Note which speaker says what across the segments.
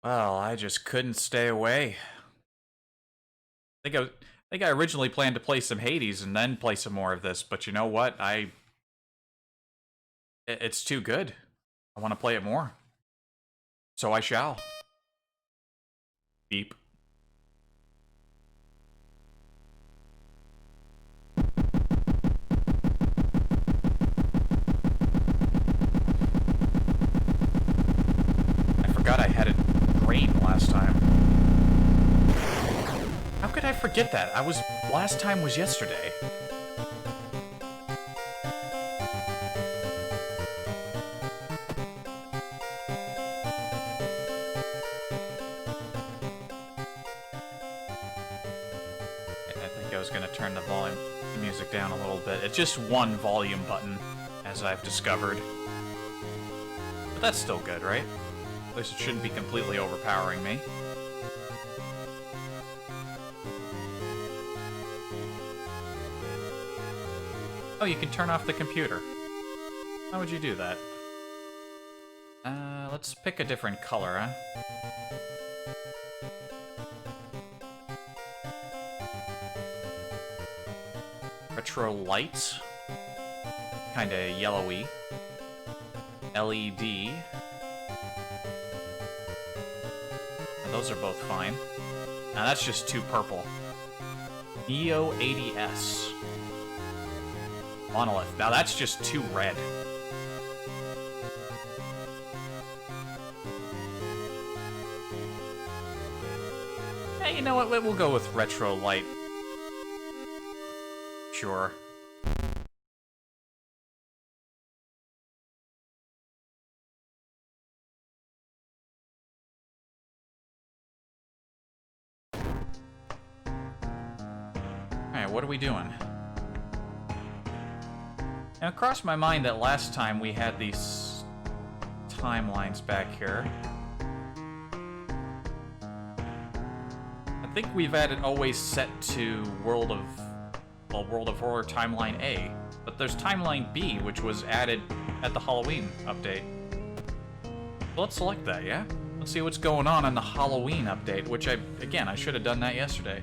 Speaker 1: Well, I just couldn't stay away. I think I originally planned to play some Hades and then play some more of this, but you know what? It's too good. I want to play it more. So I shall. Beep. I forgot I had it rain last time. How could I forget that? Last time was yesterday. I think I was gonna turn the music down a little bit. It's just one volume button, as I've discovered. But that's still good, right? At least it shouldn't be completely overpowering me. Oh, you can turn off the computer. How would you do that? Let's pick a different color, huh? Retro light. Kinda yellowy. LED. Now, those are both fine. Now that's just too purple. Neo 80S. Monolith. Now that's just too red. Hey, you know what? We'll go with retro light. Sure. Alright, what are we doing? Now, it crossed my mind that last time we had these timelines back here. I think we've had it always set to World of Horror Timeline A, but there's Timeline B, which was added at the Halloween update. So let's select that, yeah? Let's see what's going on in the Halloween update, which I should have done that yesterday.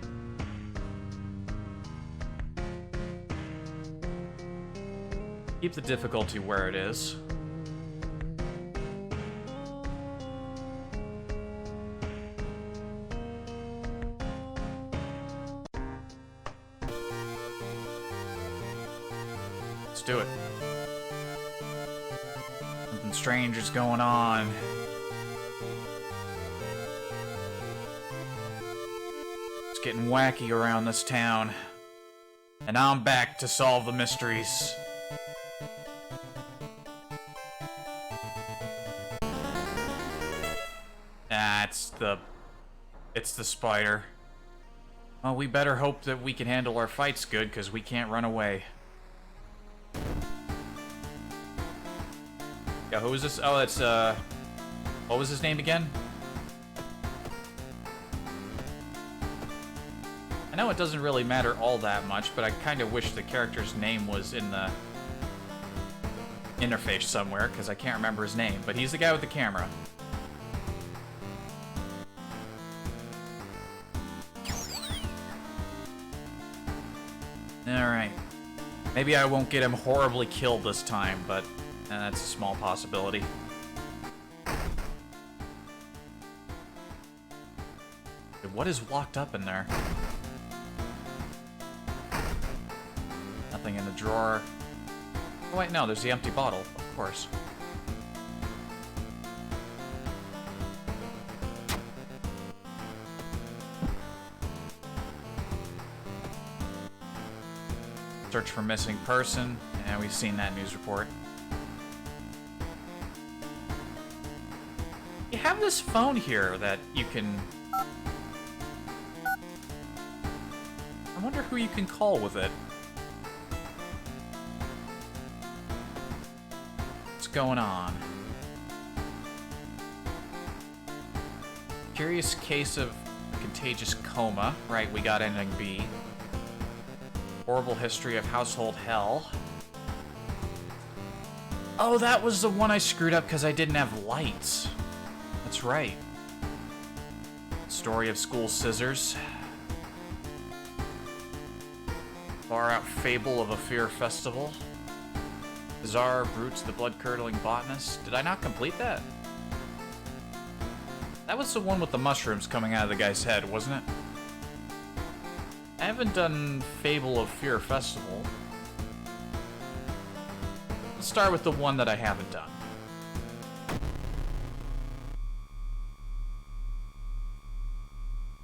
Speaker 1: Keep the difficulty where it is. Let's do it. Something strange is going on. It's getting wacky around this town. And I'm back to solve the mysteries. It's the spider. Well, we better hope that we can handle our fights good, because we can't run away. Yeah, who is this? Oh, it's, what was his name again? I know it doesn't really matter all that much, but I kind of wish the character's name was in the interface somewhere, because I can't remember his name. But he's the guy with the camera. Alright. Maybe I won't get him horribly killed this time, but that's a small possibility. What is locked up in there? Nothing in the drawer. Oh wait, no, there's the empty bottle, of course. Search for missing person. Yeah, we've seen that news report. You have this phone here that you can... I wonder who you can call with it. What's going on? Curious case of contagious coma. Right, we got ending B. Horrible history of household hell. Oh, that was the one I screwed up because I didn't have lights. That's right. story of school scissors. Far out fable of a fear festival. Bizarre brutes, the blood-curdling botanist. Did I not complete that? That was the one with the mushrooms coming out of the guy's head, wasn't it? I haven't done Fable of Fear Festival. Let's start with the one that I haven't done.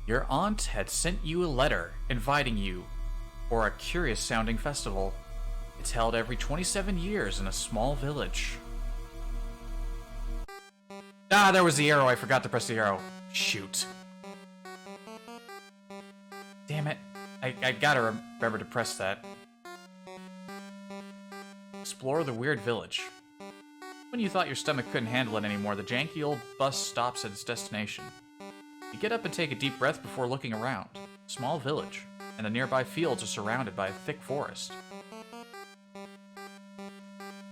Speaker 1: Your aunt had sent you a letter inviting you for a curious-sounding festival. It's held every 27 years in a small village. Ah, there was the arrow. I forgot to press the arrow. Shoot. Damn it. I gotta remember to press that. Explore the weird village. When you thought your stomach couldn't handle it anymore, the janky old bus stops at its destination. You get up and take a deep breath before looking around. Small village, and the nearby fields are surrounded by a thick forest.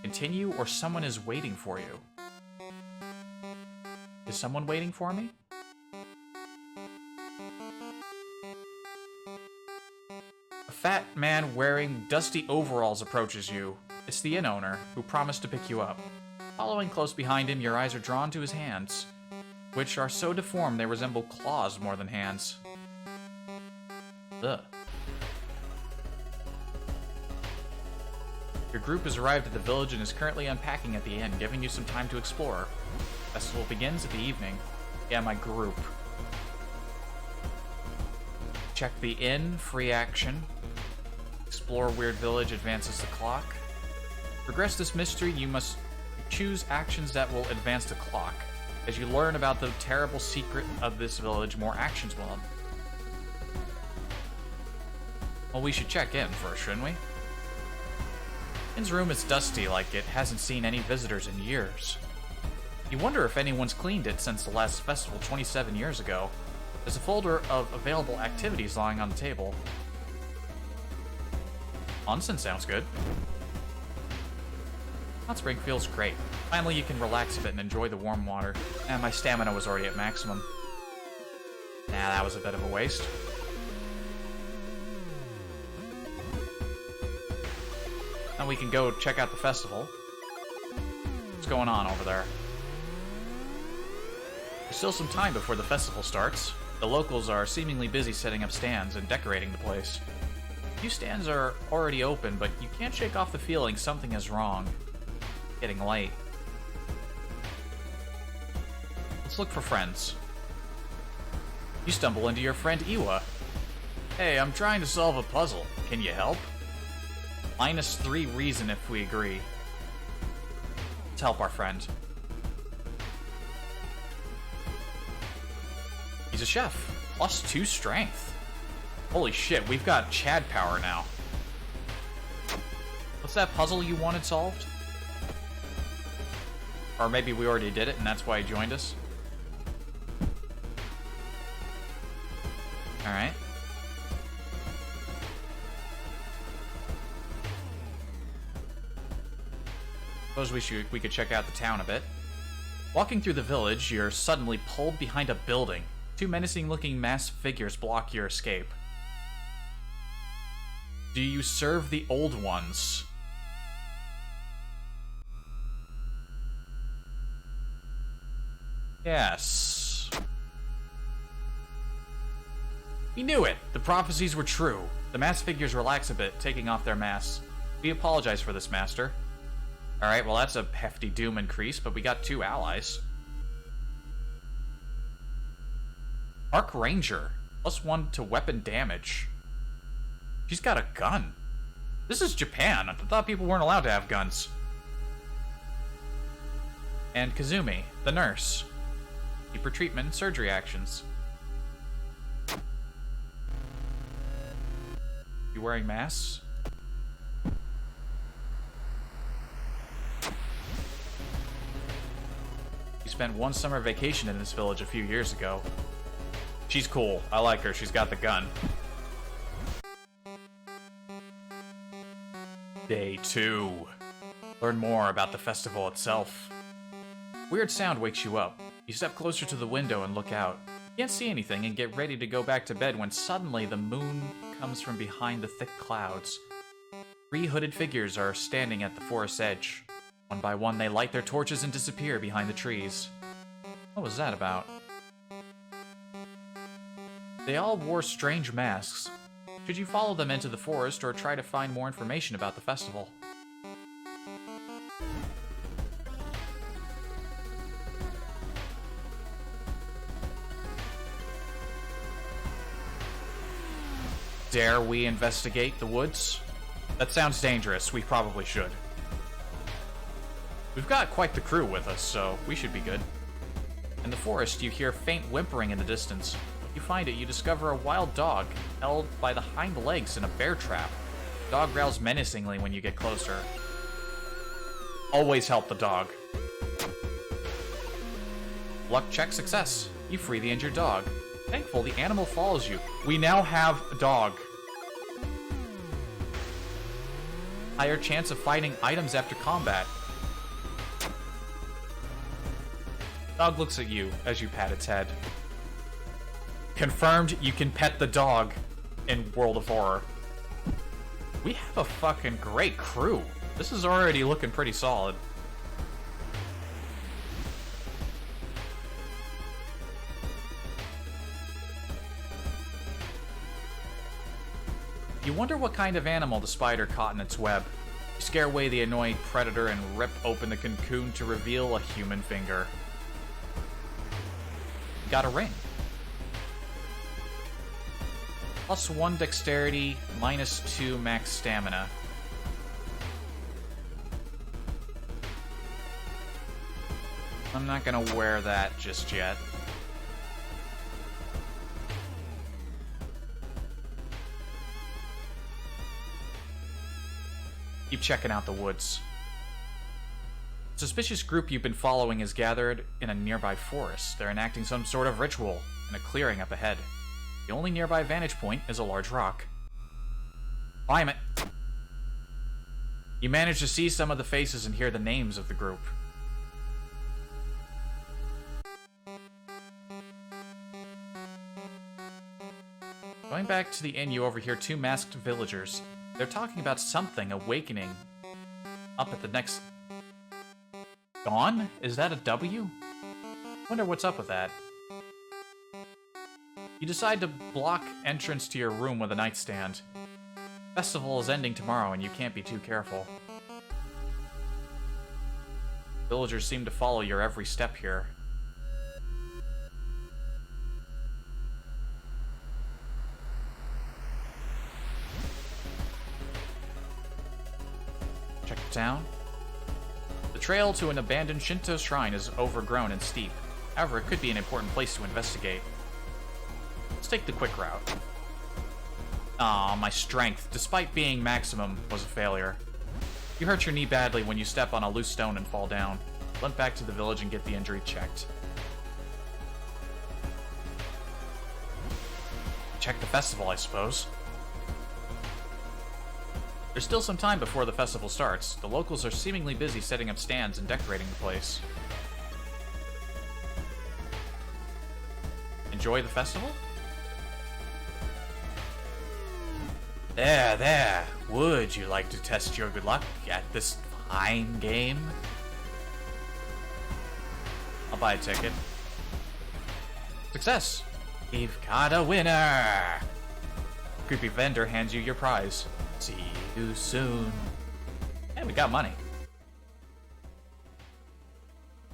Speaker 1: Continue, or someone is waiting for you. Is someone waiting for me? A fat man wearing dusty overalls approaches you. It's the inn owner, who promised to pick you up. Following close behind him, your eyes are drawn to his hands, which are so deformed they resemble claws more than hands. Ugh. Your group has arrived at the village and is currently unpacking at the inn, giving you some time to explore. Festival begins at the evening. Yeah, my group. Check the inn, free action. Explore weird village, advances the clock. Progress this mystery, you must choose actions that will advance the clock. As you learn about the terrible secret of this village, more actions will up. Well, we should check in first, shouldn't we? Inn's room is dusty, like it hasn't seen any visitors in years. You wonder if anyone's cleaned it since the last festival 27 years ago. There's a folder of available activities lying on the table. Onsen sounds good. Hot spring feels great. Finally, you can relax a bit and enjoy the warm water. And my stamina was already at maximum. Nah, that was a bit of a waste. Now we can go check out the festival. What's going on over there? There's still some time before the festival starts. The locals are seemingly busy setting up stands and decorating the place. A few stands are already open, but you can't shake off the feeling something is wrong. It's getting late. Let's look for friends. You stumble into your friend Iwa. Hey, I'm trying to solve a puzzle. Can you help? -3 reason if we agree. Let's help our friend. He's a chef. +2 strength. Holy shit, we've got Chad power now. What's that puzzle you wanted solved? Or maybe we already did it and that's why he joined us. Alright. Suppose we could check out the town a bit. Walking through the village, you're suddenly pulled behind a building. 2 menacing-looking masked figures block your escape. Do you serve the old ones? Yes. We knew it! The prophecies were true. The masked figures relax a bit, taking off their masks. We apologize for this, Master. Alright, well that's a hefty doom increase, but we got 2 allies. Arc Ranger. +1 to weapon damage. She's got a gun. This is Japan. I thought people weren't allowed to have guns. And Kazumi, the nurse. Deeper treatment and surgery actions. You wearing masks? You spent 1 summer vacation in this village a few years ago. She's cool. I like her. She's got the gun. Day 2. Learn more about the festival itself. Weird sound wakes you up. You step closer to the window and look out. Can't see anything and get ready to go back to bed when suddenly the moon comes from behind the thick clouds. 3 hooded figures are standing at the forest's edge. One by one, they light their torches and disappear behind the trees. What was that about? They all wore strange masks. Should you follow them into the forest or try to find more information about the festival? Dare we investigate the woods? That sounds dangerous. We probably should. We've got quite the crew with us, so we should be good. In the forest, you hear faint whimpering in the distance. When you find it, you discover a wild dog held by the hind legs in a bear trap. The dog growls menacingly when you get closer. Always help the dog. Luck check success. You free the injured dog. Thankful, the animal follows you. We now have a dog. Higher chance of finding items after combat. Dog looks at you as you pat its head. Confirmed you can pet the dog in World of Horror. We have a fucking great crew. This is already looking pretty solid. You wonder what kind of animal the spider caught in its web. You scare away the annoying predator and rip open the cocoon to reveal a human finger. You got a ring. +1 dexterity, -2 max stamina. I'm not gonna wear that just yet. Keep checking out the woods. A suspicious group you've been following is gathered in a nearby forest. They're enacting some sort of ritual in a clearing up ahead. The only nearby vantage point is a large rock. Climb it! You manage to see some of the faces and hear the names of the group. Going back to the inn, you overhear 2 masked villagers. They're talking about something awakening up at the next... Dawn? Is that a W? Wonder what's up with that. You decide to block entrance to your room with a nightstand. Festival is ending tomorrow and you can't be too careful. Villagers seem to follow your every step here. Check the town. The trail to an abandoned Shinto shrine is overgrown and steep. However, it could be an important place to investigate. Let's take the quick route. Aw, my strength, despite being maximum, was a failure. You hurt your knee badly when you step on a loose stone and fall down. Limp back to the village and get the injury checked. Check the festival, I suppose. There's still some time before the festival starts. The locals are seemingly busy setting up stands and decorating the place. Enjoy the festival? There. Would you like to test your good luck at this fine game? I'll buy a ticket. Success! We've got a winner! Creepy vendor hands you your prize. See you soon. Hey, we got money.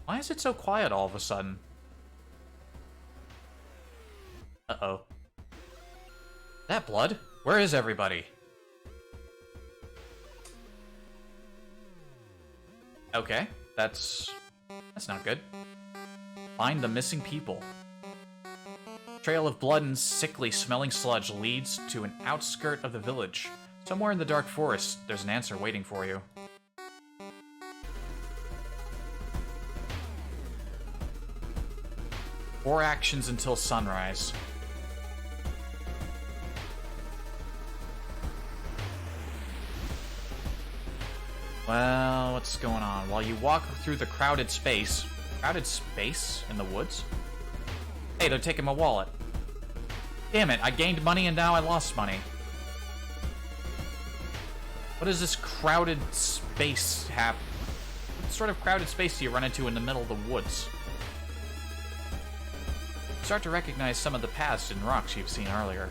Speaker 1: Why is it so quiet all of a sudden? Uh-oh. That blood? Where is everybody? Okay, that's not good. Find the missing people. Trail of blood and sickly smelling sludge leads to an outskirt of the village. Somewhere in the dark forest, there's an answer waiting for you. Four actions until sunrise. Well, what's going on? While you walk through the crowded space in the woods? Hey, they're taking my wallet. Damn it, I gained money and now I lost money. What is this crowded space have? What sort of crowded space do you run into in the middle of the woods? Start to recognize some of the paths and rocks you've seen earlier.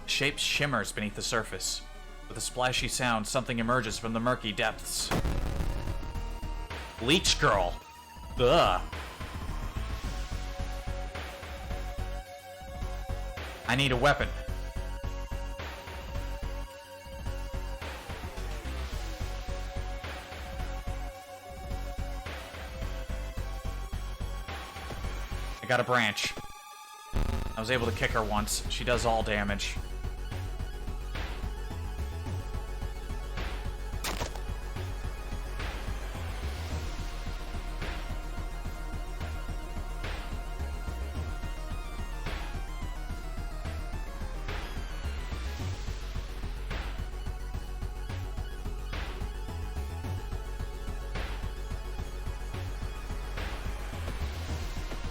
Speaker 1: The shape shimmers beneath the surface. With a splashy sound, something emerges from the murky depths. Leech Girl. Ugh. I need a weapon. I got a branch. I was able to kick her once. She does all damage.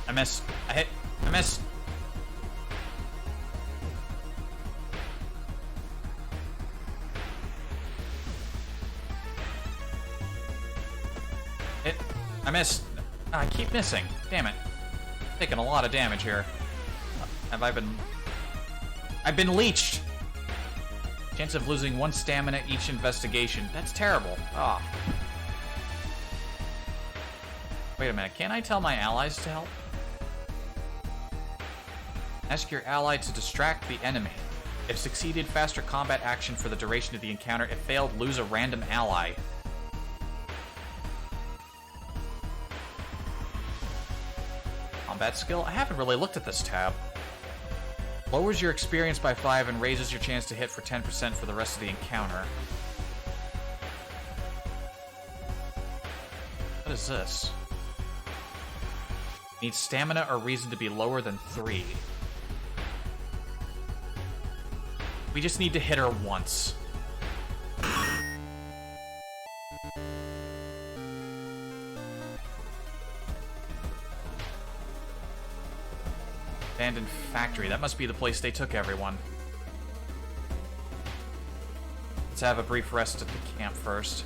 Speaker 1: I missed. I hit. I missed. Hit. I missed. I keep missing. Damn it. Taking a lot of damage here. Have I been... I've been leeched! Chance of losing 1 stamina each investigation. That's terrible. Ah. Wait a minute. Can't I tell my allies to help? Ask your ally to distract the enemy. If succeeded, faster combat action for the duration of the encounter. If failed, lose a random ally. Combat skill? I haven't really looked at this tab. Lowers your experience by 5 and raises your chance to hit for 10% for the rest of the encounter. What is this? Needs stamina or reason to be lower than 3. We just need to hit her once. Abandoned factory. That must be the place they took everyone. Let's have a brief rest at the camp first.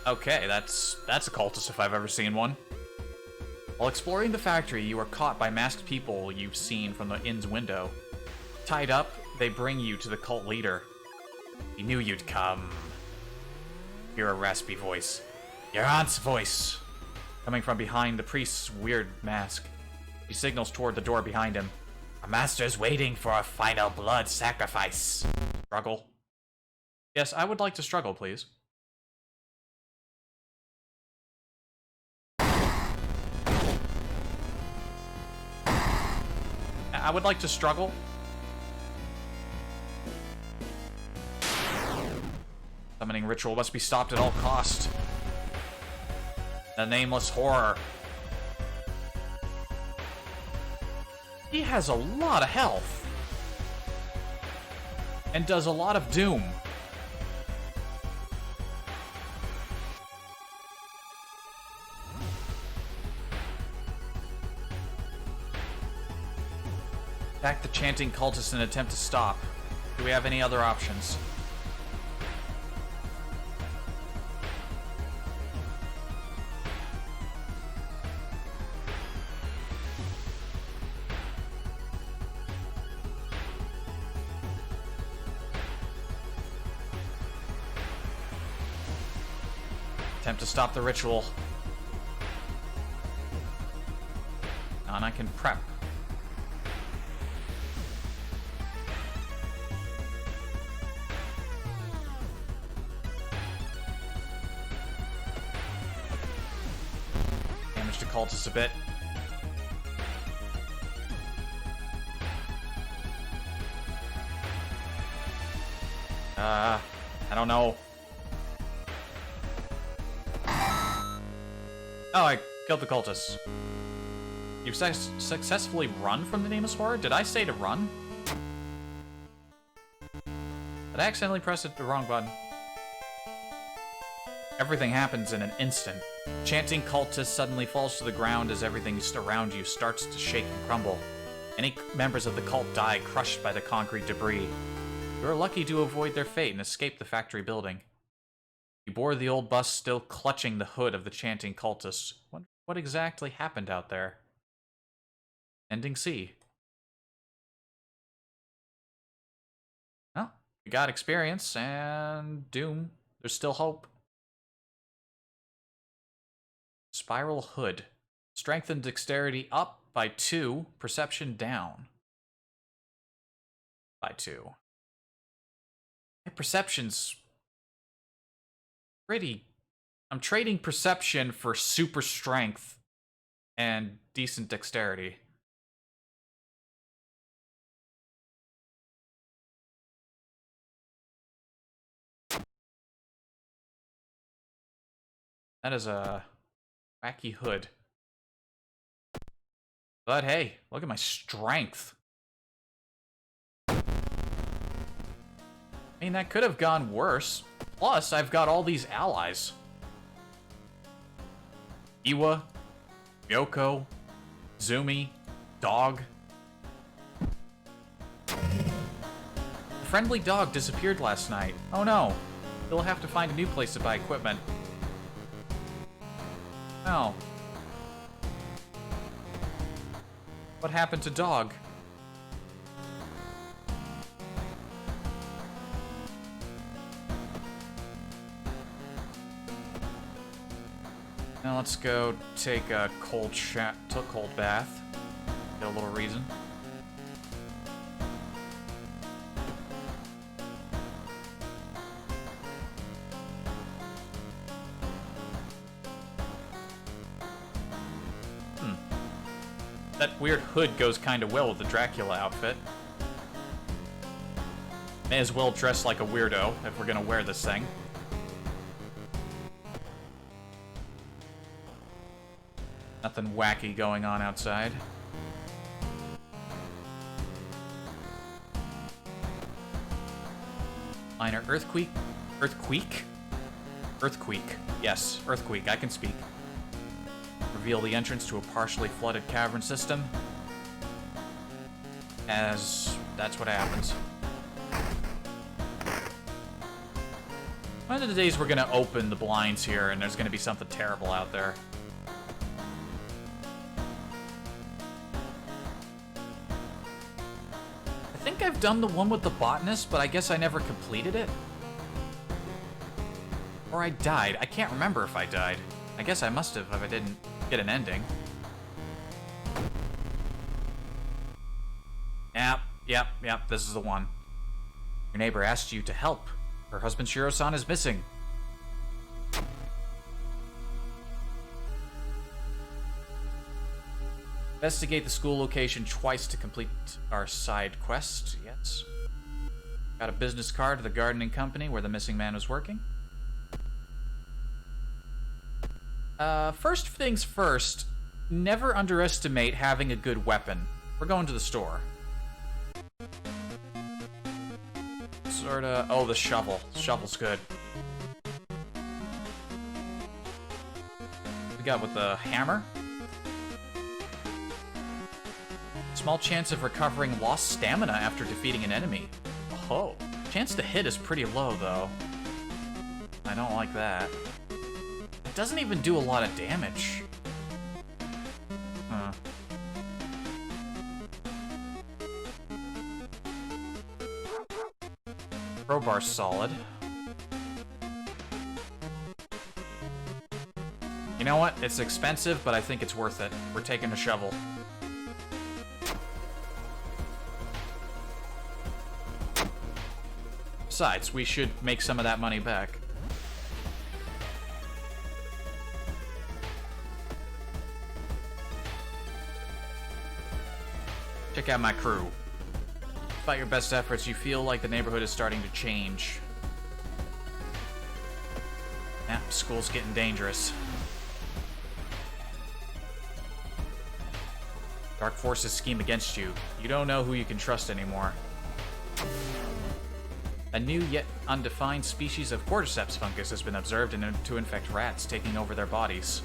Speaker 1: Okay, that's a cultist if I've ever seen one. While exploring the factory, you are caught by masked people you've seen from the inn's window. Tied up, they bring you to the cult leader. We knew you'd come. Hear a raspy voice. Your aunt's voice! Coming from behind the priest's weird mask. He signals toward the door behind him. Our master's waiting for a final blood sacrifice. Struggle. Yes, I would like to struggle, please. I would like to struggle. Summoning ritual must be stopped at all cost. The nameless horror. He has a lot of health. And does a lot of doom. Attack the chanting cultists and attempt to stop. Do we have any other options? Attempt to stop the ritual. And I can prep. Cultists a bit. I don't know. Oh, I killed the cultists. You've successfully run from the nameless horror? Did I say to run? Did I accidentally press the wrong button? Everything happens in an instant. Chanting cultist suddenly falls to the ground as everything around you starts to shake and crumble. Any members of the cult die crushed by the concrete debris. You are lucky to avoid their fate and escape the factory building. You board the old bus still clutching the hood of the chanting cultists. What exactly happened out there? Ending C. Well, we got experience and doom. There's still hope. Spiral hood. Strength and dexterity up by 2. Perception down by 2. My perception's pretty... I'm trading perception for super strength and decent dexterity. That is a wacky hood. But hey, look at my strength. I mean, that could have gone worse. Plus, I've got all these allies. Iwa, Yoko, Zumi, Dog. The friendly dog disappeared last night. Oh no. We'll have to find a new place to buy equipment. Oh. What happened to Dog? Now let's go take a cold bath. Get a little reason. That weird hood goes kind of well with the Dracula outfit. May as well dress like a weirdo if we're gonna wear this thing. Nothing wacky going on outside. Minor earthquake? Earthquake? Earthquake. Yes, earthquake. I can speak. Reveal the entrance to a partially flooded cavern system. As that's what happens. One of the days we're gonna open the blinds here and there's gonna be something terrible out there. I think I've done the one with the botanist, but I guess I never completed it. Or I died. I can't remember if I died. I guess I must have if I didn't get an ending. Yep, this is the one. Your neighbor asked you to help. Her husband Shiro-san is missing. Investigate the school location twice to complete our side quest. Yes. Got a business card to the gardening company where the missing man was working. First things first, never underestimate having a good weapon. We're going to the store. Sorta... Oh, the shovel. Shovel's good. We got with the hammer. Small chance of recovering lost stamina after defeating an enemy. Oh, chance to hit is pretty low, though. I don't like that. It doesn't even do a lot of damage. Huh. Crowbar's solid. You know what? It's expensive, but I think it's worth it. We're taking a shovel. Besides, we should make some of that money back. Check out my crew. Despite your best efforts, you feel like the neighborhood is starting to change. Yeah, school's getting dangerous. Dark forces scheme against you. You don't know who you can trust anymore. A new yet undefined species of cordyceps fungus has been observed to infect rats, taking over their bodies.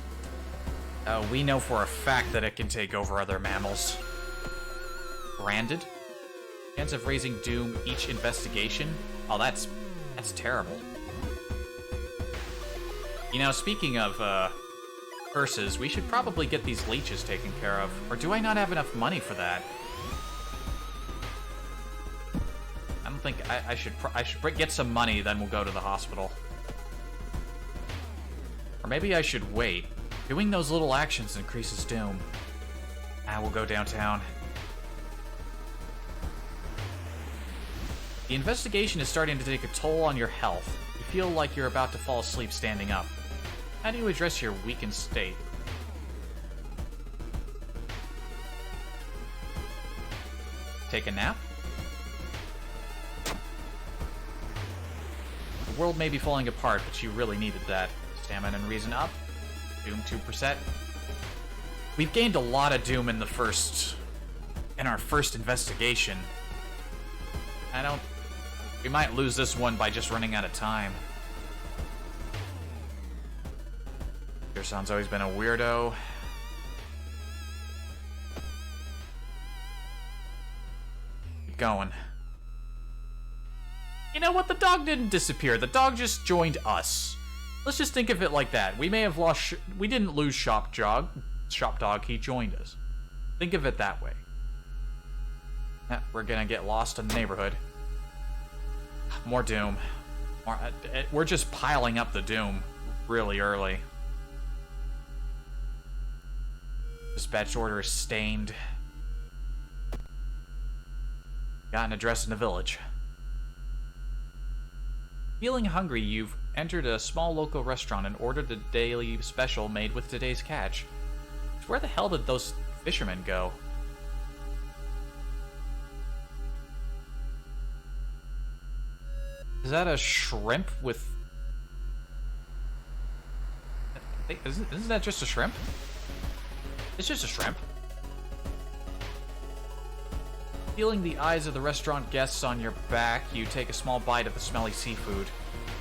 Speaker 1: We know for a fact that it can take over other mammals. Branded? Chance of raising doom each investigation? Oh, that's terrible. You know, speaking of, curses, we should probably get these leeches taken care of. Or do I not have enough money for that? I don't think I should get some money, then we'll go to the hospital. Or maybe I should wait. Doing those little actions increases doom. We'll go downtown. The investigation is starting to take a toll on your health. You feel like you're about to fall asleep standing up. How do you address your weakened state? Take a nap? The world may be falling apart, but you really needed that. Stamina and reason up. Doom 2%. We've gained a lot of doom in our first investigation. We might lose this one by just running out of time. Kirsan's always been a weirdo. Keep going. You know what? The dog didn't disappear. The dog just joined us. Let's just think of it like that. We may have lost... we didn't lose Shop Dog. He joined us. Think of it that way. We're gonna get lost in the neighborhood. More doom. We're just piling up the doom really early. Dispatch order is stained. Got an address in the village. Feeling hungry, you've entered a small local restaurant and ordered the daily special made with today's catch. Where the hell did those fishermen go? Is that a shrimp with... Isn't that just a shrimp? It's just a shrimp. Feeling the eyes of the restaurant guests on your back, you take a small bite of the smelly seafood.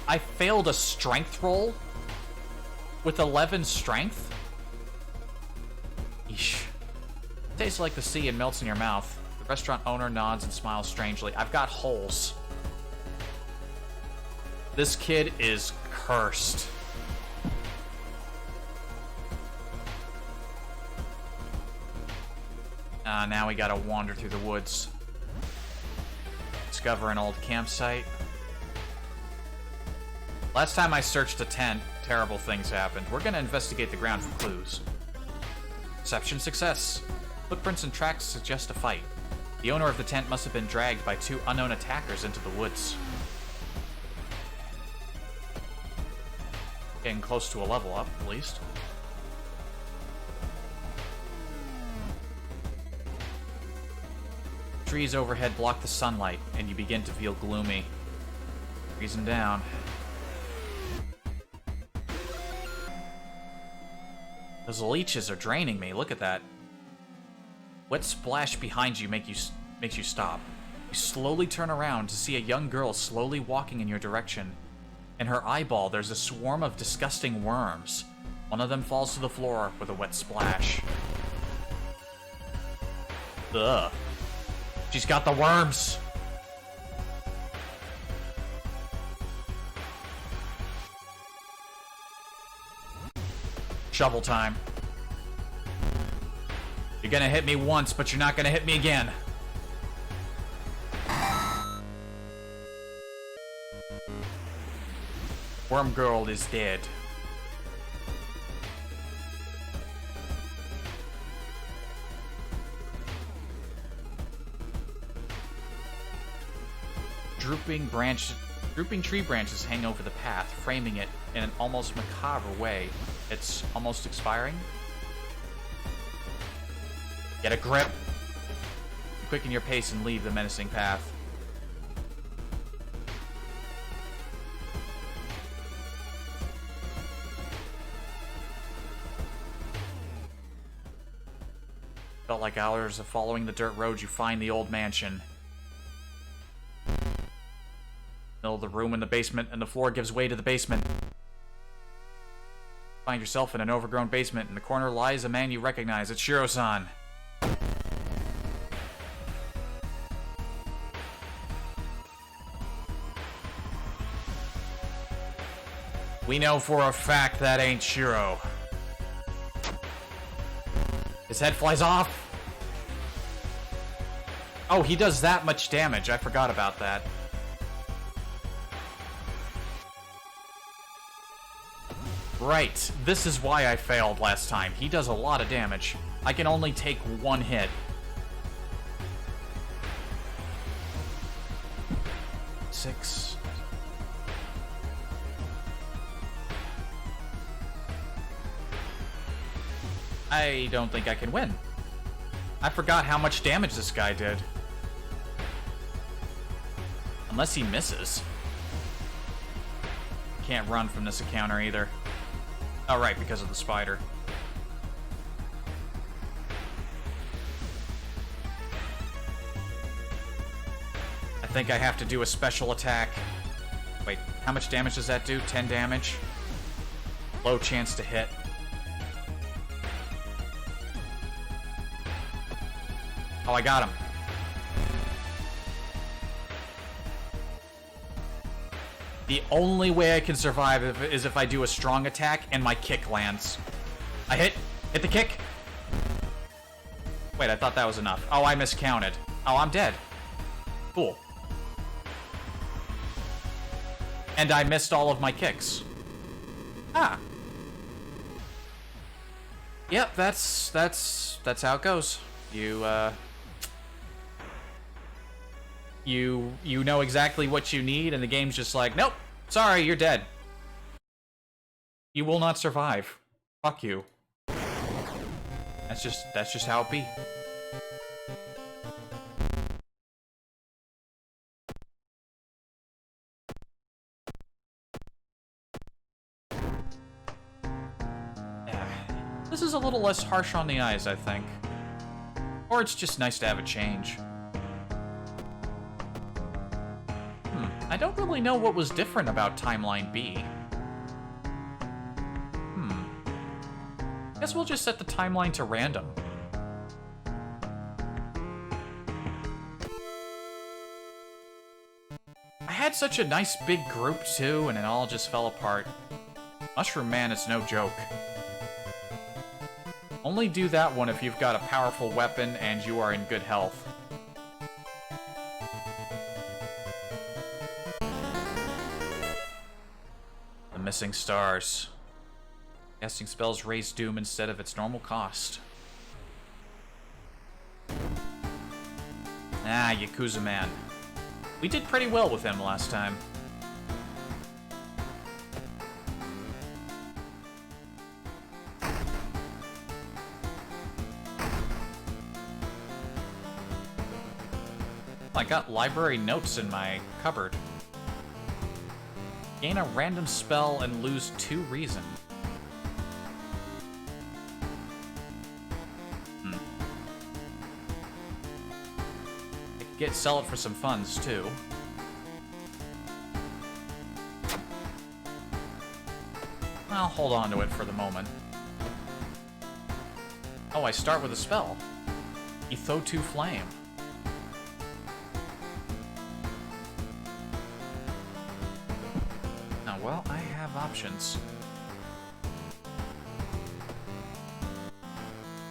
Speaker 1: I failed a strength roll? With 11 strength? Yeesh. Tastes like the sea and melts in your mouth. The restaurant owner nods and smiles strangely. I've got holes. This kid is cursed. Now we gotta wander through the woods. Discover an old campsite. Last time I searched a tent, terrible things happened. We're gonna investigate the ground for clues. Perception success. Footprints and tracks suggest a fight. The owner of the tent must have been dragged by 2 unknown attackers into the woods. Getting close to a level up, at least. Trees overhead block the sunlight, and you begin to feel gloomy. Reason down. Those leeches are draining me. Look at that. Wet splash behind you makes you stop. You slowly turn around to see a young girl slowly walking in your direction. In her eyeball, there's a swarm of disgusting worms. One of them falls to the floor with a wet splash. Ugh. She's got the worms! Shovel time. You're gonna hit me once, but you're not gonna hit me again. Worm girl is dead. Drooping tree branches hang over the path, framing it in an almost macabre way. It's almost expiring. Get a grip. Quicken your pace and leave the menacing path. Felt like hours of following the dirt road, you find the old mansion. Middle of the room in the basement, and the floor gives way to the basement. Find yourself in an overgrown basement. In the corner lies a man you recognize. It's Shiro-san. We know for a fact that ain't Shiro. His head flies off. Oh, he does that much damage. I forgot about that. Right. This is why I failed last time. He does a lot of damage. I can only take one hit. Six. I don't think I can win. I forgot how much damage this guy did. Unless he misses. Can't run from this encounter either. Oh, right, because of the spider. I think I have to do a special attack. Wait, how much damage does that do? 10 damage? Low chance to hit. Oh, I got him. The only way I can survive is if I do a strong attack and my kick lands. I hit the kick. Wait, I thought that was enough. Oh, I miscounted. Oh, I'm dead. Cool. And I missed all of my kicks. Ah. Yep, that's how it goes. You know exactly what you need, and the game's just like, nope, sorry, you're dead. You will not survive. Fuck you. That's just how it be. This is a little less harsh on the eyes, I think. Or it's just nice to have a change. I don't really know what was different about Timeline B. Guess we'll just set the timeline to random. I had such a nice big group too, and it all just fell apart. Mushroom Man is no joke. Only do that one if you've got a powerful weapon and you are in good health. The missing stars. Casting spells raise doom instead of its normal cost. Ah, Yakuza Man. We did pretty well with him last time. I got library notes in my cupboard. Gain a random spell and lose 2 reason. I could sell it for some funds too. I'll hold on to it for the moment. Oh, I start with a spell. Etho2 Flame. Well, I have options.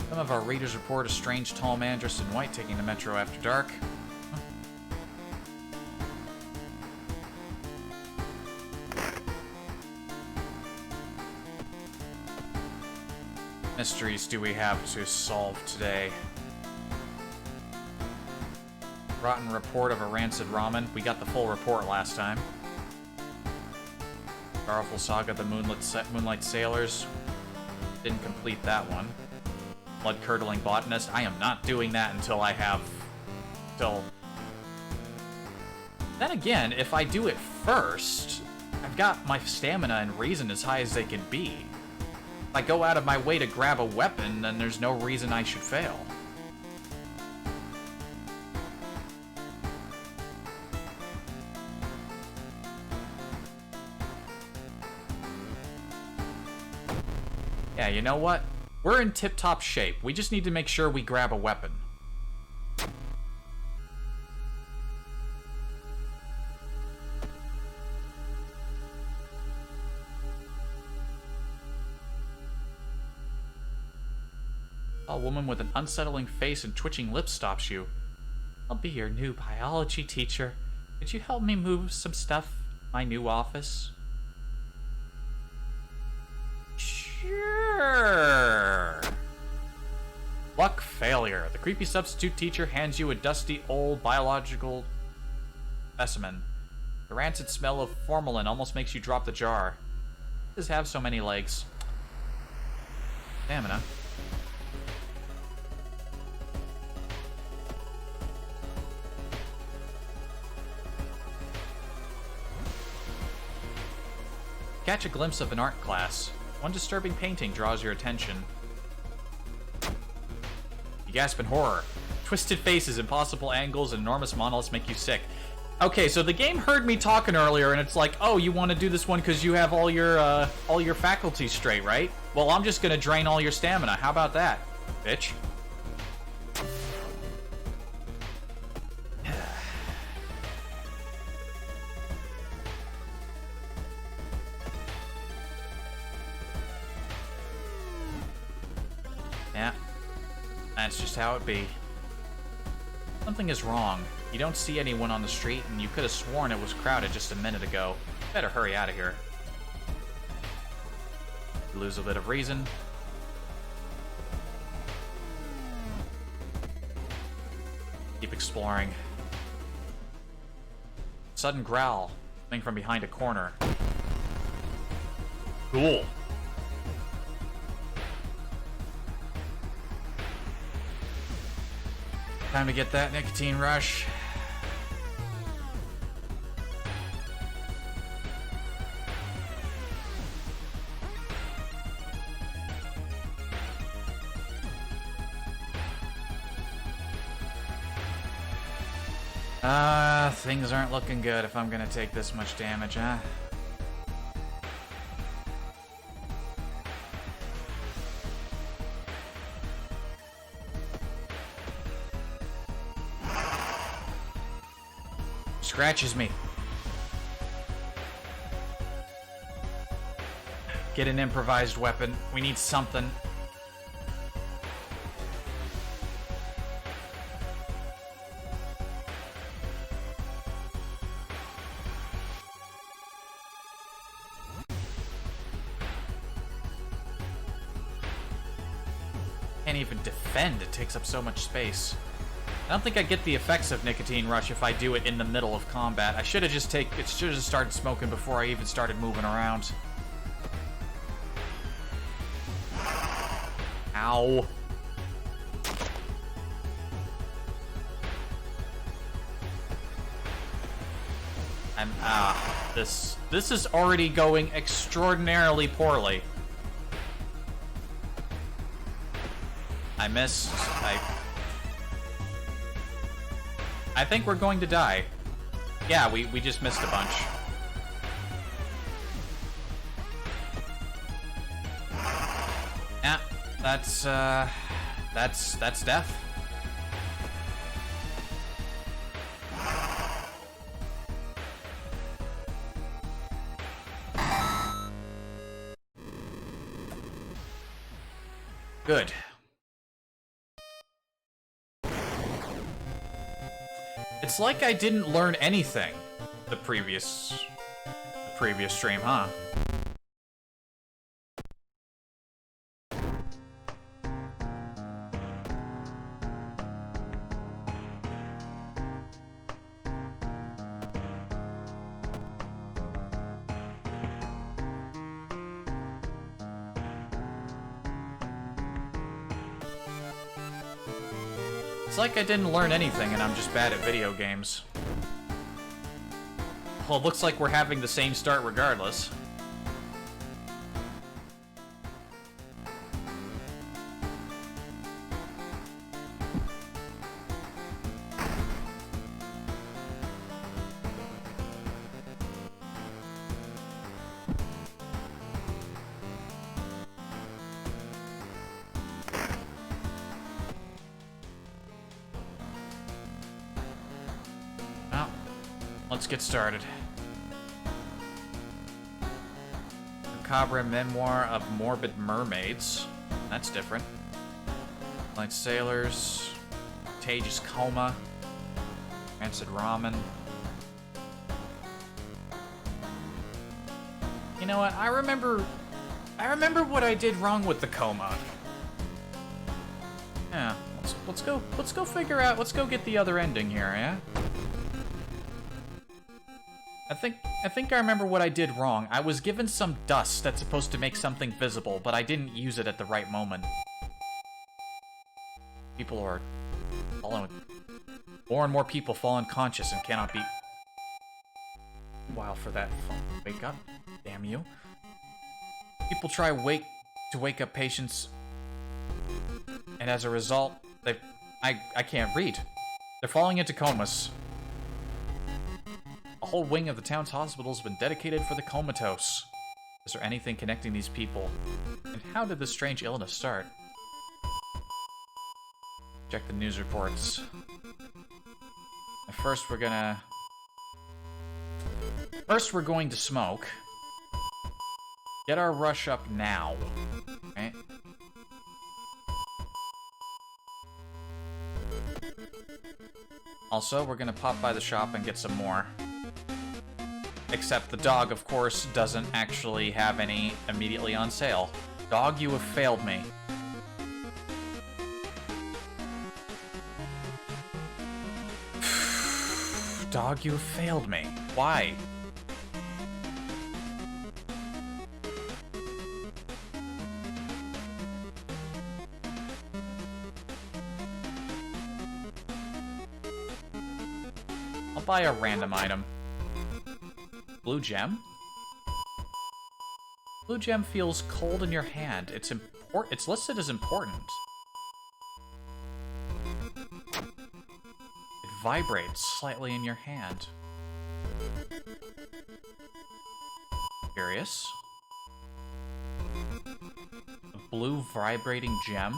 Speaker 1: Some of our readers report a strange tall man dressed in white taking the metro after dark. Mysteries do we have to solve today? Rotten report of a rancid ramen. We got the full report last time. Powerful Saga, the Moonlight Sailors. Didn't complete that one. Blood-curdling botanist. I am not doing that until I have... Then again, if I do it first, I've got my stamina and reason as high as they can be. If I go out of my way to grab a weapon, then there's no reason I should fail. Yeah, you know what? We're in tip-top shape. We just need to make sure we grab a weapon. A woman with an unsettling face and twitching lips stops you. I'll be your new biology teacher. Could you help me move some stuff in my new office? Sure. Luck failure. The creepy substitute teacher hands you a dusty old biological specimen. The rancid smell of formalin almost makes you drop the jar. It does have so many legs. Stamina. Catch a glimpse of an art class. One disturbing painting draws your attention. You gasp in horror. Twisted faces, impossible angles, and enormous monoliths make you sick. Okay, so the game heard me talking earlier, and it's like, oh, you want to do this one because you have all your faculties straight, right? Well, I'm just gonna drain all your stamina. How about that, bitch? Yeah, that's just how it be. Something is wrong. You don't see anyone on the street, and you could have sworn it was crowded just a minute ago. Better hurry out of here. You lose a bit of reason. Keep exploring. Sudden growl coming from behind a corner. Cool. Time to get that nicotine rush. Things aren't looking good if I'm gonna take this much damage, huh? Scratches me. Get an improvised weapon. We need something. Can't even defend. It takes up so much space. I don't think I get the effects of Nicotine Rush if I do it in the middle of combat. I should have just started smoking before I even started moving around. Ow. This is already going extraordinarily poorly. I missed. I think we're going to die. Yeah, we just missed a bunch. Yeah, that's death. Good. It's like I didn't learn anything the previous stream, huh? It's like I didn't learn anything and I'm just bad at video games. Well, it looks like we're having the same start regardless. Let's get started. Macabre Memoir of Morbid Mermaids. That's different. Light Sailors. Contagious Coma. Rancid Ramen. You know what? I remember what I did wrong with the coma. Yeah, let's go figure out. Let's go get the other ending here, yeah? I think I remember what I did wrong. I was given some dust that's supposed to make something visible, but I didn't use it at the right moment. People are falling. More and more people fall unconscious and cannot be. Wow, for that phone. Wake up, damn you! People try to wake up patients, and as a result, I can't read. They're falling into comas. A whole wing of the town's hospital has been dedicated for the comatose. Is there anything connecting these people? And how did this strange illness start? Check the news reports. First, we're going to smoke. Get our rush up now. Right? Also, we're gonna pop by the shop and get some more. Except the dog, of course, doesn't actually have any immediately on sale. Dog, you have failed me. Dog, you have failed me. Why? I'll buy a random item. Blue gem? Blue gem feels cold in your hand. It's listed as important. Vibrates slightly in your hand. Curious. A blue vibrating gem?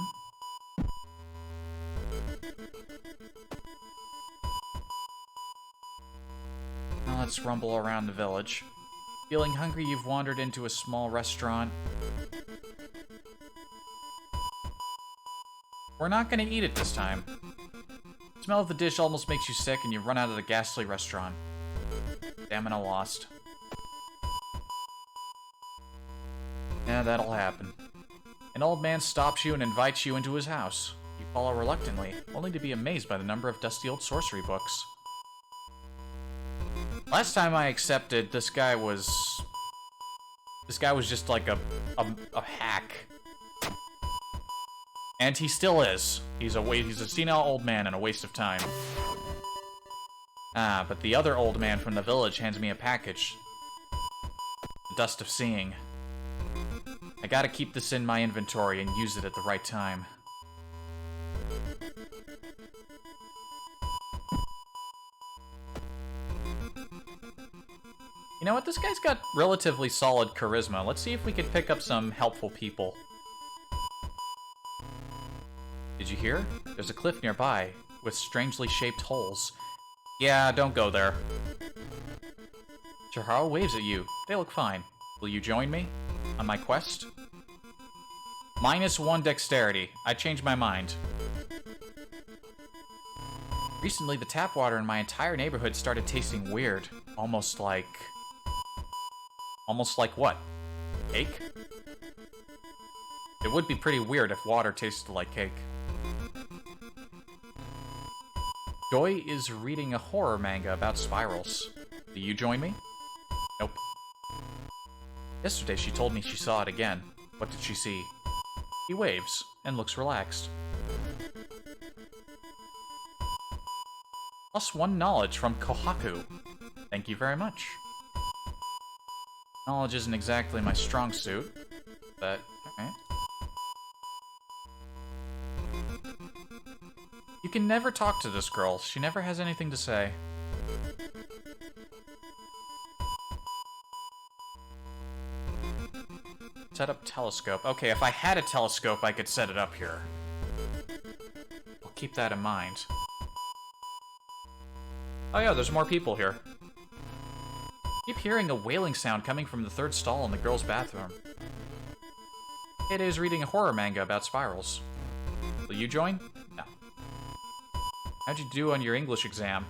Speaker 1: Now let's rumble around the village. Feeling hungry, you've wandered into a small restaurant. We're not gonna eat it this time. The smell of the dish almost makes you sick and you run out of the ghastly restaurant. Stamina lost. Yeah, that'll happen. An old man stops you and invites you into his house. You follow reluctantly, only to be amazed by the number of dusty old sorcery books. Last time I accepted, this guy was just like a hack. And he still is. He's a senile old man and a waste of time. Ah, but the other old man from the village hands me a package. The Dust of Seeing. I gotta keep this in my inventory and use it at the right time. You know what? This guy's got relatively solid charisma. Let's see if we can pick up some helpful people. Did you hear? There's a cliff nearby with strangely shaped holes. Yeah, don't go there. Chihiro waves at you. They look fine. Will you join me on my quest? -1 dexterity. I changed my mind. Recently, the tap water in my entire neighborhood started tasting weird. Almost like what? Cake? It would be pretty weird if water tasted like cake. Joy is reading a horror manga about spirals. Do you join me? Nope. Yesterday she told me she saw it again. What did she see? He waves and looks relaxed. +1 knowledge from Kohaku. Thank you very much. Knowledge isn't exactly my strong suit, but alright. You can never talk to this girl. She never has anything to say. Set up telescope. Okay, if I had a telescope, I could set it up here. I'll keep that in mind. Oh yeah, there's more people here. Keep hearing a wailing sound coming from the third stall in the girls' bathroom. Kate is reading a horror manga about spirals. Will you join? No. How'd you do on your English exam?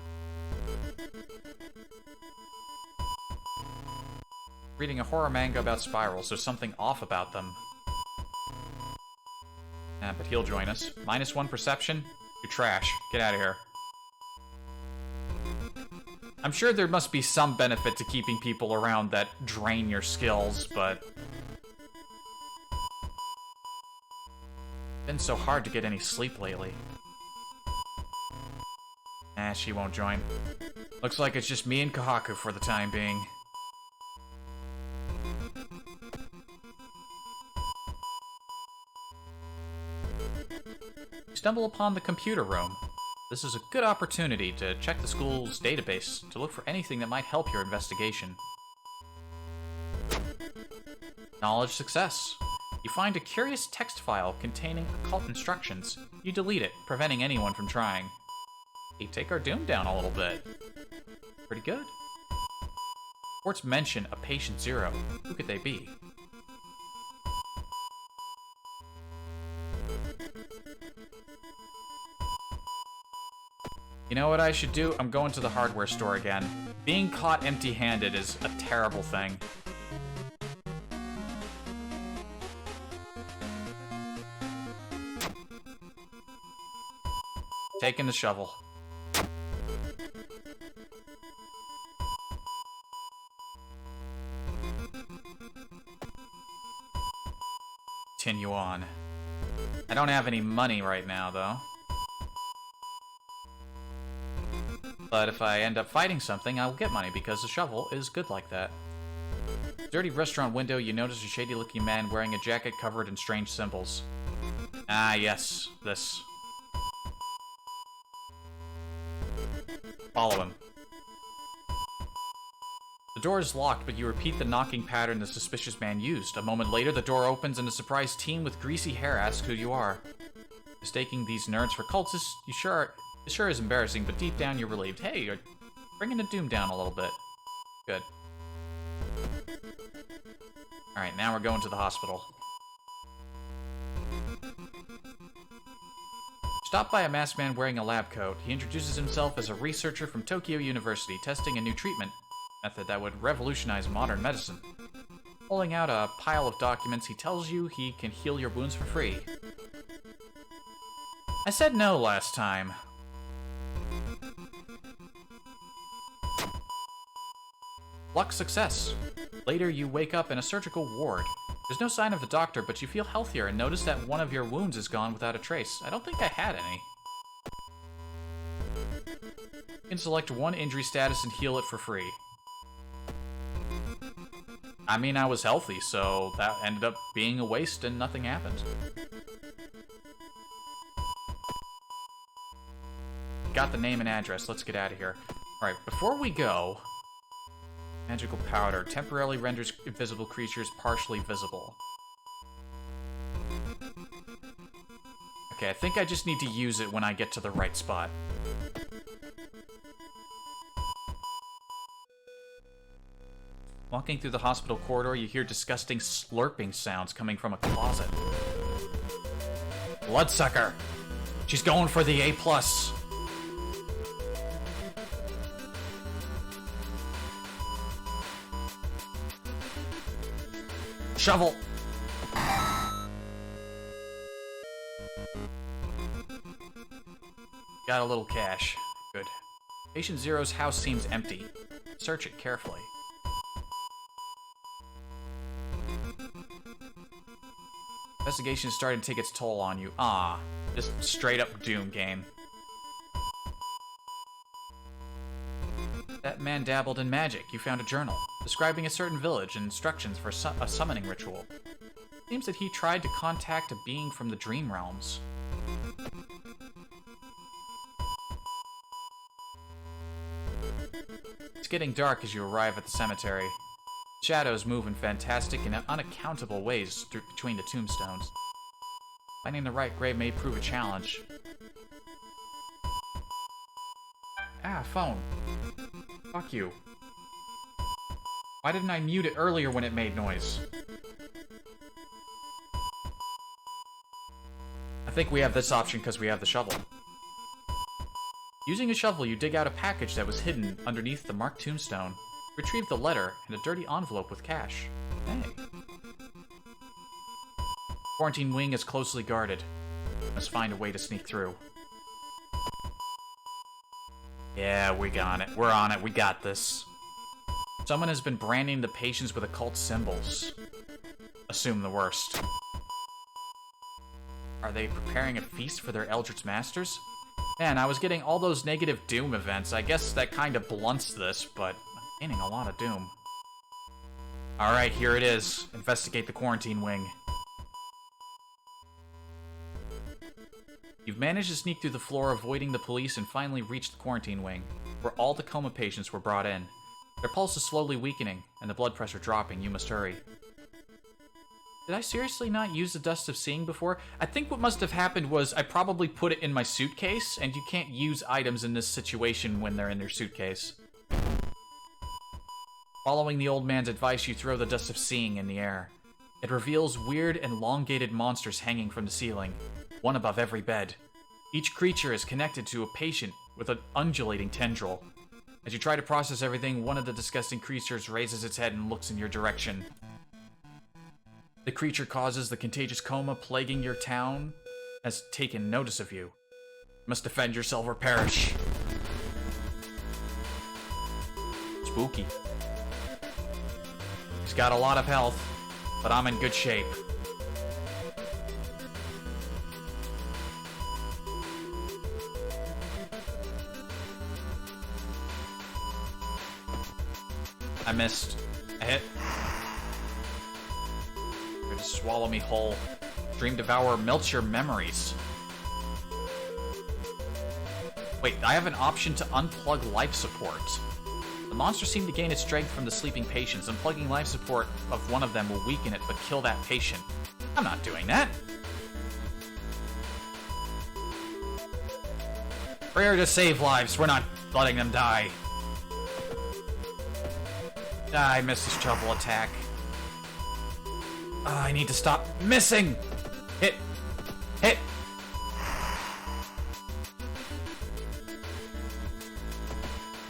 Speaker 1: Reading a horror manga about spirals. There's something off about them. But he'll join us. -1 perception? You're trash. Get out of here. I'm sure there must be some benefit to keeping people around that drain your skills, but... Been so hard to get any sleep lately. She won't join. Looks like it's just me and Kohaku for the time being. You stumble upon the computer room. This is a good opportunity to check the school's database to look for anything that might help your investigation. Knowledge success. You find a curious text file containing occult instructions. You delete it, preventing anyone from trying. Hey, take our doom down a little bit. Pretty good. Reports mention a patient 0. Who could they be? You know what I should do? I'm going to the hardware store again. Being caught empty-handed is a terrible thing. Taking the shovel. Continue on. I don't have any money right now, though. But if I end up fighting something, I'll get money because the shovel is good like that. Dirty restaurant window, you notice a shady-looking man wearing a jacket covered in strange symbols. Ah, yes, this. Follow him. The door is locked, but you repeat the knocking pattern the suspicious man used. A moment later, the door opens and a surprised teen with greasy hair asks who you are. Mistaking these nerds for cultists, it sure is embarrassing, but deep down you're relieved. Hey, you're bringing the doom down a little bit. Good. Alright, now we're going to the hospital. Stopped by a masked man wearing a lab coat. He introduces himself as a researcher from Tokyo University, testing a new treatment method that would revolutionize modern medicine. Pulling out a pile of documents, he tells you he can heal your wounds for free. I said no last time. Luck success. Later, you wake up in a surgical ward. There's no sign of the doctor, but you feel healthier and notice that one of your wounds is gone without a trace. I don't think I had any. You can select one injury status and heal it for free. I mean, I was healthy, so that ended up being a waste and nothing happened. Got the name and address. Let's get out of here. Alright, before we go... Magical powder. Temporarily renders invisible creatures partially visible. Okay, I think I just need to use it when I get to the right spot. Walking through the hospital corridor, you hear disgusting slurping sounds coming from a closet. Bloodsucker! She's going for the A+. Shovel! Got a little cash. Good. Patient Zero's house seems empty. Search it carefully. Investigation is starting to take its toll on you. Ah, just straight up Doom game. That man dabbled in magic. You found a journal describing a certain village and instructions for a summoning ritual. Seems that he tried to contact a being from the dream realms. It's getting dark as you arrive at the cemetery. Shadows move in fantastic and unaccountable ways between the tombstones. Finding the right grave may prove a challenge. Ah, phone. Fuck you. Why didn't I mute it earlier when it made noise? I think we have this option because we have the shovel. Using a shovel, you dig out a package that was hidden underneath the marked tombstone. Retrieve the letter and a dirty envelope with cash. Hey. Quarantine wing is closely guarded. Must find a way to sneak through. Yeah, we got it. We're on it. We got this. Someone has been branding the patients with occult symbols. Assume the worst. Are they preparing a feast for their Eldritch Masters? Man, I was getting all those negative Doom events. I guess that kind of blunts this, but I'm gaining a lot of Doom. Alright, here it is. Investigate the quarantine wing. You've managed to sneak through the floor, avoiding the police, and finally reached the quarantine wing, where all the coma patients were brought in. Their pulse is slowly weakening, and the blood pressure dropping. You must hurry. Did I seriously not use the Dust of Seeing before? I think what must have happened was I probably put it in my suitcase, and you can't use items in this situation when they're in your suitcase. Following the old man's advice, you throw the Dust of Seeing in the air. It reveals weird, elongated monsters hanging from the ceiling, one above every bed. Each creature is connected to a patient with an undulating tendril. As you try to process everything, one of the disgusting creatures raises its head and looks in your direction. The creature causes the contagious coma plaguing your town has taken notice of you. You must defend yourself or perish. Spooky. He's got a lot of health, but I'm in good shape. I missed. I hit. Try to swallow me whole. Dream Devourer melts your memories. Wait, I have an option to unplug life support. The monster seemed to gain its strength from the sleeping patients. Unplugging life support of one of them will weaken it, but kill that patient. I'm not doing that. We're here to save lives. We're not letting them die. I missed his shovel attack. I need to stop missing! Hit! Hit!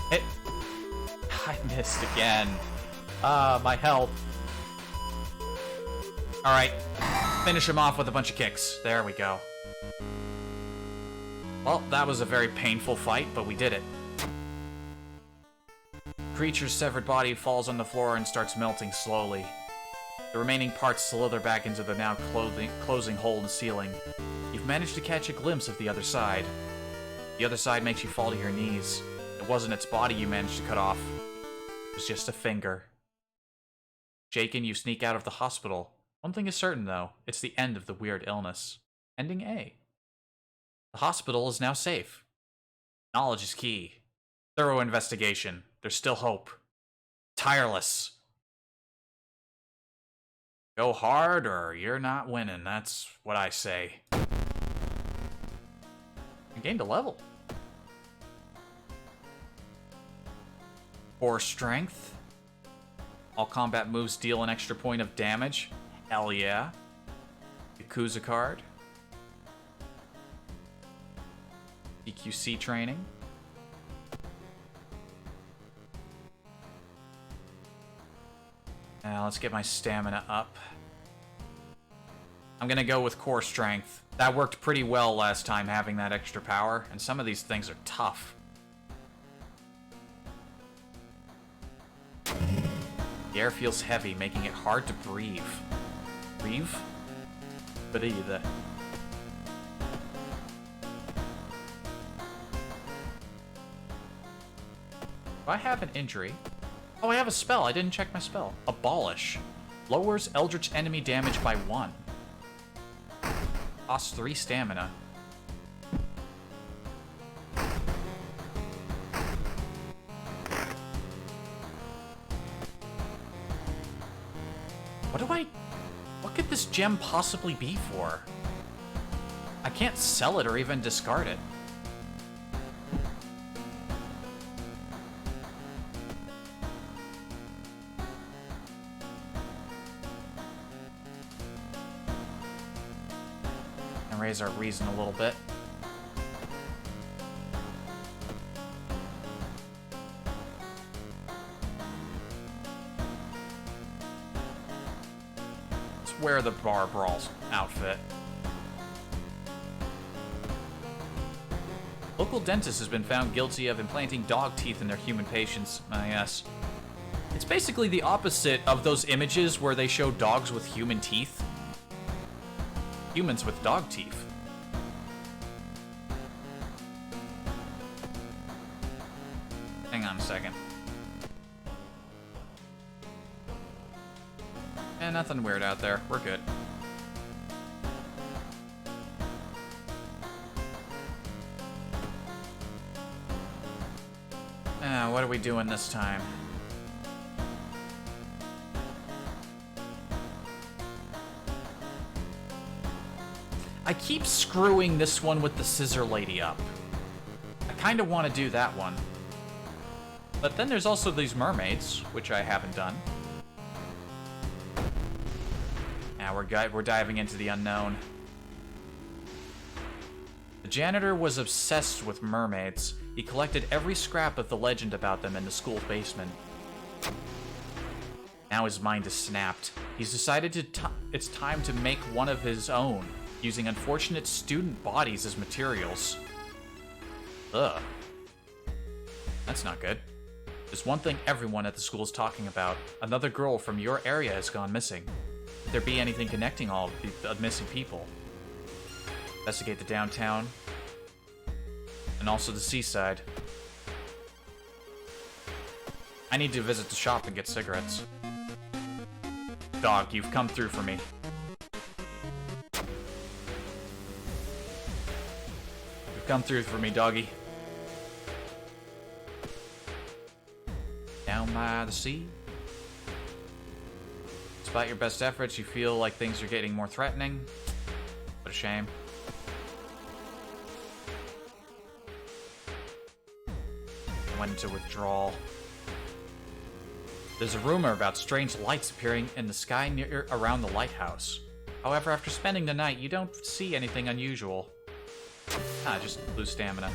Speaker 1: Hit! I missed again. My health. Alright. Finish him off with a bunch of kicks. There we go. Well, that was a very painful fight, but we did it. The creature's severed body falls on the floor and starts melting slowly. The remaining parts slither back into the now closing hole in the ceiling. You've managed to catch a glimpse of the other side. The other side makes you fall to your knees. It wasn't its body you managed to cut off. It was just a finger. Shaken, you sneak out of the hospital. One thing is certain, though. It's the end of the weird illness. Ending A. The hospital is now safe. Knowledge is key. Thorough investigation. There's still hope. Tireless. Go hard or you're not winning. That's what I say. I gained a level. Core strength. All combat moves deal an extra point of damage. Hell yeah. Yakuza card. EQC training. Now let's get my stamina up. I'm gonna go with core strength. That worked pretty well last time, having that extra power, and some of these things are tough. The air feels heavy, making it hard to breathe. Breathe? Breathe. Do I have an injury? Oh, I have a spell. I didn't check my spell. Abolish. Lowers Eldritch enemy damage by 1. Costs 3 stamina. What could this gem possibly be for? I can't sell it or even discard it. raise our reason a little bit. Let's wear the bar brawls outfit. Local dentist has been found guilty of implanting dog teeth in their human patients. Yes. It's basically the opposite of those images where they show dogs with human teeth. Humans with dog teeth. Hang on a second. Nothing weird out there. We're good. What are we doing this time? I keep screwing this one with the scissor lady up. I kind of want to do that one. But then there's also these mermaids, which I haven't done. Now we're diving into the unknown. The janitor was obsessed with mermaids. He collected every scrap of the legend about them in the school basement. Now his mind is snapped. He's decided it's time to make one of his own, using unfortunate student bodies as materials. Ugh. That's not good. There's one thing everyone at the school is talking about. Another girl from your area has gone missing. Could there be anything connecting all of the missing people? Investigate the downtown. And also the seaside. I need to visit the shop and get cigarettes. Dog, you've come through for me. You've come through for me, doggy. Down by the sea. Despite your best efforts, you feel like things are getting more threatening. What a shame. I went into withdrawal. There's a rumor about strange lights appearing in the sky around the lighthouse. However, after spending the night, you don't see anything unusual. Just lose stamina.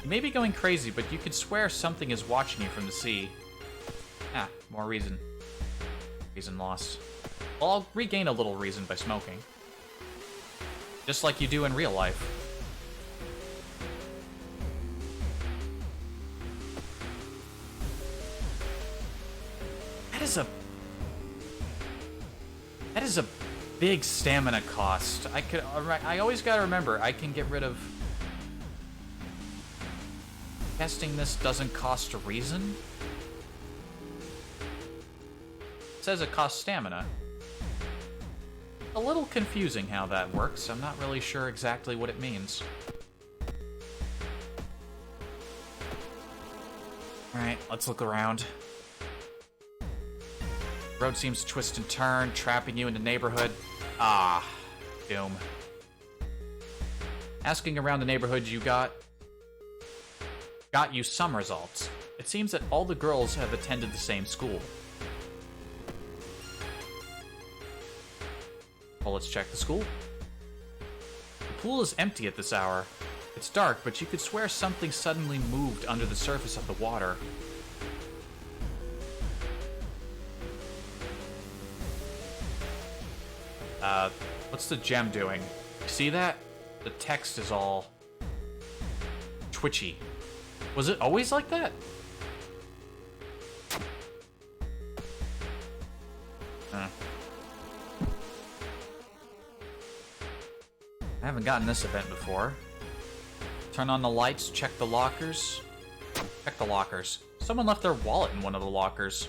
Speaker 1: You may be going crazy, but you could swear something is watching you from the sea. More reason. Reason lost. Well, I'll regain a little reason by smoking. Just like you do in real life. That is a big stamina cost. I always gotta remember, I can get rid of... Testing this doesn't cost a reason? It says it costs stamina. A little confusing how that works. I'm not really sure exactly what it means. Alright, let's look around. Road seems to twist and turn, trapping you in the neighborhood. Doom. Asking around the neighborhood you got you some results. It seems that all the girls have attended the same school. Well, let's check the school. The pool is empty at this hour. It's dark, but you could swear something suddenly moved under the surface of the water. What's the gem doing? See that? The text is all twitchy. Was it always like that? I haven't gotten this event before. Turn on the lights, check the lockers. Check the lockers. Someone left their wallet in one of the lockers.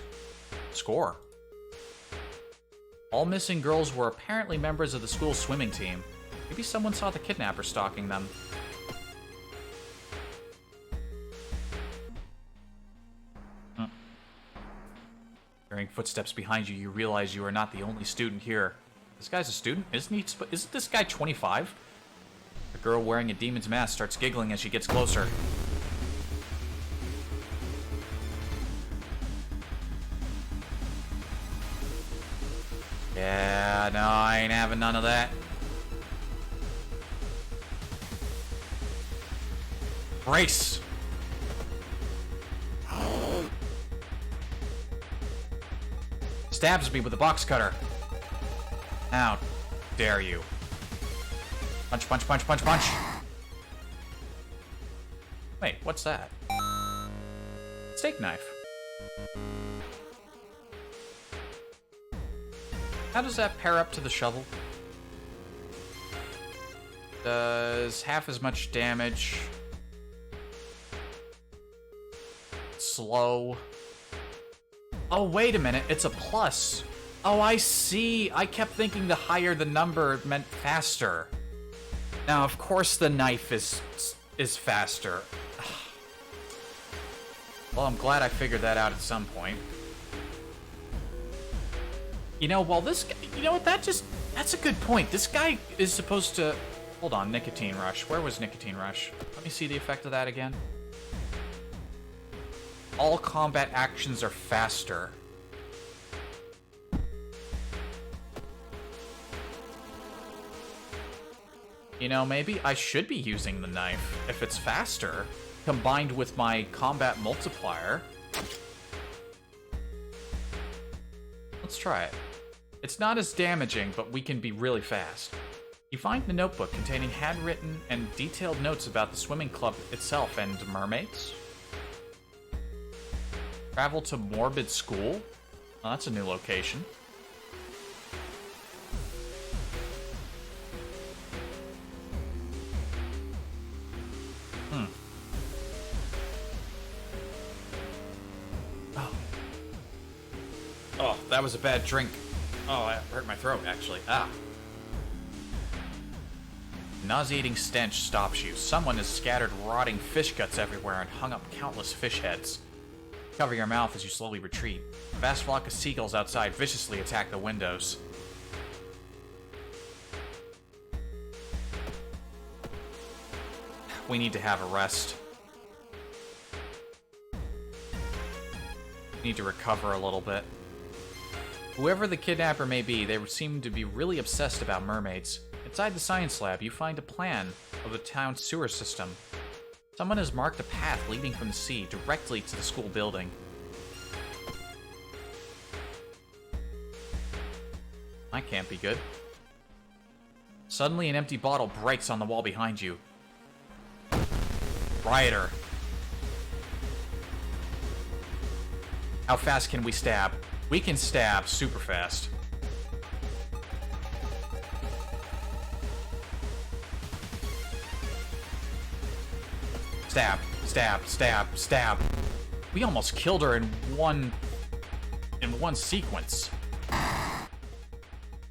Speaker 1: Score. All missing girls were apparently members of the school swimming team. Maybe someone saw the kidnapper stalking them. Hearing footsteps behind you, you realize you are not the only student here. This guy's a student? Isn't this guy 25? The girl wearing a demon's mask starts giggling as she gets closer. Yeah, no, I ain't having none of that. Brace! Stabs me with a box cutter. How dare you. Punch, punch, punch, punch, punch. Wait, what's that? Steak knife. How does that pair up to the shovel? Does half as much damage. Slow. Oh, wait a minute. It's a plus. Oh, I see. I kept thinking the higher the number meant faster. Now, of course the knife is faster. Well, I'm glad I figured that out at some point. You know, well, this guy, you know what, that's a good point. This guy is supposed to, hold on, Nicotine Rush. Where was Nicotine Rush? Let me see the effect of that again. All combat actions are faster. You know, maybe I should be using the knife if it's faster, combined with my combat multiplier. Let's try it. It's not as damaging, but we can be really fast. You find the notebook containing handwritten and detailed notes about the swimming club itself and mermaids. Travel to Morbid School? Oh, that's a new location. Oh, that was a bad drink. Oh, that hurt my throat, actually. Ah. Nauseating stench stops you. Someone has scattered rotting fish guts everywhere and hung up countless fish heads. Cover your mouth as you slowly retreat. A vast flock of seagulls outside viciously attack the windows. We need to have a rest. We need to recover a little bit. Whoever the kidnapper may be, they seem to be really obsessed about mermaids. Inside the science lab, you find a plan of the town's sewer system. Someone has marked a path leading from the sea directly to the school building. That can't be good. Suddenly, an empty bottle breaks on the wall behind you. Rioter. How fast can we stab? We can stab super fast. Stab, stab, stab, stab. We almost killed her in one sequence.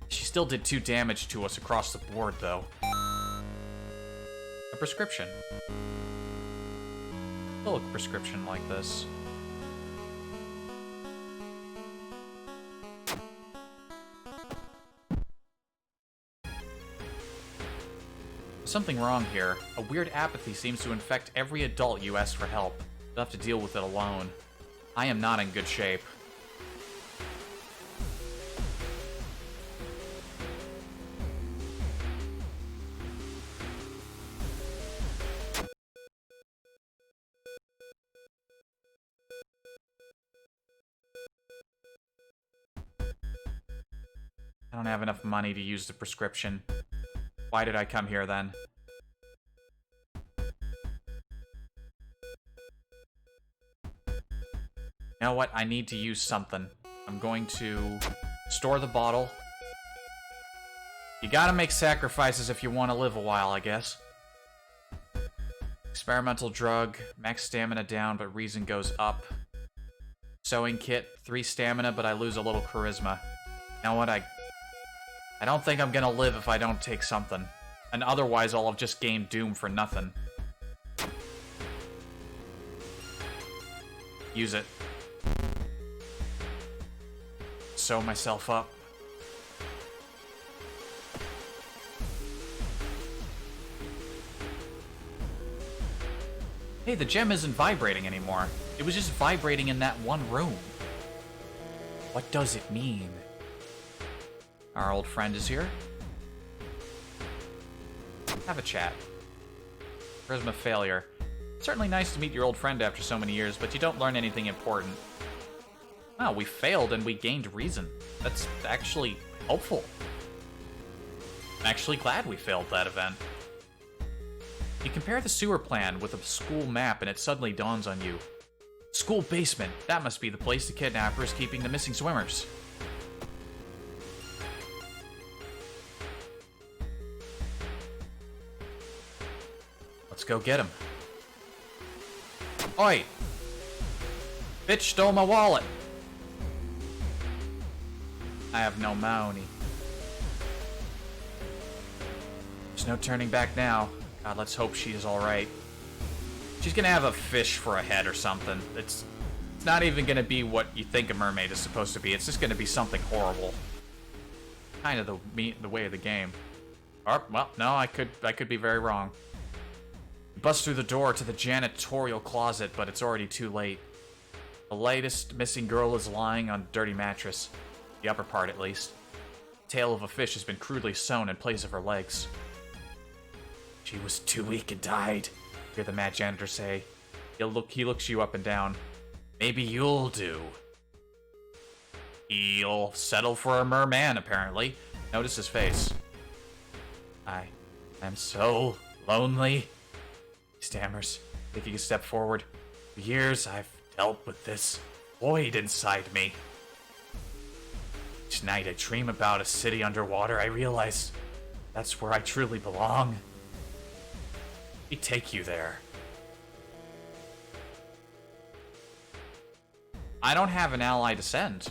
Speaker 1: She still did 2 damage to us across the board, though. A prescription. Still a prescription like this. Something wrong here. A weird apathy seems to infect every adult you ask for help. You'll have to deal with it alone. I am not in good shape. I don't have enough money to use the prescription. Why did I come here then? You know what? I need to use something. I'm going to store the bottle. You gotta make sacrifices if you want to live a while, I guess. Experimental drug. Max stamina down, but reason goes up. Sewing kit. 3 stamina, but I lose a little charisma. You know what? I don't think I'm gonna live if I don't take something. And otherwise, I'll have just gained doom for nothing. Use it. Sew myself up. Hey, the gem isn't vibrating anymore. It was just vibrating in that one room. What does it mean? Our old friend is here. Have a chat. Charisma failure. Certainly nice to meet your old friend after so many years, but you don't learn anything important. Wow, we failed and we gained reason. That's actually helpful. I'm actually glad we failed that event. You compare the sewer plan with a school map and it suddenly dawns on you. School basement. That must be the place the kidnapper is keeping the missing swimmers. Let's go get him. Oi! Bitch stole my wallet. I have no money. There's no turning back now. God, let's hope she is alright. She's gonna have a fish for a head or something. It's not even gonna be what you think a mermaid is supposed to be. It's just gonna be something horrible. Kind of the way of the game. Or, well, no, I could be very wrong. You bust through the door to the janitorial closet, but it's already too late. The latest missing girl is lying on a dirty mattress. The upper part, at least. The tail of a fish has been crudely sewn in place of her legs. She was too weak and died, hear the mad janitor say. He looks you up and down. Maybe you'll do. He'll settle for a merman, apparently. Notice his face. I'm so lonely, he stammers, taking a step forward. For years, I've dealt with this void inside me. Each night I dream about a city underwater. I realize that's where I truly belong. We take you there. I don't have an ally to send.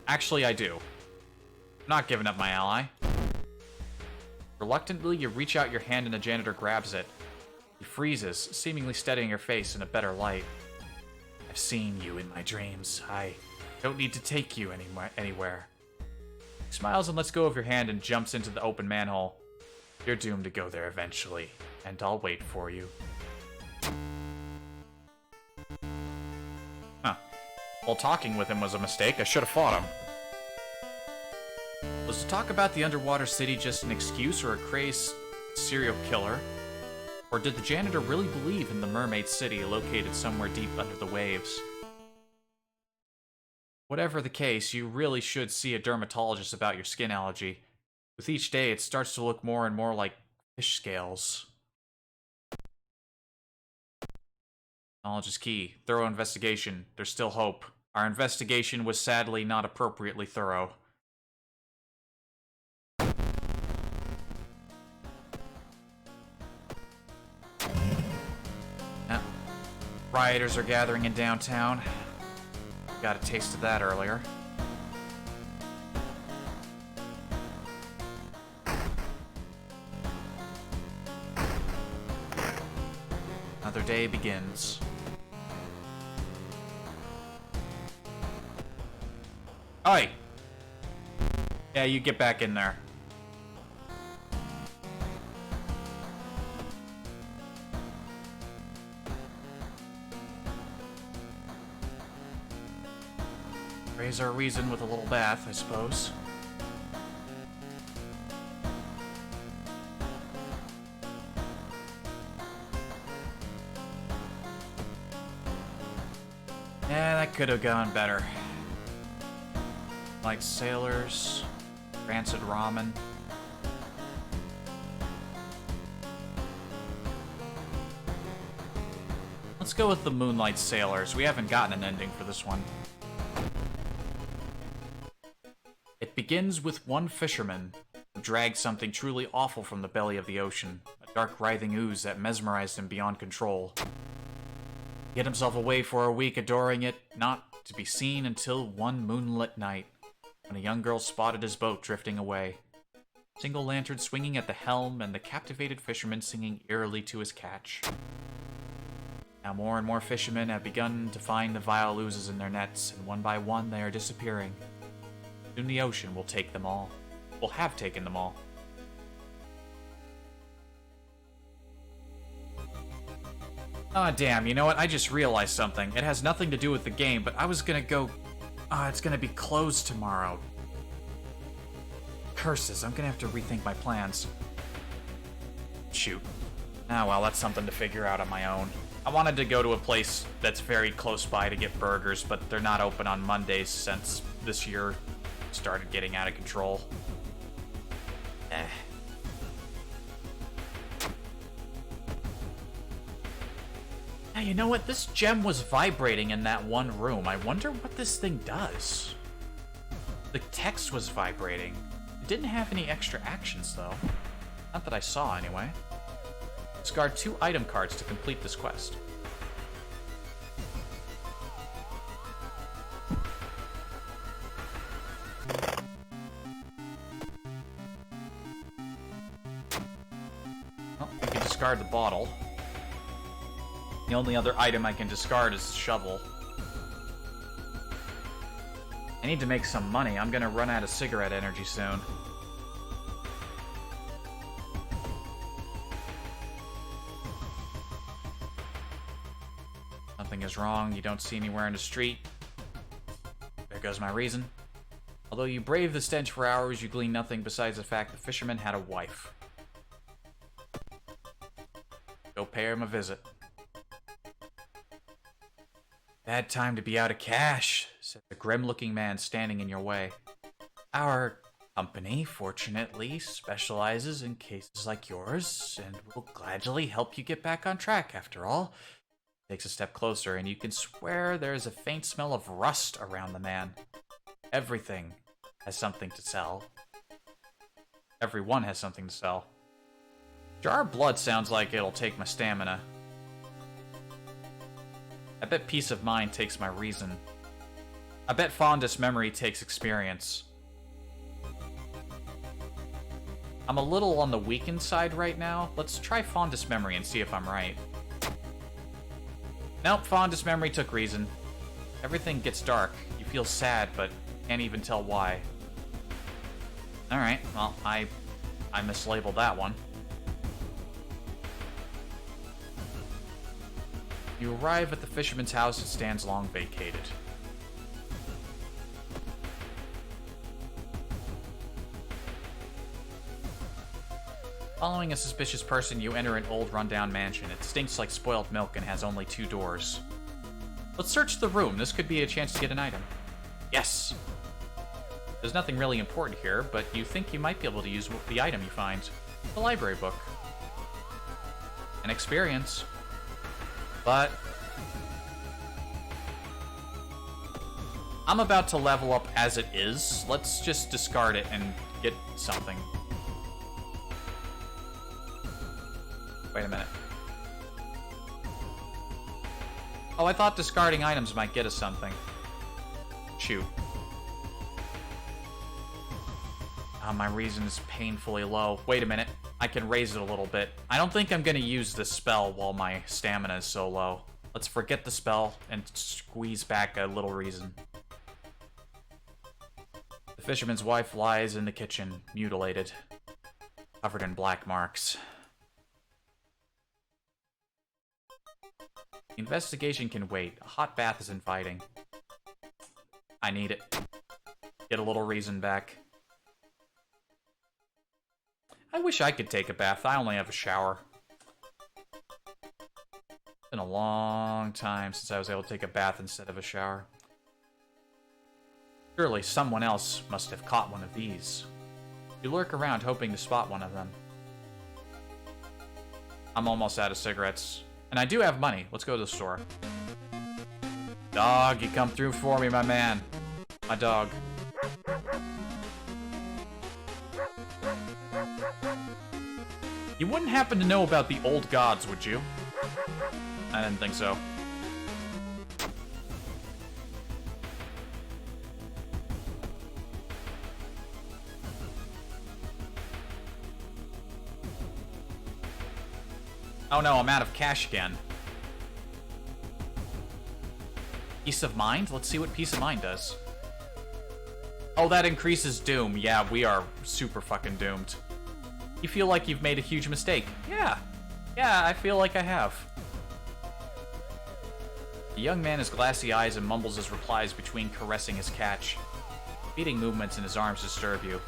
Speaker 1: Actually, I do. I'm not giving up my ally. Reluctantly, you reach out your hand and the janitor grabs it. He freezes, seemingly studying your face in a better light. I've seen you in my dreams. I don't need to take you anywhere. He smiles and lets go of your hand and jumps into the open manhole. You're doomed to go there eventually, and I'll wait for you. Huh. Well, talking with him was a mistake. I should have fought him. Was the talk about the underwater city just an excuse or a crazed serial killer? Or did the janitor really believe in the mermaid city located somewhere deep under the waves? Whatever the case, you really should see a dermatologist about your skin allergy. With each day, it starts to look more and more like fish scales. Knowledge is key. Thorough investigation. There's still hope. Our investigation was sadly not appropriately thorough. Rioters are gathering in downtown. Got a taste of that earlier. Another day begins. Oi! Yeah, you get back in there. Raise our reason with a little bath, I suppose. Yeah, that could have gone better. Like sailors, rancid ramen. Let's go with the Moonlight Sailors. We haven't gotten an ending for this one. It begins with one fisherman who dragged something truly awful from the belly of the ocean, a dark writhing ooze that mesmerized him beyond control. He hid himself away for a week, adoring it, not to be seen until one moonlit night, when a young girl spotted his boat drifting away. Single lantern swinging at the helm, and the captivated fisherman singing eerily to his catch. Now more and more fishermen have begun to find the vile oozes in their nets, and one by one they are disappearing. Soon the ocean will take them all. Will have taken them all. Ah, damn, you know what? I just realized something. It has nothing to do with the game, but I was gonna go... it's gonna be closed tomorrow. Curses, I'm gonna have to rethink my plans. Shoot. Ah, well, that's something to figure out on my own. I wanted to go to a place that's very close by to get burgers, but they're not open on Mondays since this year started getting out of control. Eh. Now, you know what? This gem was vibrating in that one room. I wonder what this thing does. The text was vibrating. It didn't have any extra actions, though. Not that I saw, anyway. Discard 2 item cards to complete this quest. Well, we can discard the bottle. The only other item I can discard is the shovel. I need to make some money. I'm gonna run out of cigarette energy soon. Something is wrong. You don't see anywhere in the street. There goes my reason. Although you brave the stench for hours, you glean nothing besides the fact the fisherman had a wife. Go pay him a visit. Bad time to be out of cash, said the grim-looking man standing in your way. Our company, fortunately, specializes in cases like yours, and will gladly help you get back on track, after all. Takes a step closer, and you can swear there is a faint smell of rust around the man. Everything has something to sell. Everyone has something to sell. Jar of blood sounds like it'll take my stamina. I bet peace of mind takes my reason. I bet fondest memory takes experience. I'm a little on the weakened side right now. Let's try fondest memory and see if I'm right. Nope, fondest memory took reason. Everything gets dark. You feel sad, but can't even tell why. Alright, well, I mislabeled that one. You arrive at the fisherman's house. It stands long vacated. Following a suspicious person, you enter an old rundown mansion. It stinks like spoiled milk and has only 2 doors. Let's search the room. This could be a chance to get an item. Yes! There's nothing really important here, but you think you might be able to use the item you find. The library book. An experience. But I'm about to level up as it is. Let's just discard it and get something. Wait a minute. Oh, I thought discarding items might get us something. Shoot. My reason is painfully low. Wait a minute. I can raise it a little bit. I don't think I'm gonna use this spell while my stamina is so low. Let's forget the spell and squeeze back a little reason. The fisherman's wife lies in the kitchen, mutilated, covered in black marks. The investigation can wait. A hot bath is inviting. I need it. Get a little reason back. I wish I could take a bath. I only have a shower. It's been a long time since I was able to take a bath instead of a shower. Surely someone else must have caught one of these. You lurk around hoping to spot one of them. I'm almost out of cigarettes. And I do have money. Let's go to the store. Dog, you come through for me, my man. My dog. You wouldn't happen to know about the old gods, would you? I didn't think so. Oh no, I'm out of cash again. Peace of mind? Let's see what peace of mind does. Oh, that increases doom. Yeah, we are super fucking doomed. You feel like you've made a huge mistake. Yeah. Yeah, I feel like I have. The young man has glassy eyes and mumbles his replies between caressing his catch. Beating movements in his arms disturb you.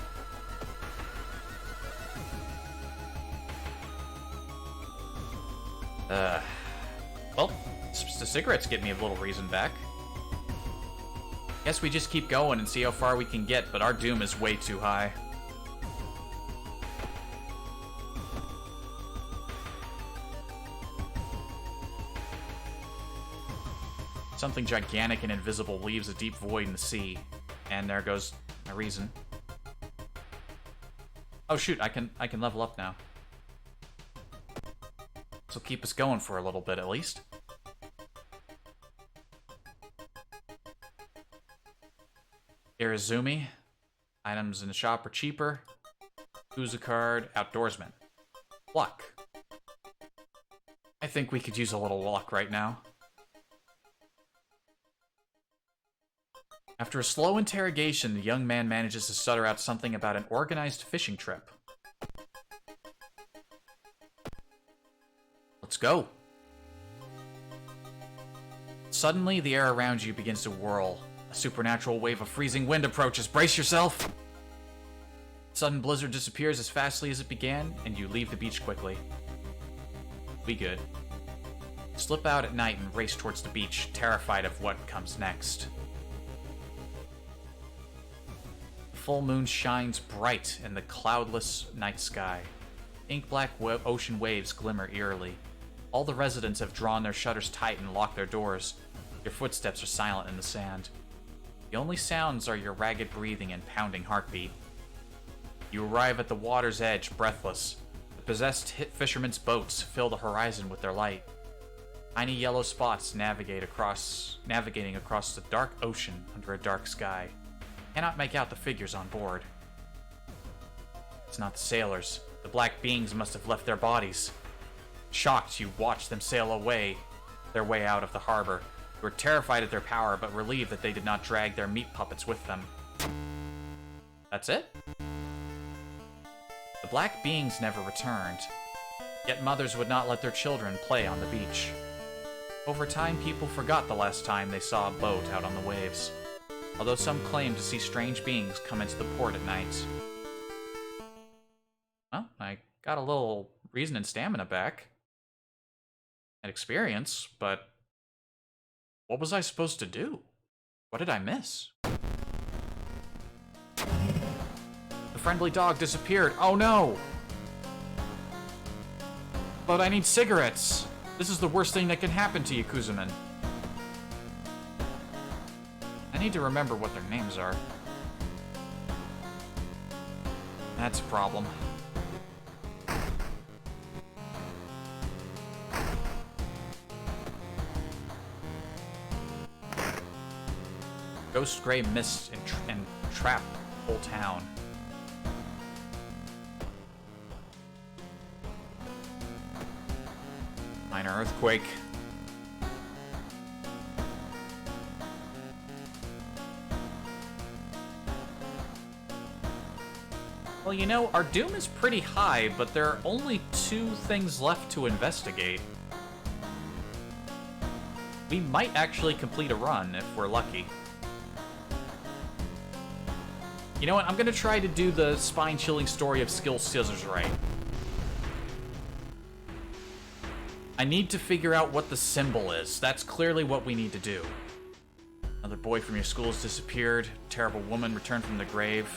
Speaker 1: Well, the cigarettes get me a little reason back. Guess we just keep going and see how far we can get, but our doom is way too high. Something gigantic and invisible leaves a deep void in the sea. And there goes my reason. Oh shoot, I can level up now. This'll keep us going for a little bit at least. Irizumi. Items in the shop are cheaper. Uzu card, outdoorsman. Luck. I think we could use a little luck right now. After a slow interrogation, the young man manages to stutter out something about an organized fishing trip. Let's go. Suddenly, the air around you begins to whirl. A supernatural wave of freezing wind approaches. Brace yourself! Sudden blizzard disappears as fastly as it began, and you leave the beach quickly. Be good. Slip out at night and race towards the beach, terrified of what comes next. Full moon shines bright in the cloudless night sky. Ink-black ocean waves glimmer eerily. All the residents have drawn their shutters tight and locked their doors. Your footsteps are silent in the sand. The only sounds are your ragged breathing and pounding heartbeat. You arrive at the water's edge, breathless. The possessed fishermen's boats fill the horizon with their light. Tiny yellow spots navigating across the dark ocean under a dark sky. Cannot make out the figures on board. It's not the sailors. The black beings must have left their bodies. Shocked, you watch them sail away, their way out of the harbor. You are terrified at their power, but relieved that they did not drag their meat puppets with them. That's it? The black beings never returned. Yet mothers would not let their children play on the beach. Over time, people forgot the last time they saw a boat out on the waves. Although some claim to see strange beings come into the port at night. Well, I got a little reason and stamina back. And experience, but what was I supposed to do? What did I miss? The friendly dog disappeared. Oh no! But I need cigarettes. This is the worst thing that can happen to Yakuza-men. I need to remember what their names are. That's a problem. Ghost gray mist and trap the whole town. Minor earthquake. Well, you know, our doom is pretty high, but there are only 2 things left to investigate. We might actually complete a run if we're lucky. You know what? I'm gonna try to do the spine-chilling story of Skill Scissors right. I need to figure out what the symbol is. That's clearly what we need to do. Another boy from your school has disappeared. Terrible woman returned from the grave.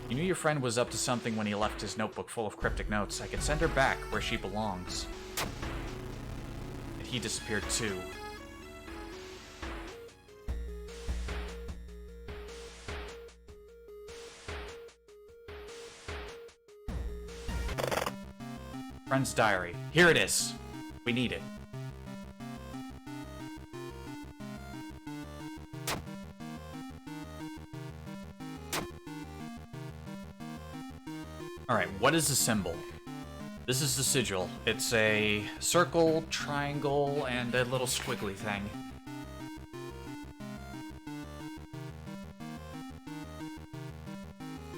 Speaker 1: You knew your friend was up to something when he left his notebook full of cryptic notes. I could send her back where she belongs. And he disappeared too. Friend's diary. Here it is. We need it. Alright, what is the symbol? This is the sigil. It's a circle, triangle, and a little squiggly thing.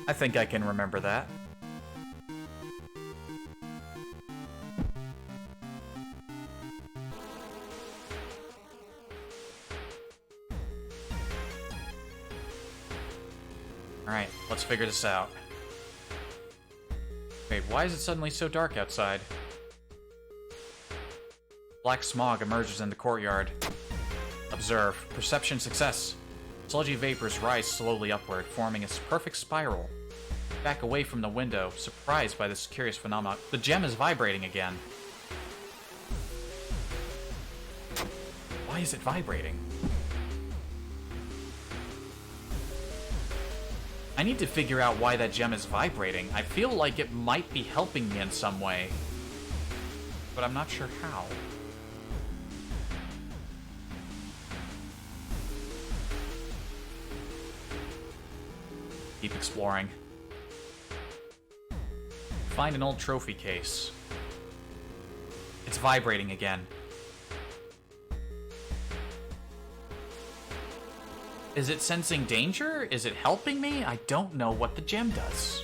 Speaker 1: I think I can remember that. Alright, let's figure this out. Wait, why is it suddenly so dark outside? Black smog emerges in the courtyard. Observe. Perception success. Sludgy vapors rise slowly upward, forming a perfect spiral. Back away from the window, surprised by this curious phenomenon. The gem is vibrating again. Why is it vibrating? I need to figure out why that gem is vibrating. I feel like it might be helping me in some way, but I'm not sure how. Keep exploring. Find an old trophy case. It's vibrating again. Is it sensing danger? Is it helping me? I don't know what the gem does.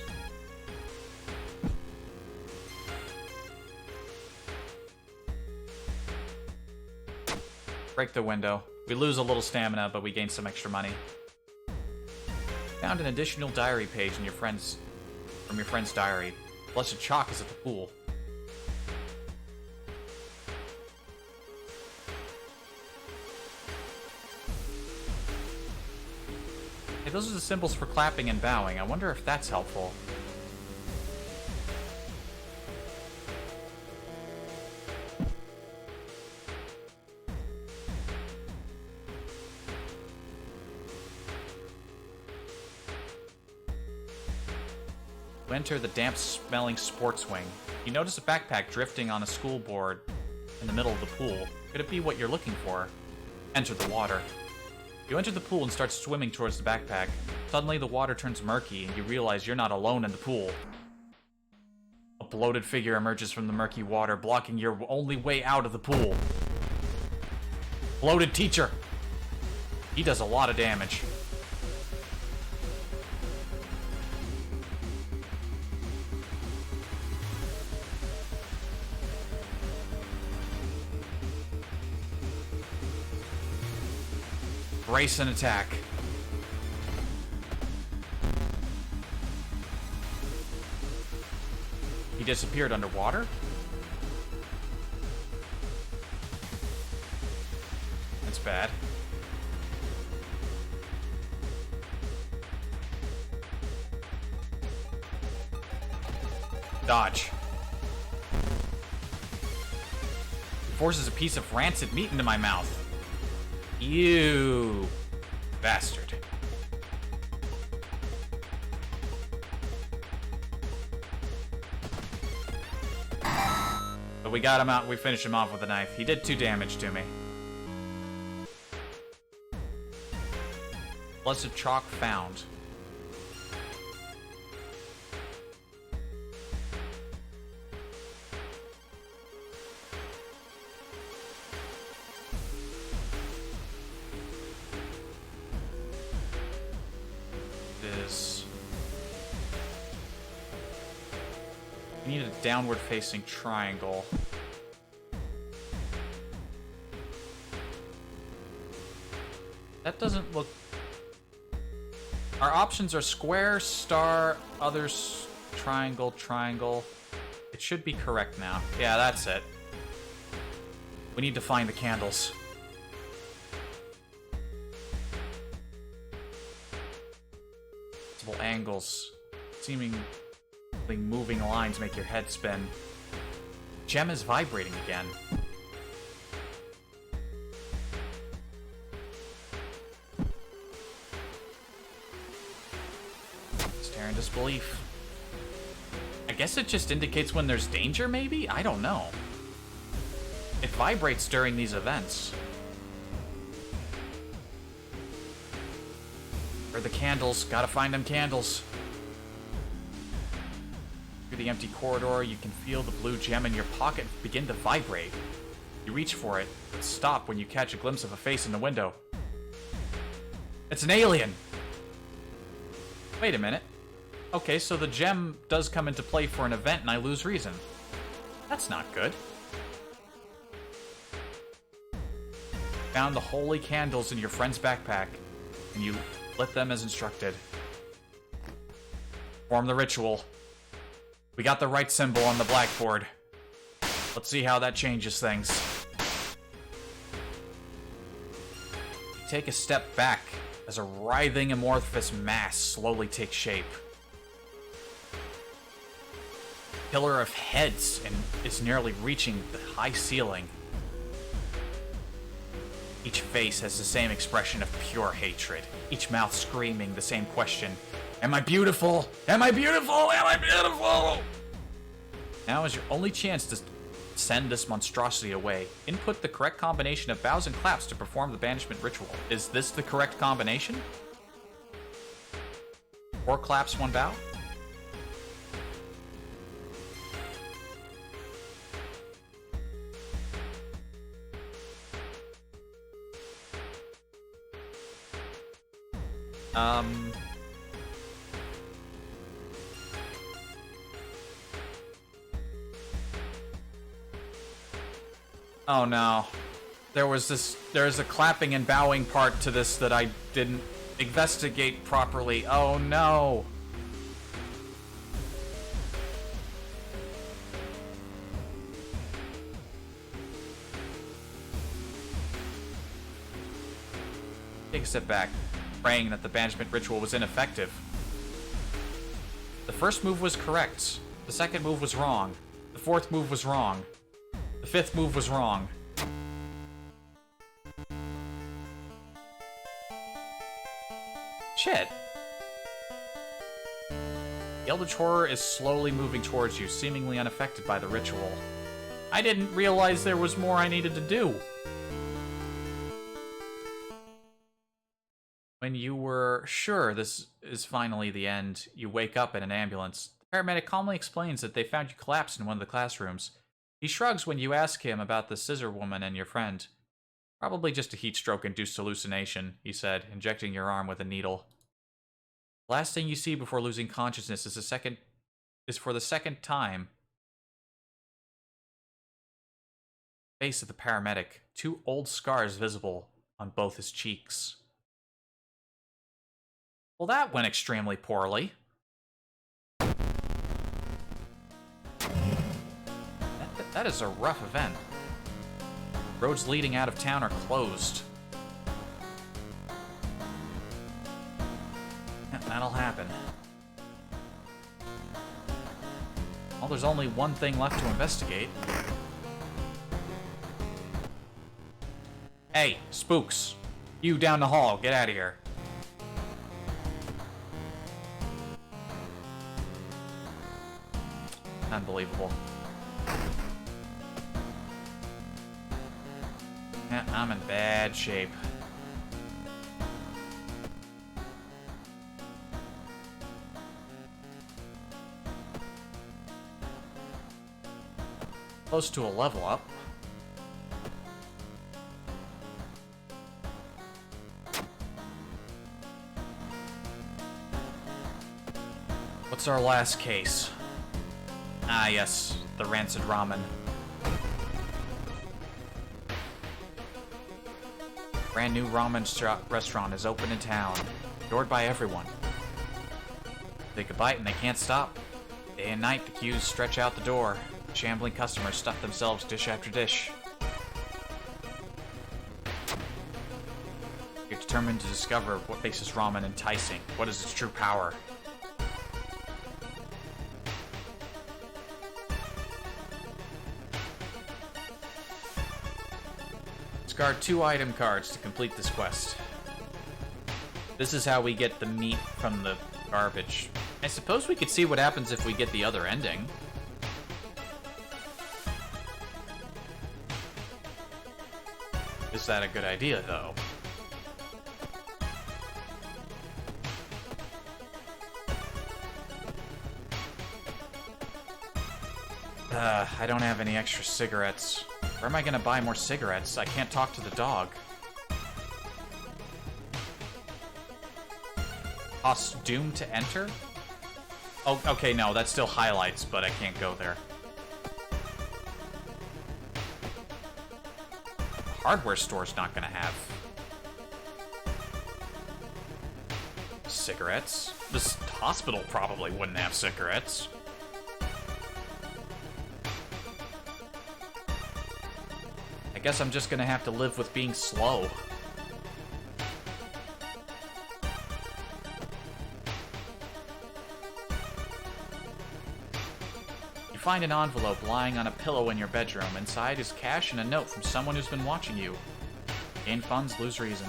Speaker 1: Break the window. We lose a little stamina, but we gain some extra money. Found an additional diary page in from your friend's diary. Blessed Chalk is at the pool. Hey, those are the symbols for clapping and bowing. I wonder if that's helpful. Enter the damp-smelling sports wing. You notice a backpack drifting on a school board in the middle of the pool. Could it be what you're looking for? Enter the water. You enter the pool and start swimming towards the backpack. Suddenly, the water turns murky, and you realize you're not alone in the pool. A bloated figure emerges from the murky water, blocking your only way out of the pool. Bloated teacher! He does a lot of damage. Brace and attack. He disappeared underwater? That's bad. Dodge. He forces a piece of rancid meat into my mouth. You bastard. But we got him out, we finished him off with a knife. He did 2 damage to me. Blessed Chalk found. We need a downward-facing triangle. That doesn't look... Our options are square, star, others, triangle, triangle. It should be correct now. Yeah, that's it. We need to find the candles. Multiple angles. Seeming... moving lines make your head spin. Gem is vibrating again. Stare in disbelief. I guess it just indicates when there's danger, maybe? I don't know. It vibrates during these events. Where are the candles? Gotta find them candles. Through the empty corridor, you can feel the blue gem in your pocket begin to vibrate. You reach for it, but stop when you catch a glimpse of a face in the window. It's an alien! Wait a minute. Okay, so the gem does come into play for an event and I lose reason. That's not good. Found the holy candles in your friend's backpack, and you lit them as instructed. Form the ritual. We got the right symbol on the blackboard. Let's see how that changes things. take a step back as a writhing amorphous mass slowly takes shape. Pillar of heads and is nearly reaching the high ceiling. Each face has the same expression of pure hatred, each mouth screaming the same question. Am I beautiful? Am I beautiful? Am I beautiful? Now is your only chance to send this monstrosity away. Input the correct combination of bows and claps to perform the banishment ritual. Is this the correct combination? 4 claps, 1 bow? Oh no. There's a clapping and bowing part to this that I didn't investigate properly. Oh no. Take a step back, praying that the banishment ritual was ineffective. The first move was correct. The second move was wrong. The fourth move was wrong. The fifth move was wrong. Shit. The Eldritch Horror is slowly moving towards you, seemingly unaffected by the ritual. I didn't realize there was more I needed to do. When you were sure this is finally the end, you wake up in an ambulance. The paramedic calmly explains that they found you collapsed in one of the classrooms. He shrugs when you ask him about the scissor woman and your friend. Probably just a heat stroke-induced hallucination, he said, injecting your arm with a needle. The last thing you see before losing consciousness is for the second time. Face of the paramedic, 2 old scars visible on both his cheeks. Well, that went extremely poorly. That is a rough event. Roads leading out of town are closed. Yeah, that'll happen. Well, there's only one thing left to investigate. Hey, spooks. You down the hall, get out of here. Unbelievable. Yeah, I'm in bad shape. Close to a level up. What's our last case? Ah, yes, the rancid ramen. Brand new ramen restaurant is open in town, adored by everyone. Take a bite and they can't stop. Day and night, the queues stretch out the door. Shambling customers stuff themselves dish after dish. You're determined to discover what makes this ramen enticing. What is its true power? Discard 2 item cards to complete this quest. This is how we get the meat from the garbage. I suppose we could see what happens if we get the other ending. Is that a good idea, though? I don't have any extra cigarettes. Where am I gonna buy more cigarettes? I can't talk to the dog. Costs doom to enter? Oh, okay, no, that still highlights, but I can't go there. Hardware store's not gonna have cigarettes. This hospital probably wouldn't have cigarettes. I guess I'm just gonna have to live with being slow. find an envelope lying on a pillow in your bedroom. Inside is cash and a note from someone who's been watching you. Gain funds, lose reason.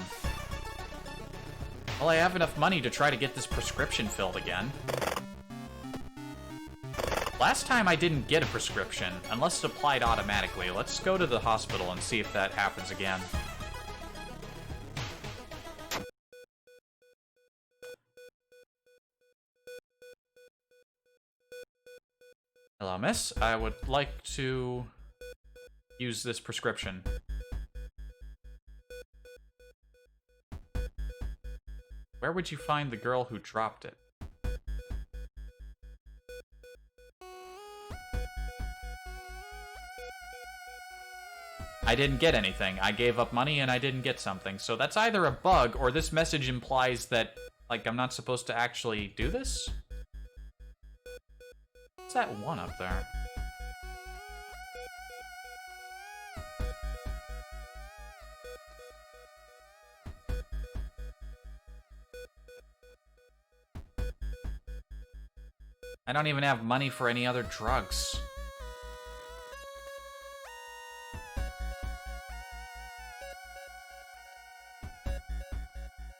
Speaker 1: Well, I have enough money to try to get this prescription filled again. Last time I didn't get a prescription, unless it applied automatically. Let's go to the hospital and see if that happens again. Hello, miss. I would like to use this prescription. Where would you find the girl who dropped it? I didn't get anything. I gave up money and I didn't get something. So that's either a bug or this message implies that, like, I'm not supposed to actually do this? What's that one up there? I don't even have money for any other drugs.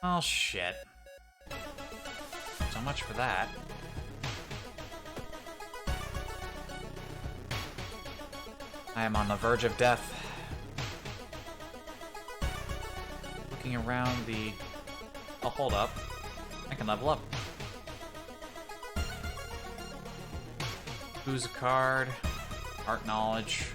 Speaker 1: Oh, shit. So much for that. I am on the verge of death. Looking around the... Oh, hold up. I can level up. Who's a card? Art knowledge.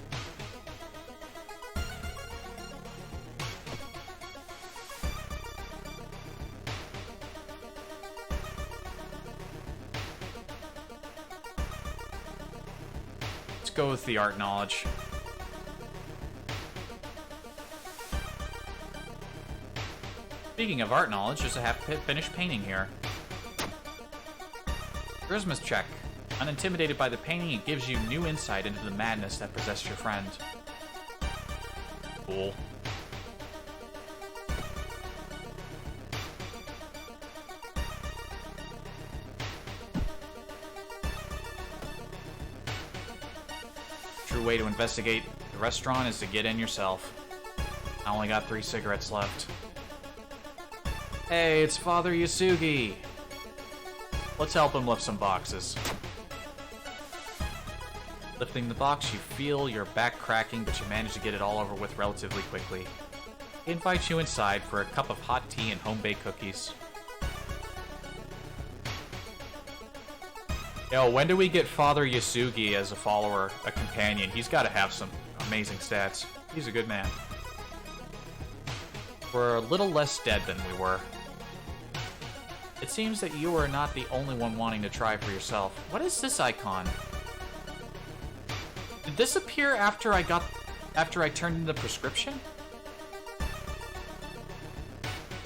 Speaker 1: Let's go with the art knowledge. Speaking of art knowledge, there's a half-finished painting here. Charisma's check. Unintimidated by the painting, it gives you new insight into the madness that possessed your friend. Cool. True way to investigate the restaurant is to get in yourself. I only got 3 cigarettes left. Hey, it's Father Yasugi! Let's help him lift some boxes. Lifting the box, you feel your back cracking, but you manage to get it all over with relatively quickly. He invites you inside for a cup of hot tea and home-baked cookies. Yo, when do we get Father Yasugi as a follower, a companion? He's got to have some amazing stats. He's a good man. We're a little less dead than we were. It seems that you are not the only one wanting to try for yourself. What is this icon? Did this appear after I turned in the prescription?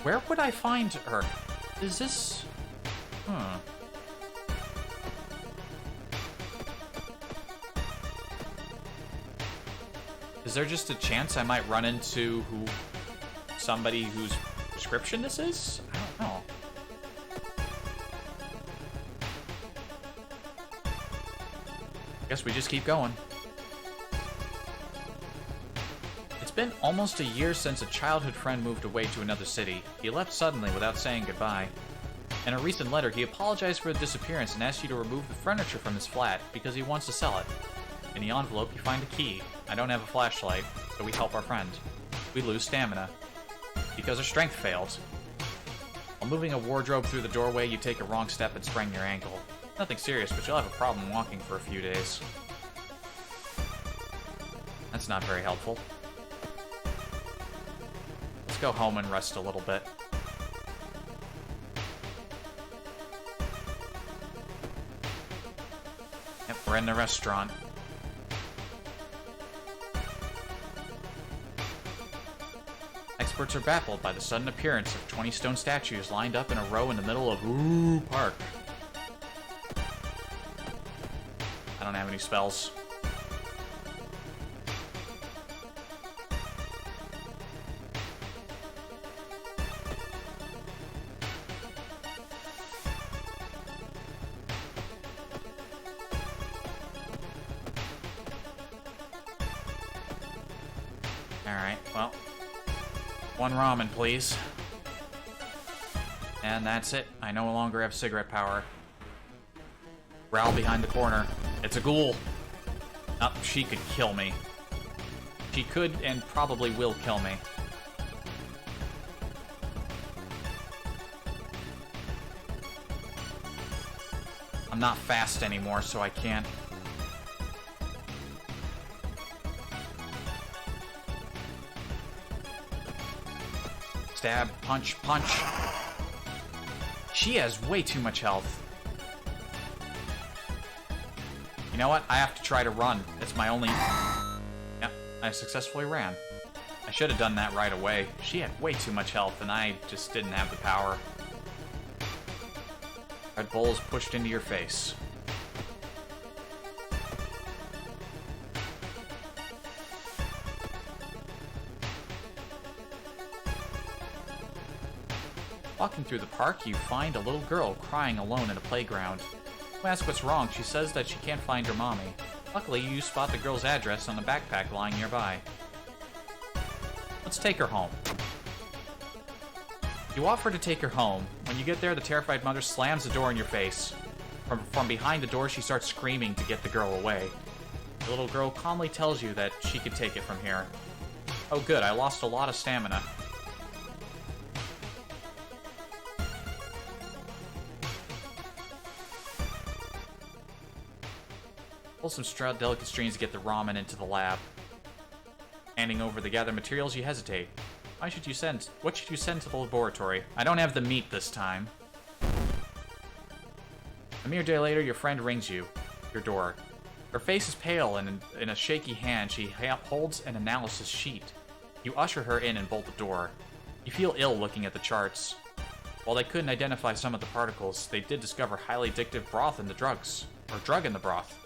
Speaker 1: Where would I find her? Is this... Is there just a chance I might run into somebody whose prescription this is? I don't know. Guess we just keep going. It's been almost a year since a childhood friend moved away to another city. He left suddenly without saying goodbye. In a recent letter, he apologized for the disappearance and asked you to remove the furniture from his flat because he wants to sell it. In the envelope, you find a key. I don't have a flashlight, so we help our friend. We lose stamina because our strength failed. While moving a wardrobe through the doorway, you take a wrong step and sprain your ankle. Nothing serious, but you'll have a problem walking for a few days. That's not very helpful. Let's go home and rest a little bit. Yep, we're in the restaurant. Experts are baffled by the sudden appearance of 20 stone statues lined up in a row in the middle of Ooh Park. I don't have any spells. Alright, well. One ramen, please. And that's it. I no longer have cigarette power. Growl behind the corner. It's a ghoul. Oh, she could kill me. She could and probably will kill me. I'm not fast anymore, so I can't. Stab, punch, punch. She has way too much health. You know what? I have to try to run. It's my only... Yep, I successfully ran. I should have done that right away. She had way too much health, and I just didn't have the power. Red Bull is pushed into your face. Walking through the park, you find a little girl crying alone in a playground. You ask what's wrong. She says that she can't find her mommy. Luckily, you spot the girl's address on a backpack lying nearby. Let's take her home. You offer to take her home. When you get there, the terrified mother slams the door in your face. From behind the door, she starts screaming to get the girl away. The little girl calmly tells you that she can take it from here. Oh good, I lost a lot of stamina. Pull some delicate strings to get the ramen into the lab. Handing over the gathered materials, you hesitate. What should you send to the laboratory? I don't have the meat this time. A mere day later, your friend rings your door. Her face is pale, and in a shaky hand, she holds an analysis sheet. You usher her in and bolt the door. You feel ill looking at the charts. While they couldn't identify some of the particles, they did discover highly addictive broth in the drugs. Or drug in the broth.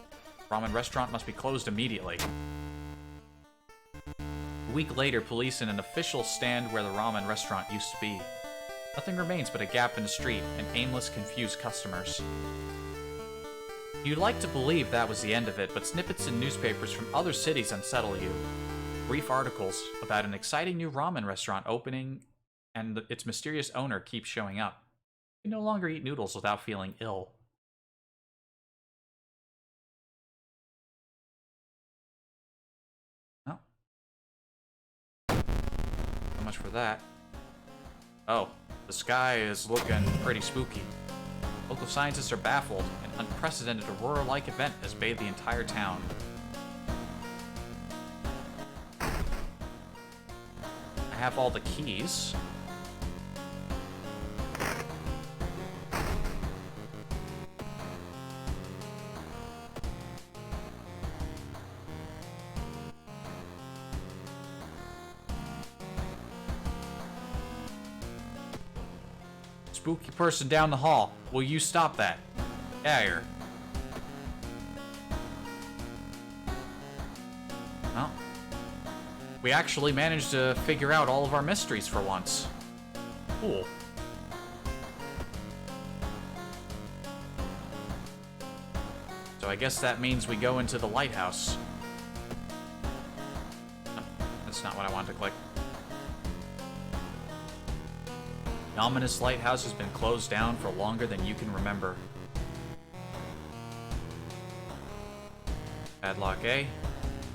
Speaker 1: The ramen restaurant must be closed immediately. A week later, police in an official stand where the ramen restaurant used to be. Nothing remains but a gap in the street and aimless, confused customers. You'd like to believe that was the end of it, but snippets in newspapers from other cities unsettle you. Brief articles about an exciting new ramen restaurant opening and its mysterious owner keeps showing up. You no longer eat noodles without feeling ill. Oh. So much for that. Oh, the sky is looking pretty spooky. Local scientists are baffled. An unprecedented aurora-like event has bathed the entire town. I have all the keys. Spooky person down the hall. Will you stop that? Yeah, here. Well, we actually managed to figure out all of our mysteries for once. Cool. So I guess that means we go into the lighthouse. No, that's not what I wanted to click. The ominous lighthouse has been closed down for longer than you can remember. Padlock A,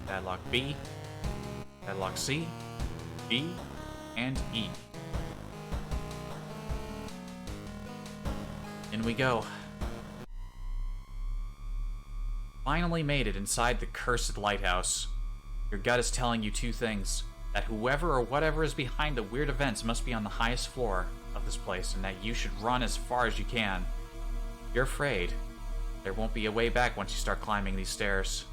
Speaker 1: padlock B, padlock C, B, and E. In we go. Finally made it inside the cursed lighthouse. Your gut is telling you two things. That whoever or whatever is behind the weird events must be on the highest floor of this place, and that you should run as far as you can. You're afraid. There won't be a way back once you start climbing these stairs.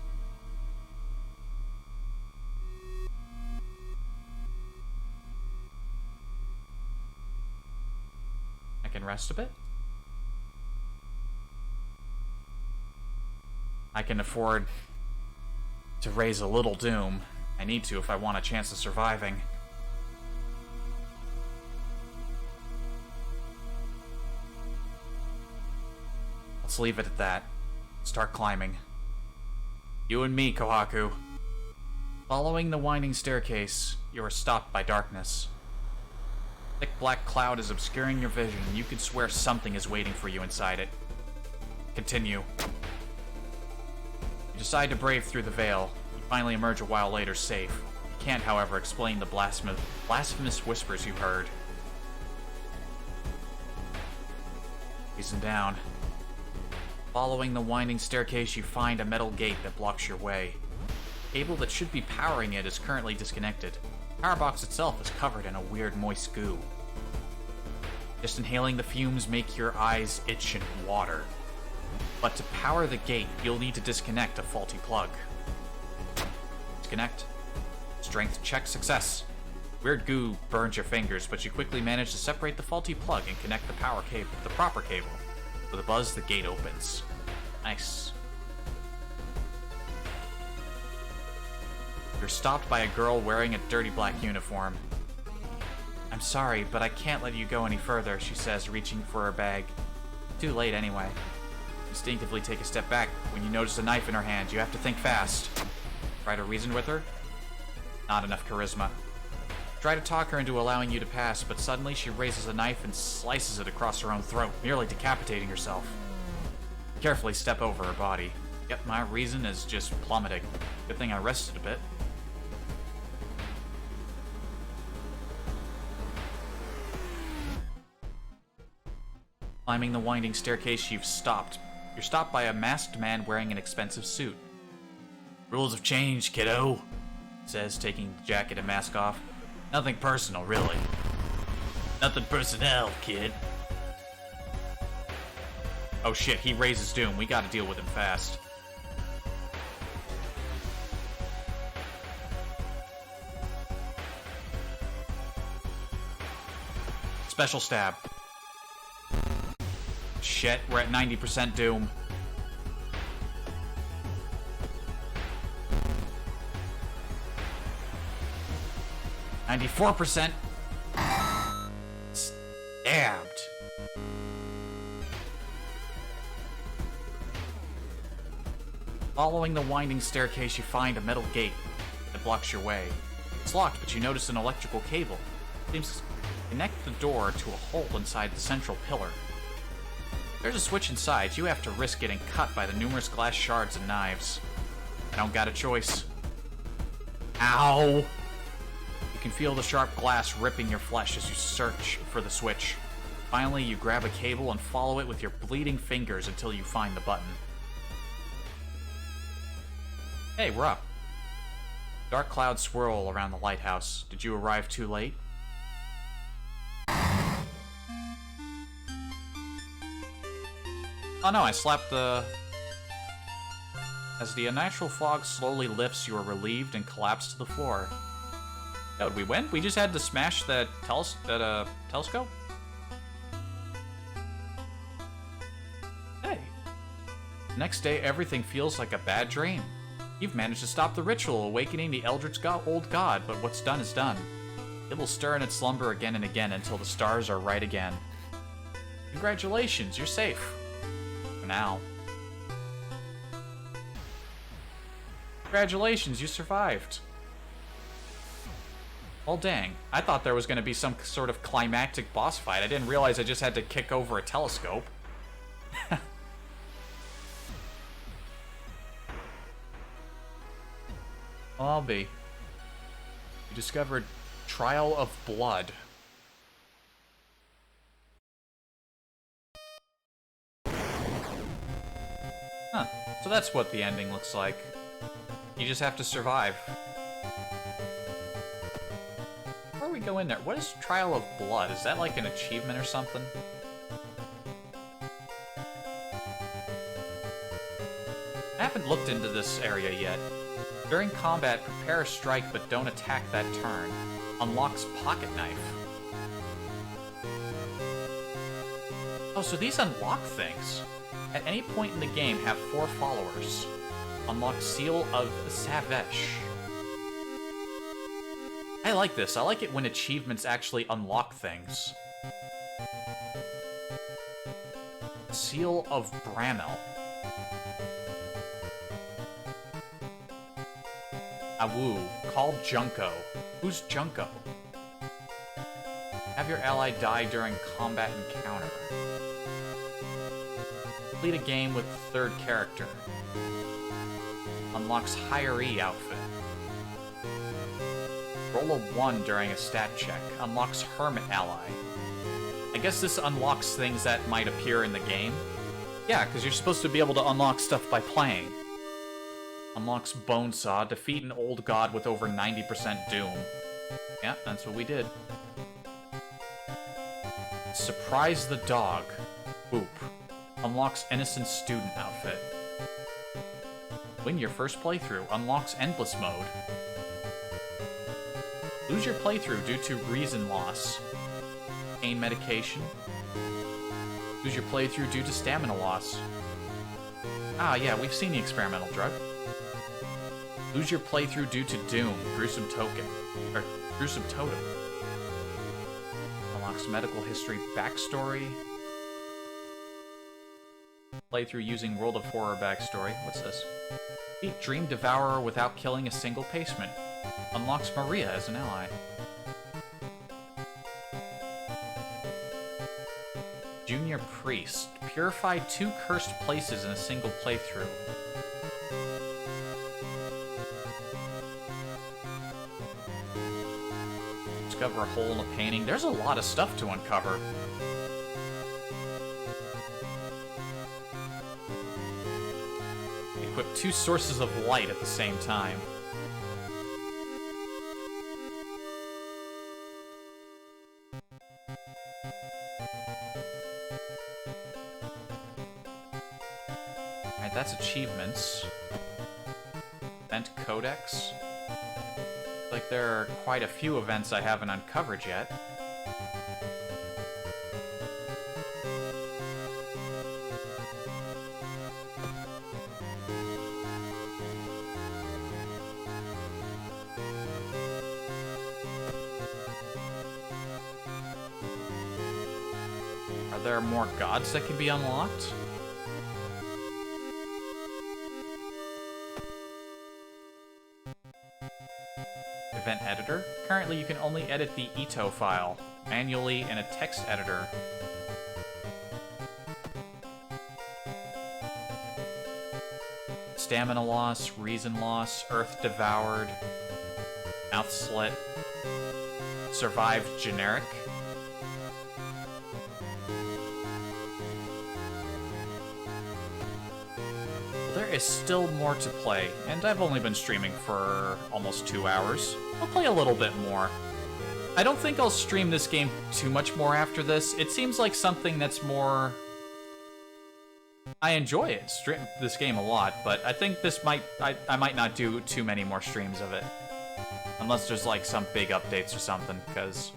Speaker 1: I can rest a bit. I can afford to raise a little doom. I need to if I want a chance of surviving. Let's leave it at that. Start climbing. You and me, Kohaku. Following the winding staircase, you are stopped by darkness. Thick black cloud is obscuring your vision, and you could swear something is waiting for you inside it. Continue. You decide to brave through the veil. You finally emerge a while later safe. You can't, however, explain the blasphemous whispers you heard. Reason down. Following the winding staircase, you find a metal gate that blocks your way. The cable that should be powering it is currently disconnected. The power box itself is covered in a weird moist goo. Just inhaling the fumes make your eyes itch and water. But to power the gate, you'll need to disconnect a faulty plug. Disconnect. Strength check success. Weird goo burns your fingers, but you quickly manage to separate the faulty plug and connect the power cable, the proper cable. With a buzz, the gate opens. Nice. You're stopped by a girl wearing a dirty black uniform. I'm sorry, but I can't let you go any further, she says, reaching for her bag. Too late anyway. Instinctively take a step back. When you notice a knife in her hand, you have to think fast. Try to reason with her? Not enough charisma. Try to talk her into allowing you to pass, but suddenly she raises a knife and slices it across her own throat, nearly decapitating herself. Carefully step over her body. Yep, my reason is just plummeting. Good thing I rested a bit. Climbing the winding staircase, you've stopped. You're stopped by a masked man wearing an expensive suit. Rules have changed, kiddo, he says, taking the jacket and mask off. Nothing personal, really. Nothing personnel, kid. Oh shit, he raises doom. We gotta deal with him fast. Special stab. Shit, we're at 90% doom. %. Stabbed. Following the winding staircase, you find a metal gate that blocks your way. It's locked, but you notice an electrical cable. It seems to connect the door to a hole inside the central pillar. There's a switch inside. You have to risk getting cut by the numerous glass shards and knives. I don't got a choice. Ow! You can feel the sharp glass ripping your flesh as you search for the switch. Finally, you grab a cable and follow it with your bleeding fingers until you find the button. Hey, we're up. Dark clouds swirl around the lighthouse. Did you arrive too late? Oh no, I slapped the... As the unnatural fog slowly lifts, you are relieved and collapse to the floor. Oh, did we win? We just had to smash that telescope? Hey. Next day, everything feels like a bad dream. You've managed to stop the ritual, awakening the eldritch old god, but what's done is done. It will stir in its slumber again and again until the stars are right again. Congratulations, you're safe. For now. Congratulations, you survived. Well, dang. I thought there was going to be some sort of climactic boss fight. I didn't realize I just had to kick over a telescope. Well, I'll be. You discovered Trial of Blood. Huh. So that's what the ending looks like. You just have to survive. Before we go in there, what is Trial of Blood? Is that like an achievement or something? I haven't looked into this area yet. During combat, prepare a strike but don't attack that turn. Unlocks pocket knife. Oh, so these unlock things. At any point in the game, have 4 followers. Unlock Seal of Savesh. I like this. I like it when achievements actually unlock things. Seal of Bramel. Awu. Call Junko. Who's Junko? Have your ally die during combat encounter. Complete a game with third character. Unlocks Hiree outfit. Roll a 1 during a stat check. Unlocks Hermit ally. I guess this unlocks things that might appear in the game. Yeah, because you're supposed to be able to unlock stuff by playing. Unlocks Bonesaw. Defeat an old god with over 90% doom. Yeah, that's what we did. Surprise the dog. Boop. Unlocks Innocent Student outfit. Win your first playthrough. Unlocks Endless mode. Lose your playthrough due to reason loss. Pain medication. Lose your playthrough due to stamina loss. Ah, yeah, we've seen the experimental drug. Lose your playthrough due to doom. Gruesome token. Or, gruesome totem. Unlocks medical history backstory. Playthrough using World of Horror backstory. What's this? Beat Dream Devourer without killing a single basement. Unlocks Maria as an ally. Junior Priest. Purify 2 cursed places in a single playthrough. Discover a hole in a painting. There's a lot of stuff to uncover. Equip 2 sources of light at the same time. Alright, that's achievements. Event Codex. Like there are quite a few events I haven't uncovered yet. Are there more gods that can be unlocked? Event editor. Currently, you can only edit the Ito file manually in a text editor. Stamina loss, reason loss, earth devoured, mouth slit, survived generic. There is still more to play, and I've only been streaming for almost 2 hours. I'll play a little bit more. I don't think I'll stream this game too much more after this. It seems like something that's more... I enjoy it, this game a lot, but I think this might... I might not do too many more streams of it. Unless there's like some big updates or something, because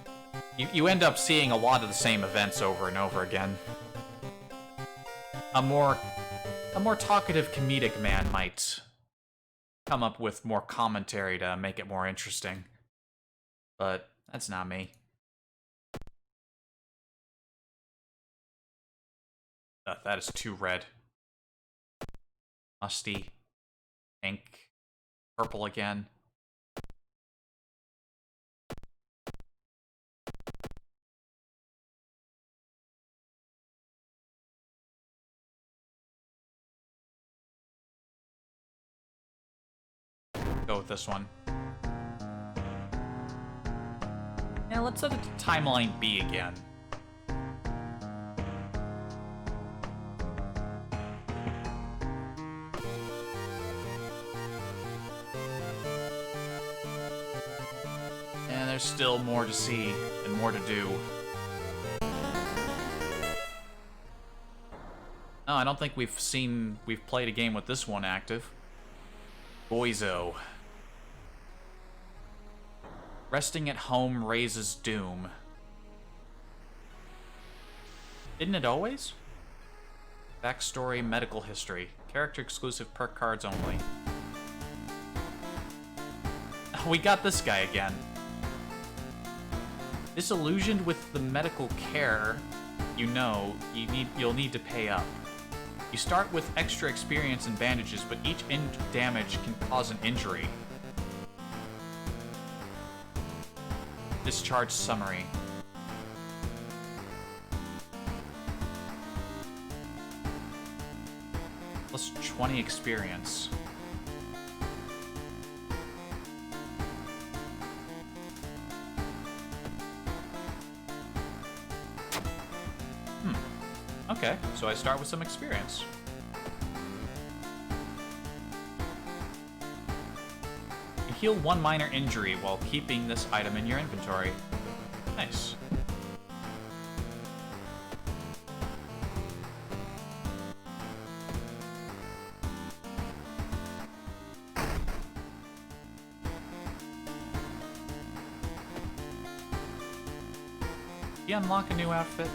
Speaker 1: you end up seeing a lot of the same events over and over again. A more talkative comedic man might come up with more commentary to make it more interesting. But that's not me. That is too red. Musty. Pink. Purple again. Go with this one. Yeah, let's set it to Timeline B again. And there's still more to see and more to do. No, I don't think we've played a game with this one active. Boizo. Resting at home raises doom. Didn't it always? Backstory, medical history. Character exclusive perk cards only. We got this guy again. Disillusioned with the medical care, you'll need to pay up. You start with extra experience and bandages, but each damage can cause an injury. Discharge summary. Plus 20 experience. Okay, so I start with some experience. You heal 1 minor injury while keeping this item in your inventory. Nice. You unlock a new outfit.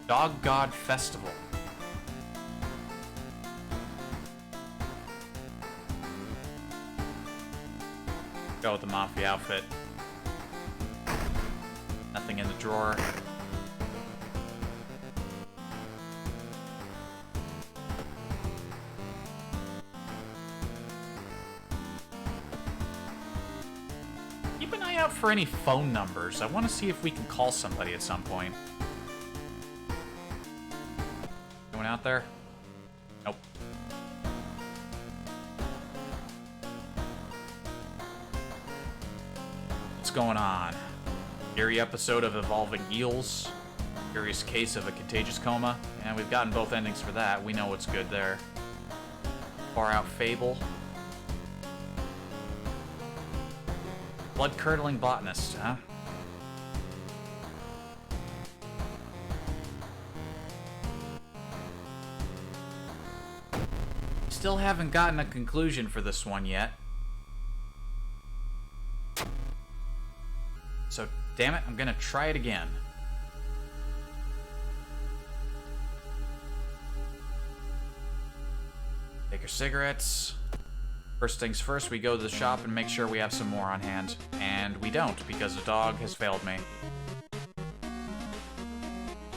Speaker 1: Dog God Festival. Go with the Mafia outfit. Nothing in the drawer. Keep an eye out for any phone numbers. I want to see if we can call somebody at some point. Out there? Nope. What's going on? Eerie episode of Evolving Eels. Curious case of a contagious coma. And we've gotten both endings for that. We know what's good there. Far Out Fable. Blood-curdling botanist, huh? Still haven't gotten a conclusion for this one yet. So, damn it, I'm gonna try it again. Take your cigarettes. First things first, we go to the shop and make sure we have some more on hand. And we don't, because the dog has failed me.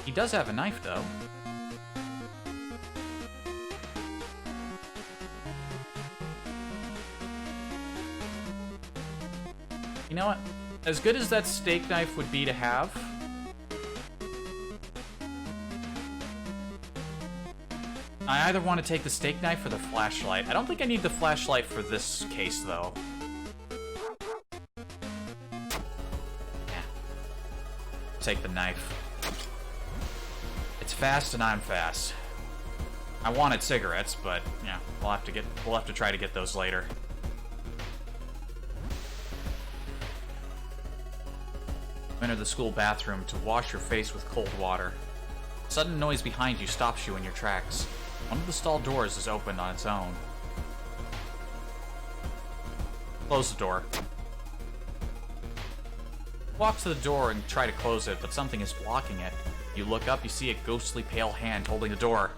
Speaker 1: He does have a knife, though. You know what? As good as that steak knife would be to have, I either want to take the steak knife or the flashlight. I don't think I need the flashlight for this case, though. Yeah. Take the knife. It's fast and I'm fast. I wanted cigarettes, but yeah, we'll have to try to get those later. Enter the school bathroom to wash your face with cold water. A sudden noise behind you stops you in your tracks. One of the stall doors is opened on its own. Close the door. Walk to the door and try to close it, but something is blocking it. You look up, you see a ghostly pale hand holding the door.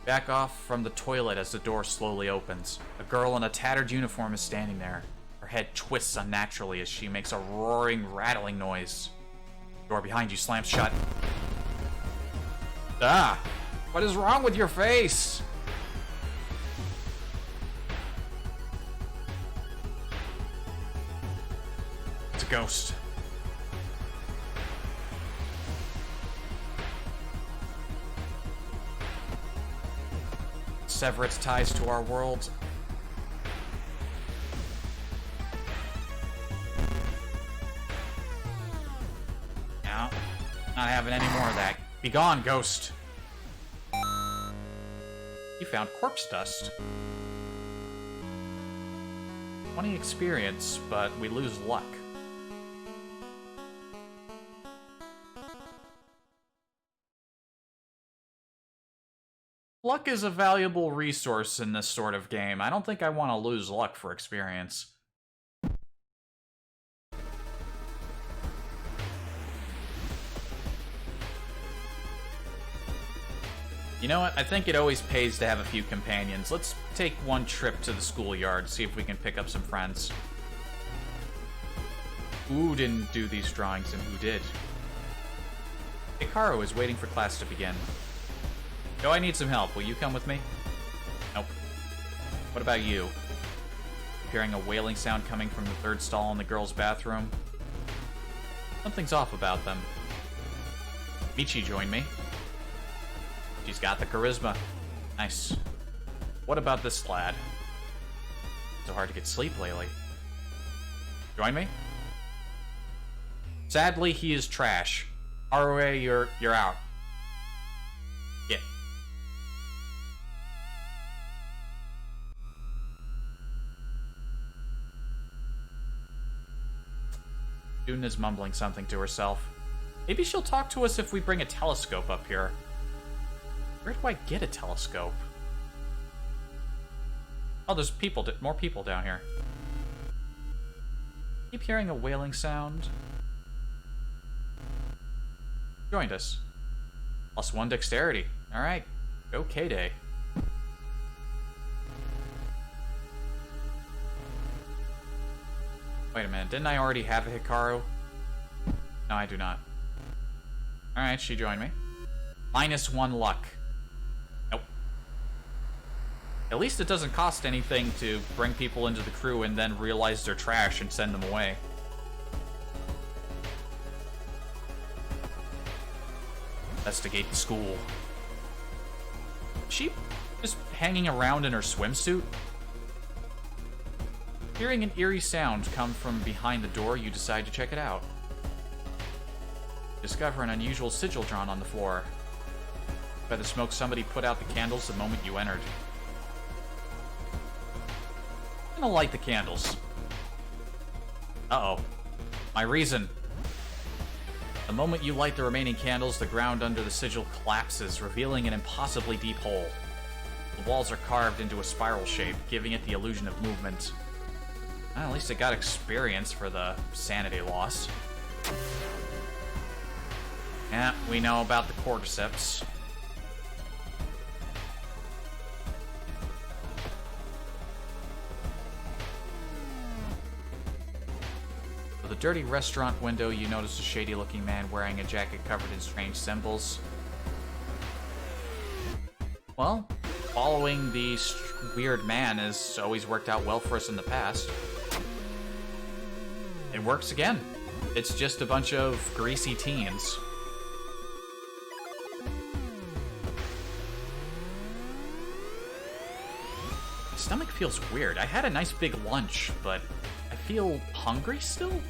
Speaker 1: Back off from the toilet as the door slowly opens. A girl in a tattered uniform is standing there. Her head twists unnaturally as she makes a roaring, rattling noise. The door behind you slams shut. Ah! What is wrong with your face? It's a ghost. Sever its ties to our world. No, not having any more of that. Be gone, ghost. You found corpse dust. 20 experience, but we lose luck. Luck is a valuable resource in this sort of game. I don't think I want to lose luck for experience. You know what? I think it always pays to have a few companions. Let's take one trip to the schoolyard, see if we can pick up some friends. Who didn't do these drawings and who did? Hikaru is waiting for class to begin. Yo, I need some help. Will you come with me? Nope. What about you? hearing a wailing sound coming from the third stall in the girls' bathroom. Something's off about them. Michi joined me. She's got the charisma. Nice. What about this lad? So hard to get sleep lately. Join me? Sadly, he is trash. Haruhi, you're out. Yeah. June is mumbling something to herself. Maybe she'll talk to us if we bring a telescope up here. Where do I get a telescope? Oh, there's more people down here. Keep hearing a wailing sound. Joined us. +1 dexterity. Alright. Go K-Day. Wait a minute. Didn't I already have a Hikaru? No, I do not. Alright, she joined me. -1 luck. Nope. At least it doesn't cost anything to bring people into the crew and then realize they're trash and send them away. Investigate the school. Is she just hanging around in her swimsuit? Hearing an eerie sound come from behind the door, you decide to check it out. Discover an unusual sigil drawn on the floor. By the smoke, somebody put out the candles the moment you entered. I'm gonna light the candles. Uh-oh. My reason. The moment you light the remaining candles, the ground under the sigil collapses, revealing an impossibly deep hole. The walls are carved into a spiral shape, giving it the illusion of movement. Well, at least it got experience for the sanity loss. Yeah, we know about the cordyceps. With a dirty restaurant window, you notice a shady-looking man wearing a jacket covered in strange symbols. Well, following the weird man has always worked out well for us in the past. It works again. It's just a bunch of greasy teens. My stomach feels weird. I had a nice big lunch, but I feel hungry still?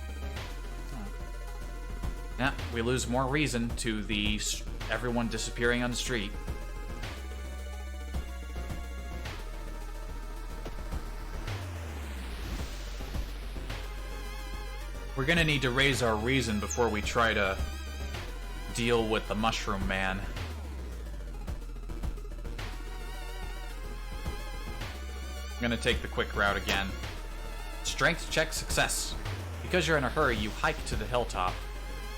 Speaker 1: Yeah, we lose more reason to the everyone disappearing on the street. We're gonna need to raise our reason before we try to deal with the Mushroom Man. I'm gonna take the quick route again. Strength check success. Because you're in a hurry, you hike to the hilltop.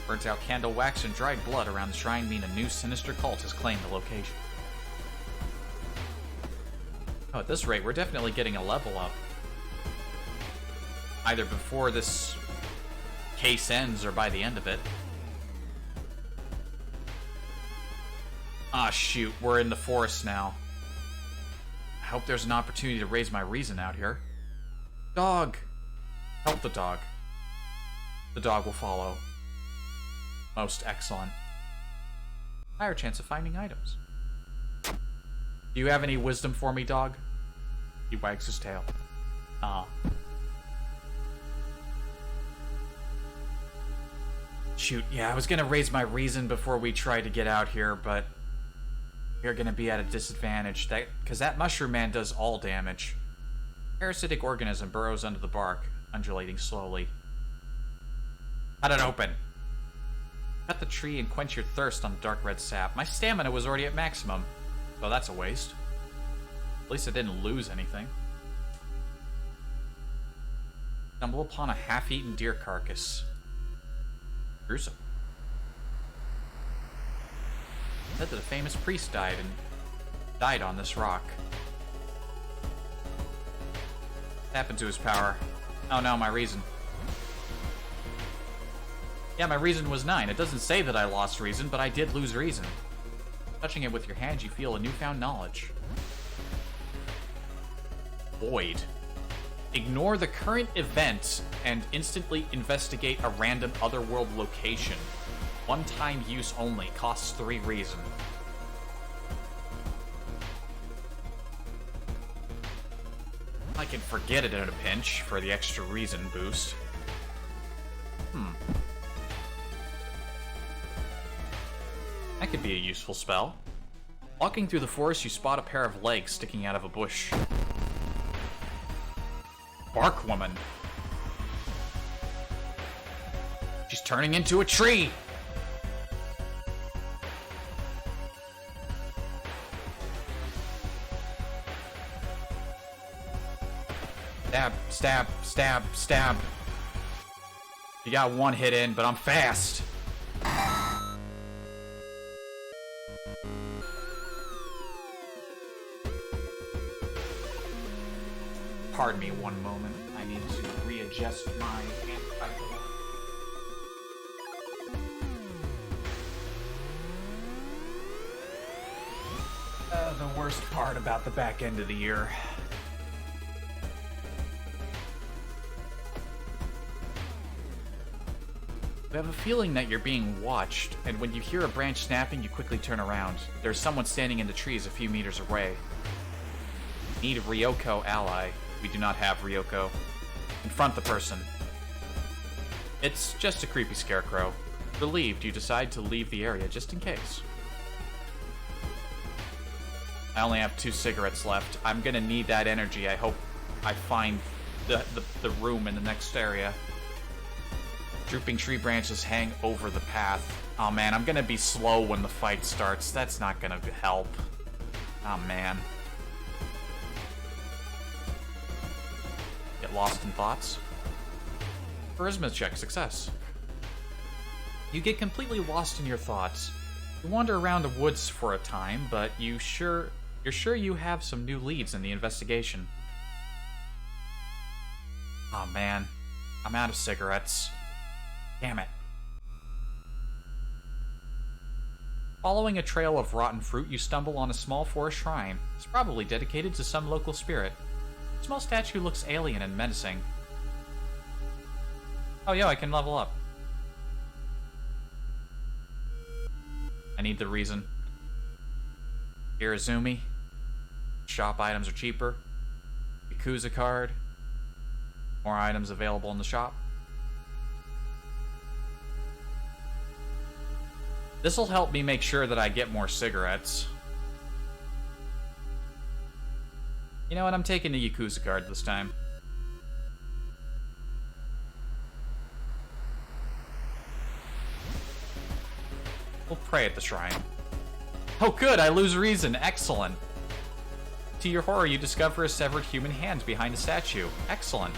Speaker 1: Burnt out candle wax and dried blood around the shrine mean a new sinister cult has claimed the location. Oh, at this rate, we're definitely getting a level up. Either before this case ends or by the end of it. Ah, shoot, we're in the forest now. I hope there's an opportunity to raise my reason out here. Dog! Help the dog. The dog will follow. Most excellent. Higher chance of finding items. Do you have any wisdom for me, dog? He wags his tail. Ah. Shoot, yeah, I was gonna raise my reason before we try to get out here, but we're gonna be at a disadvantage. Because that Mushroom Man does all damage. Parasitic organism burrows under the bark, undulating slowly. Cut it open. Cut the tree and quench your thirst on the dark red sap. My stamina was already at maximum, so that's a waste. At least I didn't lose anything. Stumble upon a half-eaten deer carcass. Gruesome. Said that a famous priest died on this rock. What happened to his power? Oh no, my reason. Yeah, my reason was 9. It doesn't say that I lost reason, but I did lose reason. Touching it with your hands, you feel a newfound knowledge. Void. Ignore the current event and instantly investigate a random otherworld location. One-time use only. Costs 3 reason. I can forget it in a pinch for the extra reason boost. That could be a useful spell. Walking through the forest, you spot a pair of legs sticking out of a bush. Bark woman. She's turning into a tree! Stab, stab, stab, stab. You got one hit in, but I'm fast. Pardon me one moment. I need to readjust my hand. The worst part about the back end of the year. You have a feeling that you're being watched, and when you hear a branch snapping, you quickly turn around. There's someone standing in the trees a few meters away. Need a Ryoko ally. We do not have Ryoko. Confront the person. It's just a creepy scarecrow. Relieved, you decide to leave the area just in case. I only have 2 cigarettes left. I'm gonna need that energy. I hope I find the room in the next area. Drooping tree branches hang over the path. Oh man, I'm gonna be slow when the fight starts. That's not gonna help. Oh man. Get lost in thoughts. Charisma check success. You get completely lost in your thoughts. You wander around the woods for a time, but you're sure you have some new leads in the investigation. Oh man, I'm out of cigarettes. Damn it. Following a trail of rotten fruit, you stumble on a small forest shrine. It's probably dedicated to some local spirit. The small statue looks alien and menacing. Oh yeah, I can level up. I need the reason. Irizumi. Shop items are cheaper. Yakuza card. More items available in the shop. This'll help me make sure that I get more cigarettes. You know what? I'm taking the Yakuza card this time. We'll pray at the shrine. Oh good, I lose reason. Excellent. To your horror, you discover a severed human hand behind a statue. Excellent.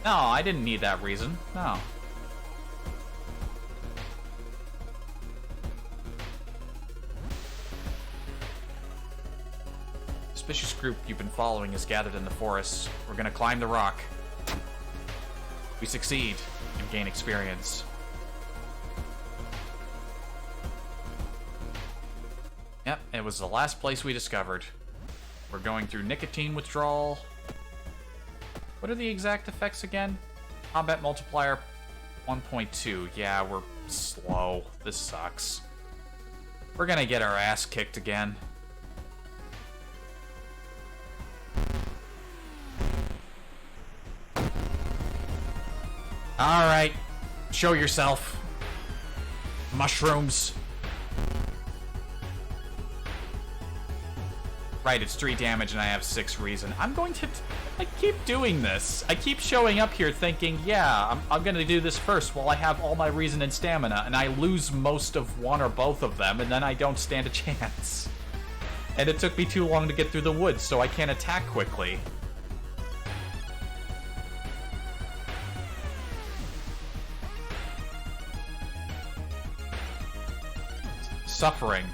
Speaker 1: No, I didn't need that reason. No. Suspicious group you've been following is gathered in the forest. We're gonna climb the rock. We succeed and gain experience. Yep, it was the last place we discovered. We're going through nicotine withdrawal. What are the exact effects again? Combat multiplier 1.2. Yeah, we're slow. This sucks. We're gonna get our ass kicked again. Alright. Show yourself. Mushrooms. Right, it's 3 damage and I have 6 reason. I'm going to... I keep doing this. I keep showing up here thinking, yeah, I'm gonna do this first while I have all my reason and stamina, and I lose most of one or both of them, and then I don't stand a chance. And it took me too long to get through the woods, so I can't attack quickly. Suffering.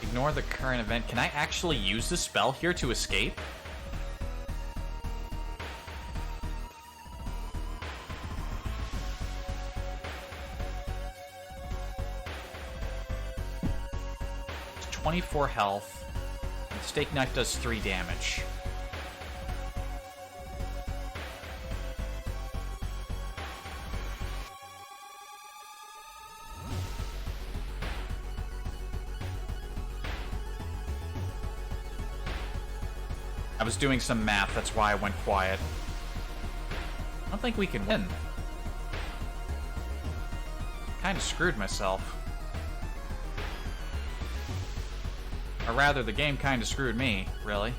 Speaker 1: Ignore the current event. Can I actually use the spell here to escape? 4 health. And Steak Knife does 3 damage. I was doing some math, that's why I went quiet. I don't think we can win. Kinda screwed myself. Or rather, the game kinda screwed me, really.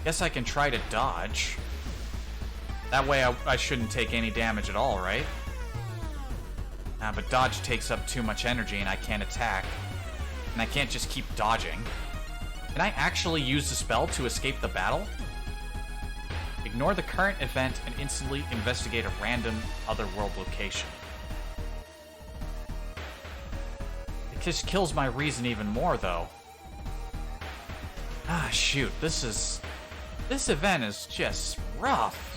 Speaker 1: Guess I can try to dodge. That way I shouldn't take any damage at all, right? But dodge takes up too much energy and I can't attack. And I can't just keep dodging. Can I actually use the spell to escape the battle? Ignore the current event and instantly investigate a random otherworld location. It just kills my reason even more, though. Ah, shoot. This event is just rough.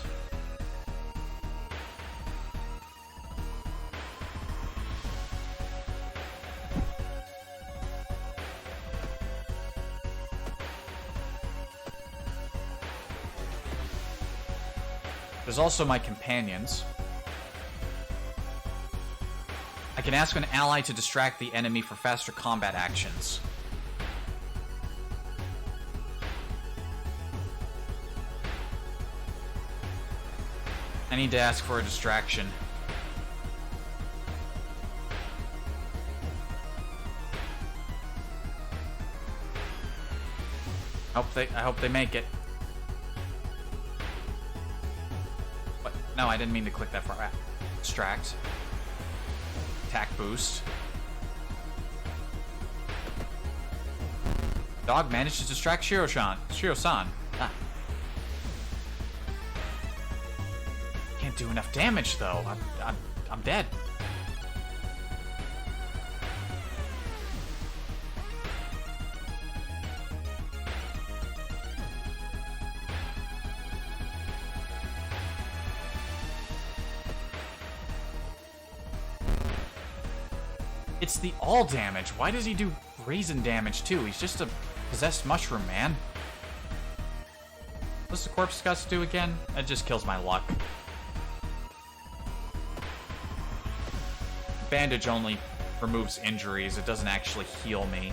Speaker 1: There's also my companions. I can ask an ally to distract the enemy for faster combat actions. I need to ask for a distraction. I hope they make it. No, I didn't mean to click that far. Distract. Attack boost. Dog managed to distract Shiro-san. Ah. Can't do enough damage though. I'm dead. It's the all damage. Why does he do raisin damage too? He's just a possessed mushroom, man. What's the corpse gust do again? It just kills my luck. Bandage only removes injuries. It doesn't actually heal me.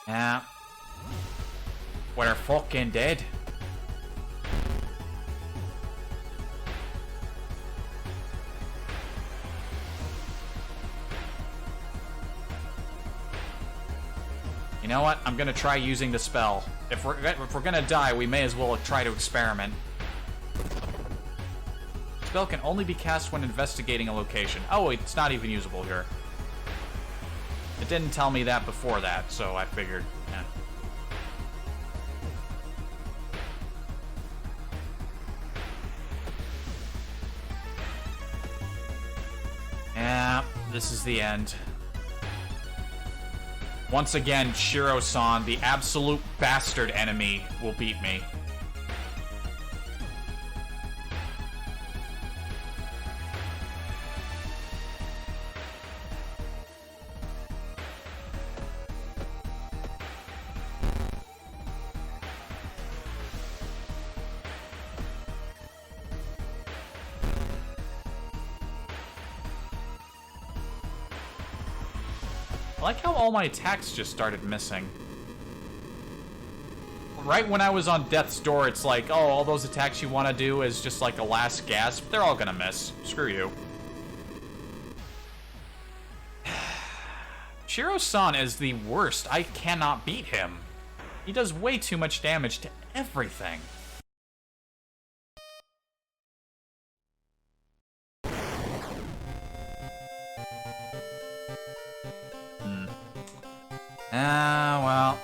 Speaker 1: Yeah. We're fucking dead. You know what? I'm gonna try using the spell. If we're gonna die, we may as well try to experiment. Spell can only be cast when investigating a location. Oh, it's not even usable here. It didn't tell me that before that, so I figured, yeah. Yeah, this is the end. Once again, Shiro-san, the absolute bastard enemy, will beat me. I like how all my attacks just started missing. Right when I was on death's door, it's like, oh, all those attacks you want to do is just like a last gasp. They're all gonna miss. Screw you. Shiro-san is the worst. I cannot beat him. He does way too much damage to everything. Well,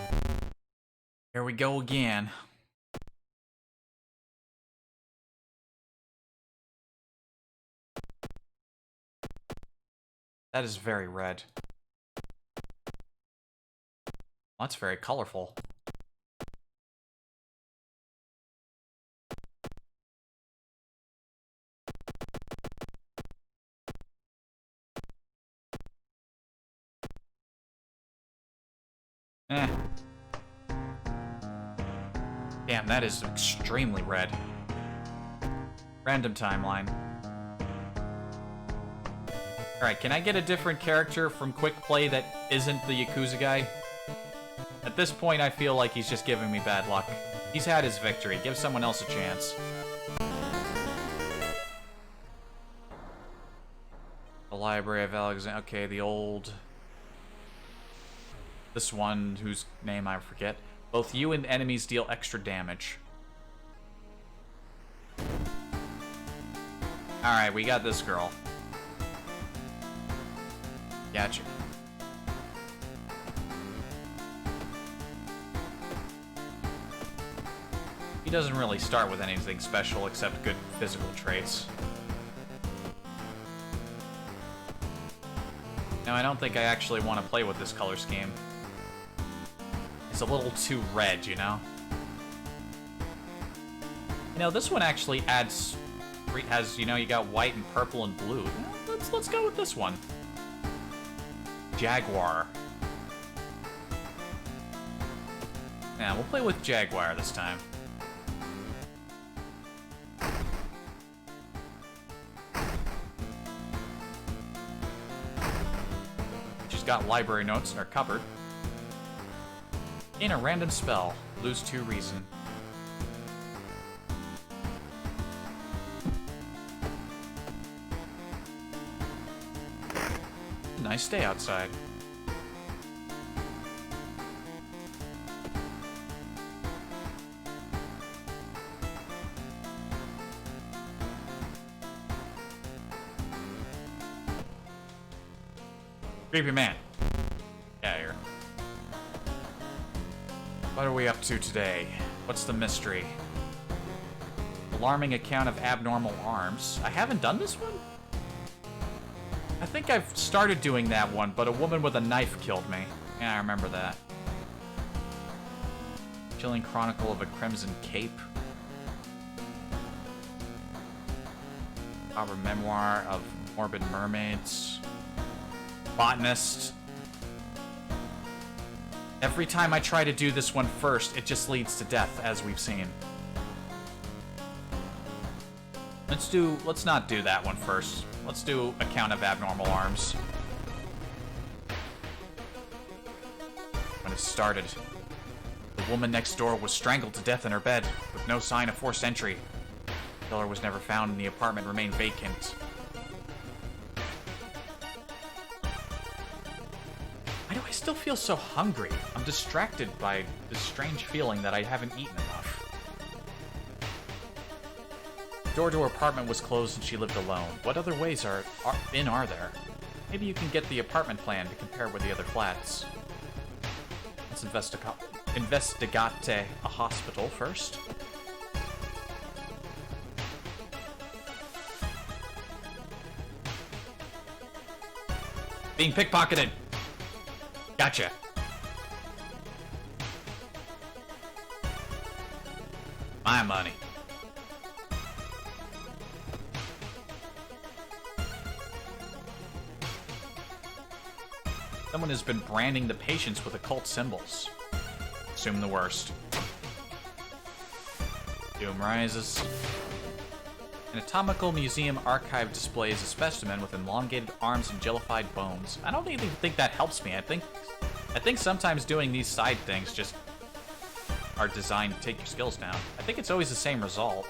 Speaker 1: here we go again. That is very red. That's very colorful. Eh. Damn, that is extremely red. Random timeline. Alright, can I get a different character from Quick Play that isn't the Yakuza guy? At this point, I feel like he's just giving me bad luck. He's had his victory. Give someone else a chance. The Library of Alexander. Okay, the old... This one, whose name I forget. Both you and enemies deal extra damage. Alright, we got this girl. Gotcha. He doesn't really start with anything special except good physical traits. Now, I don't think I actually want to play with this color scheme. It's a little too red, you know? You know, this one actually has, you know, you got white and purple and blue. Let's go with this one. Jaguar. Yeah, we'll play with Jaguar this time. She's got library notes in her cupboard. Gain a random spell. Lose 2 reason. Nice day outside. Creepy man. Yeah, here. What are we up to today? What's the mystery? Alarming account of abnormal arms. I haven't done this one? I think I've started doing that one, but a woman with a knife killed me. Yeah, I remember that. Chilling Chronicle of a Crimson Cape. Our Memoir of Morbid Mermaids. Botanist. Every time I try to do this one first, it just leads to death, as we've seen. Let's not do that one first. Let's do Account of Abnormal Arms. When it started, the woman next door was strangled to death in her bed, with no sign of forced entry. The killer was never found and the apartment remained vacant. Why do I still feel so hungry? I'm distracted by this strange feeling that I haven't eaten enough. The door to her apartment was closed and she lived alone. What other ways are there? Maybe you can get the apartment plan to compare with the other flats. Let's investigate a hospital first. Being pickpocketed! Gotcha. My money. Someone has been branding the patients with occult symbols. Assume the worst. Doom rises. An anatomical museum archive displays a specimen with elongated arms and jellified bones. I don't even think that helps me. I think sometimes doing these side things just are designed to take your skills down. I think it's always the same result.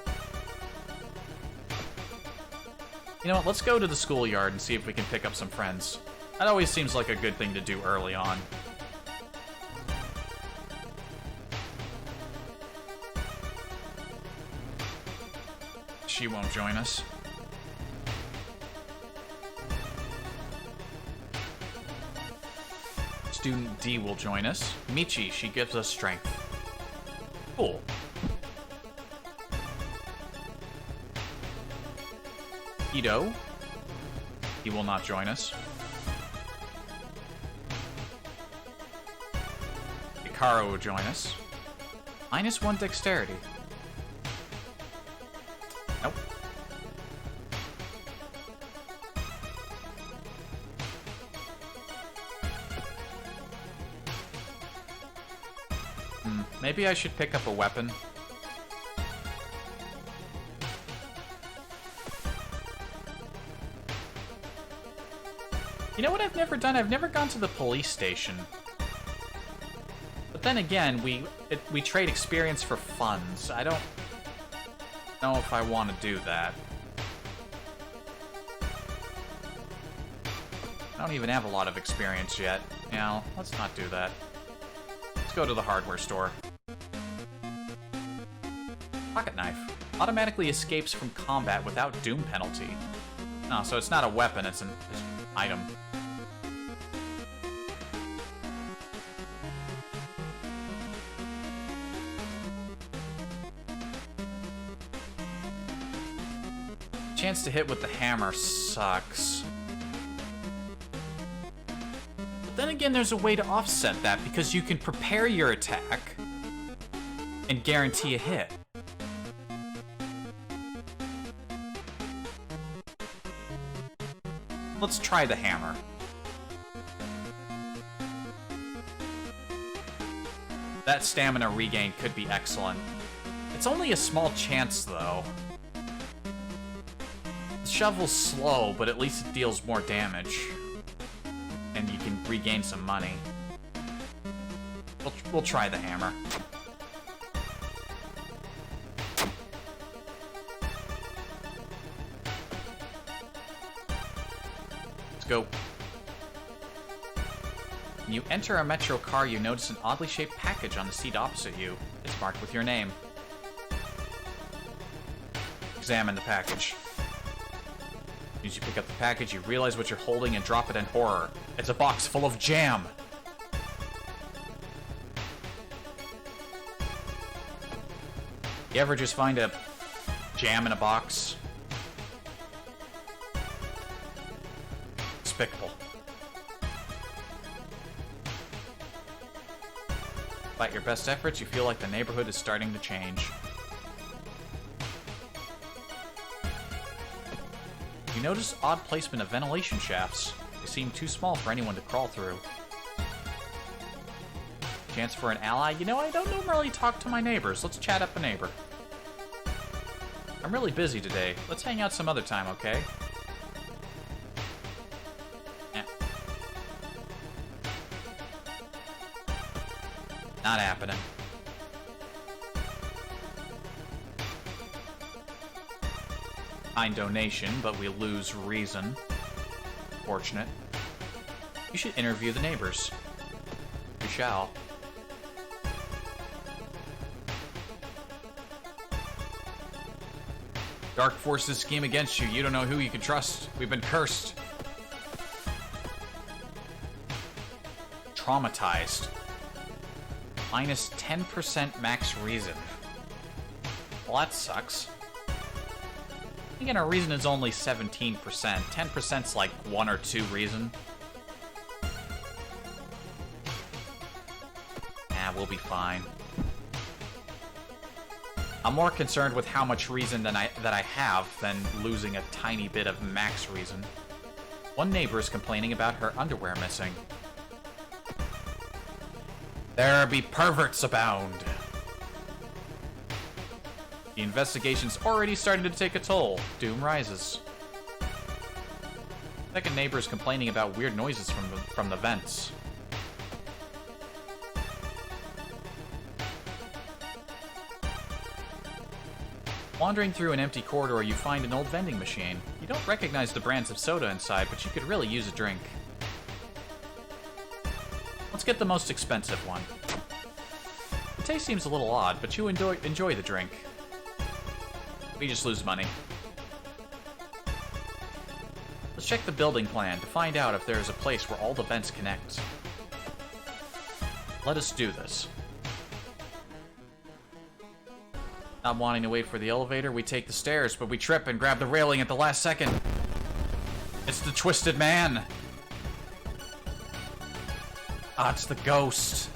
Speaker 1: You know what? Let's go to the schoolyard and see if we can pick up some friends. That always seems like a good thing to do early on. She won't join us. Student D will join us. Michi, she gives us strength. Cool. Ito. He will not join us. Kara will join us. -1 dexterity. Nope. Maybe I should pick up a weapon. You know what I've never done? I've never gone to the police station. But then again, we trade experience for funds. I don't know if I want to do that. I don't even have a lot of experience yet. Now, let's not do that. Let's go to the hardware store. Pocket knife. Automatically escapes from combat without doom penalty. No, so it's not a weapon, it's an item. Chance to hit with the hammer sucks. But then again, there's a way to offset that because you can prepare your attack and guarantee a hit. Let's try the hammer. That stamina regain could be excellent. It's only a small chance, though. The shovel's slow, but at least it deals more damage. And you can regain some money. We'll try the hammer. Let's go. When you enter a metro car, you notice an oddly shaped package on the seat opposite you. It's marked with your name. Examine the package. As you pick up the package, you realize what you're holding and drop it in horror. It's a box full of jam! You ever just find a jam in a box? Despicable. Despite your best efforts, you feel like the neighborhood is starting to change. You notice odd placement of ventilation shafts. They seem too small for anyone to crawl through. Chance for an ally? You know, I don't normally talk to my neighbors. Let's chat up a neighbor. I'm really busy today. Let's hang out some other time, okay? Eh. Not happening. Kind donation, but we lose reason. Fortunate. You should interview the neighbors. We shall. Dark forces scheme against you. You don't know who you can trust. We've been cursed. Traumatized. Minus 10% max reason. Well, that sucks. Again, our reason is only 17%. 10%'s like 1 or 2 reason. Nah, we'll be fine. I'm more concerned with how much reason that I have than losing a tiny bit of max reason. One neighbor is complaining about her underwear missing. There be perverts abound. The investigation's already starting to take a toll. Doom rises. Second neighbor is complaining about weird noises from the vents. Wandering through an empty corridor, you find an old vending machine. You don't recognize the brands of soda inside, but you could really use a drink. Let's get the most expensive one. The taste seems a little odd, but you enjoy the drink. We just lose money. Let's check the building plan to find out if there is a place where all the vents connect. Let us do this. Not wanting to wait for the elevator, we take the stairs, but we trip and grab the railing at the last second. It's the Twisted Man. Ah, it's the ghost.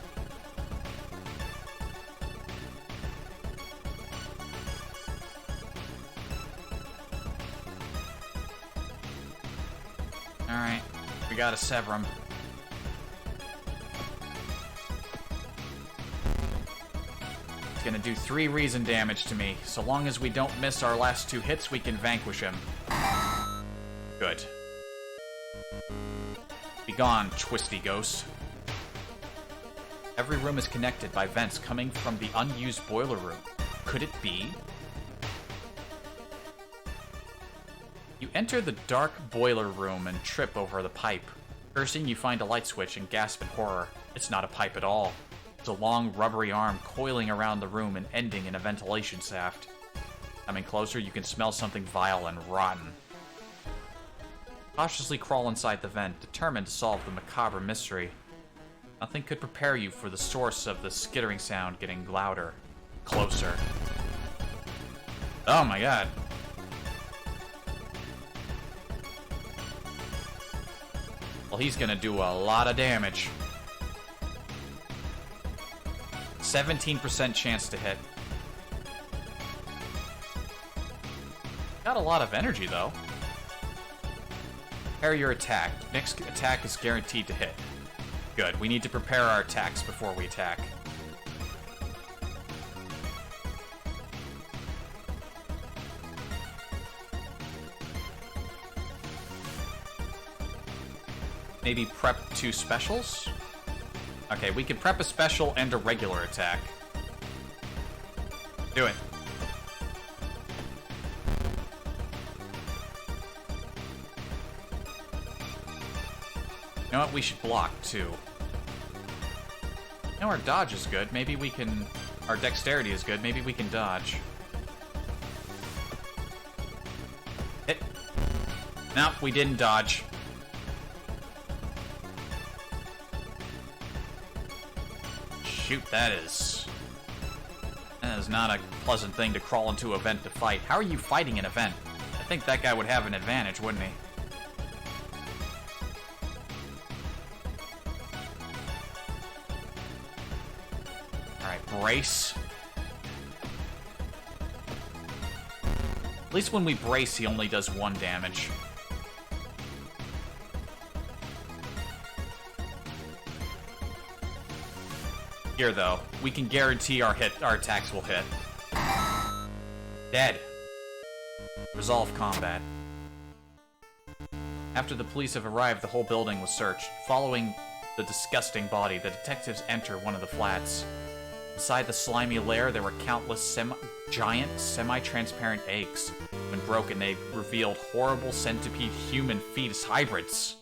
Speaker 1: Alright, we gotta sever him. He's gonna do 3 reason damage to me. So long as we don't miss our last 2 hits, we can vanquish him. Good. Be gone, twisty ghost. Every room is connected by vents coming from the unused boiler room. Could it be? You enter the dark boiler room and trip over the pipe. Cursing, you find a light switch and gasp in horror. It's not a pipe at all. It's a long, rubbery arm coiling around the room and ending in a ventilation shaft. Coming closer, you can smell something vile and rotten. Cautiously crawl inside the vent, determined to solve the macabre mystery. Nothing could prepare you for the source of the skittering sound getting louder, closer. Oh my god. Well, he's gonna do a lot of damage. 17% chance to hit. Got a lot of energy, though. Prepare your attack. Next attack is guaranteed to hit. Good. We need to prepare our attacks before we attack. Maybe prep 2 specials? Okay, we can prep a special and a regular attack. Do it. You know what? We should block, too. You know, our dodge is good. Maybe we can... Our dexterity is good. Maybe we can dodge. Hit. Nope, we didn't dodge. Shoot, that is not a pleasant thing to crawl into a vent to fight. How are you fighting an event? I think that guy would have an advantage, wouldn't he? Alright, brace. At least when we brace, he only does 1 damage. Here, though, we can guarantee our attacks will hit. Dead. Resolve combat. After the police have arrived, the whole building was searched. Following the disgusting body, the detectives enter one of the flats. Inside the slimy lair, there were countless giant, semi-transparent eggs. When broken, they revealed horrible centipede human fetus hybrids.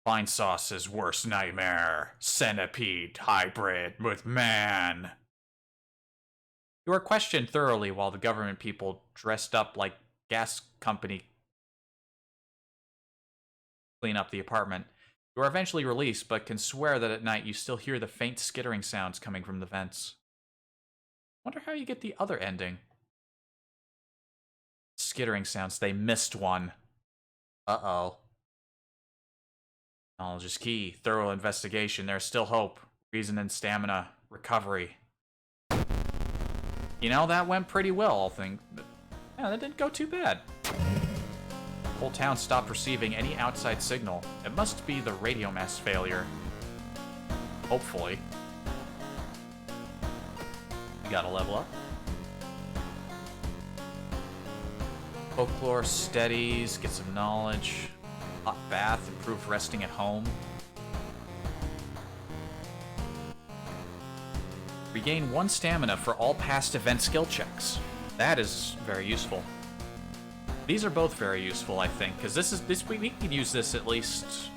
Speaker 1: Fine Sauce's worst nightmare. Centipede hybrid with man. You are questioned thoroughly while the government people dressed up like gas company clean up the apartment. You are eventually released, but can swear that at night you still hear the faint skittering sounds coming from the vents. Wonder how you get the other ending. Skittering sounds. They missed one. Uh-oh. Knowledge is key. Thorough investigation. There's still hope. Reason and stamina. Recovery. You know, that went pretty well, I think. Yeah, that didn't go too bad. The whole town stopped receiving any outside signal. It must be the radio mass failure. Hopefully. We gotta level up. Folklore steadies. Get some knowledge. Hot bath, improved resting at home. Regain 1 stamina for all past event skill checks. That is very useful. These are both very useful, I think, because we can use this at least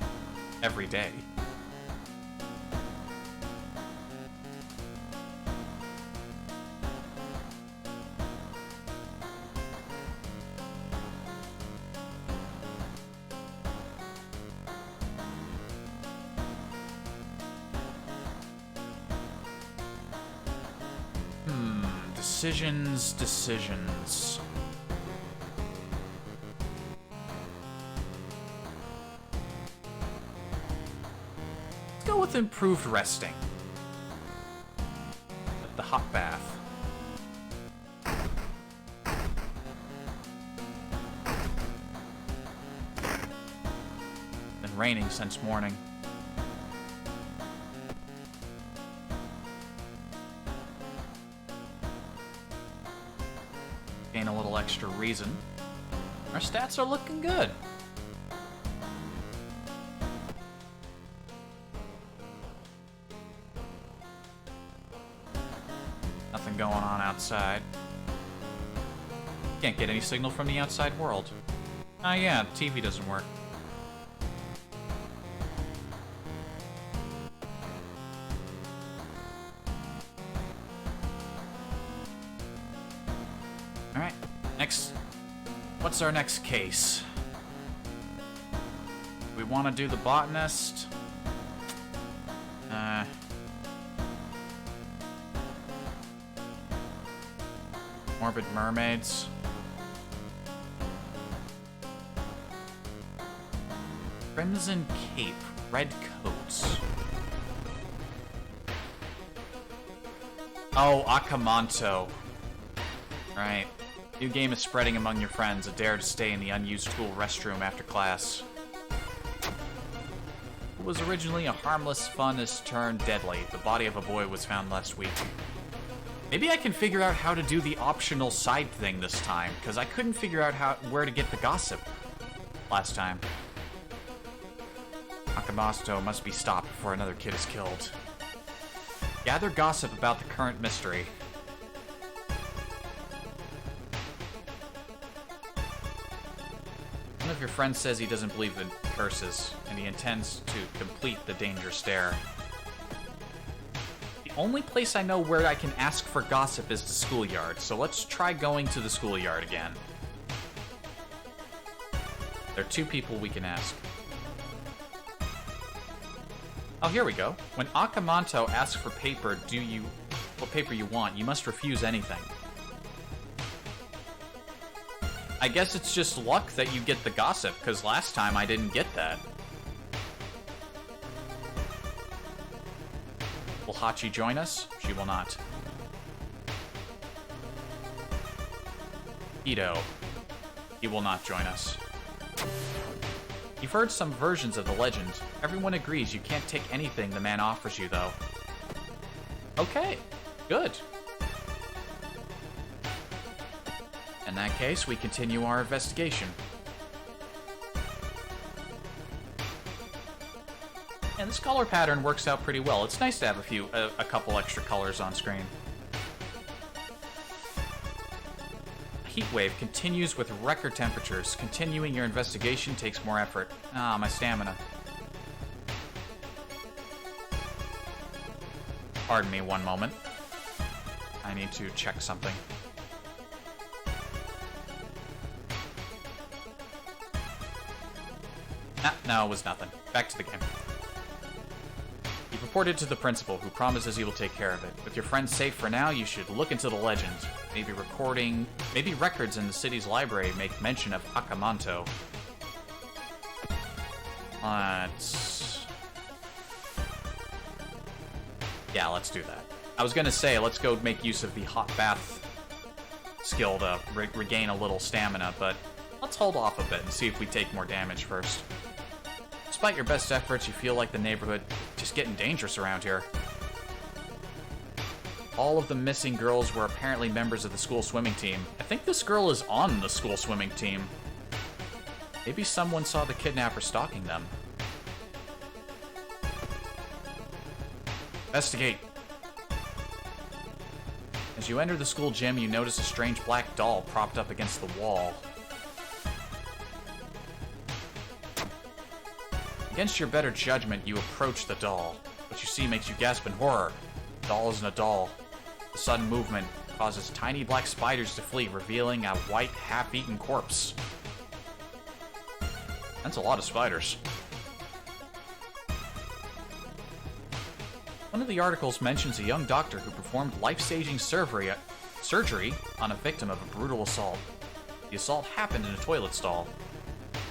Speaker 1: every day. Decisions. Let's go with improved resting. The hot bath. raining since morning. Gain a little extra reason. Our stats are looking good. Nothing going on outside. Can't get any signal from the outside world. Ah, yeah, the TV doesn't work. Alright, next. What's our next case? We want to do the botanist. Morbid mermaids. Crimson Cape, red coats. Oh, Akamanto. Right. New game is spreading among your friends. A dare to stay in the unused school restroom after class. It was originally a harmless fun has turned deadly. The body of a boy was found last week. Maybe I can figure out how to do the optional side thing this time, because I couldn't figure out where to get the gossip last time. Akamatsu must be stopped before another kid is killed. Gather gossip about the current mystery. One of your friends says he doesn't believe in curses, and he intends to complete the danger stare. The only place I know where I can ask for gossip is the schoolyard, so let's try going to the schoolyard again. There are two people we can ask. Oh, here we go. When Akamanto asks for paper, what paper you want, you must refuse anything. I guess it's just luck that you get the gossip, because last time I didn't get that. Will Hachi join us? She will not. Ito. He will not join us. You've heard some versions of the legend. Everyone agrees you can't take anything the man offers you, though. Okay, good. In that case, we continue our investigation. And this color pattern works out pretty well. It's nice to have a couple extra colors on screen. Heat wave continues with record temperatures. Continuing your investigation takes more effort. Ah, my stamina. Pardon me one moment. I need to check something. No, it was nothing. Back to the game. You've reported to the principal, who promises he will take care of it. With your friends safe for now, you should look into the legend. Maybe records in the city's library make mention of Akamanto. Let's do that. I was gonna say, let's go make use of the hot bath skill to regain a little stamina, but let's hold off a bit and see if we take more damage first. Despite your best efforts, you feel like the neighborhood just getting dangerous around here. All of the missing girls were apparently members of the school swimming team. I think this girl is on the school swimming team. Maybe someone saw the kidnapper stalking them. Investigate. As you enter the school gym, you notice a strange black doll propped up against the wall. Against your better judgment, you approach the doll. What you see makes you gasp in horror. The doll isn't a doll. The sudden movement causes tiny black spiders to flee, revealing a white, half-eaten corpse. That's a lot of spiders. One of the articles mentions a young doctor who performed life-saving surgery on a victim of a brutal assault. The assault happened in a toilet stall.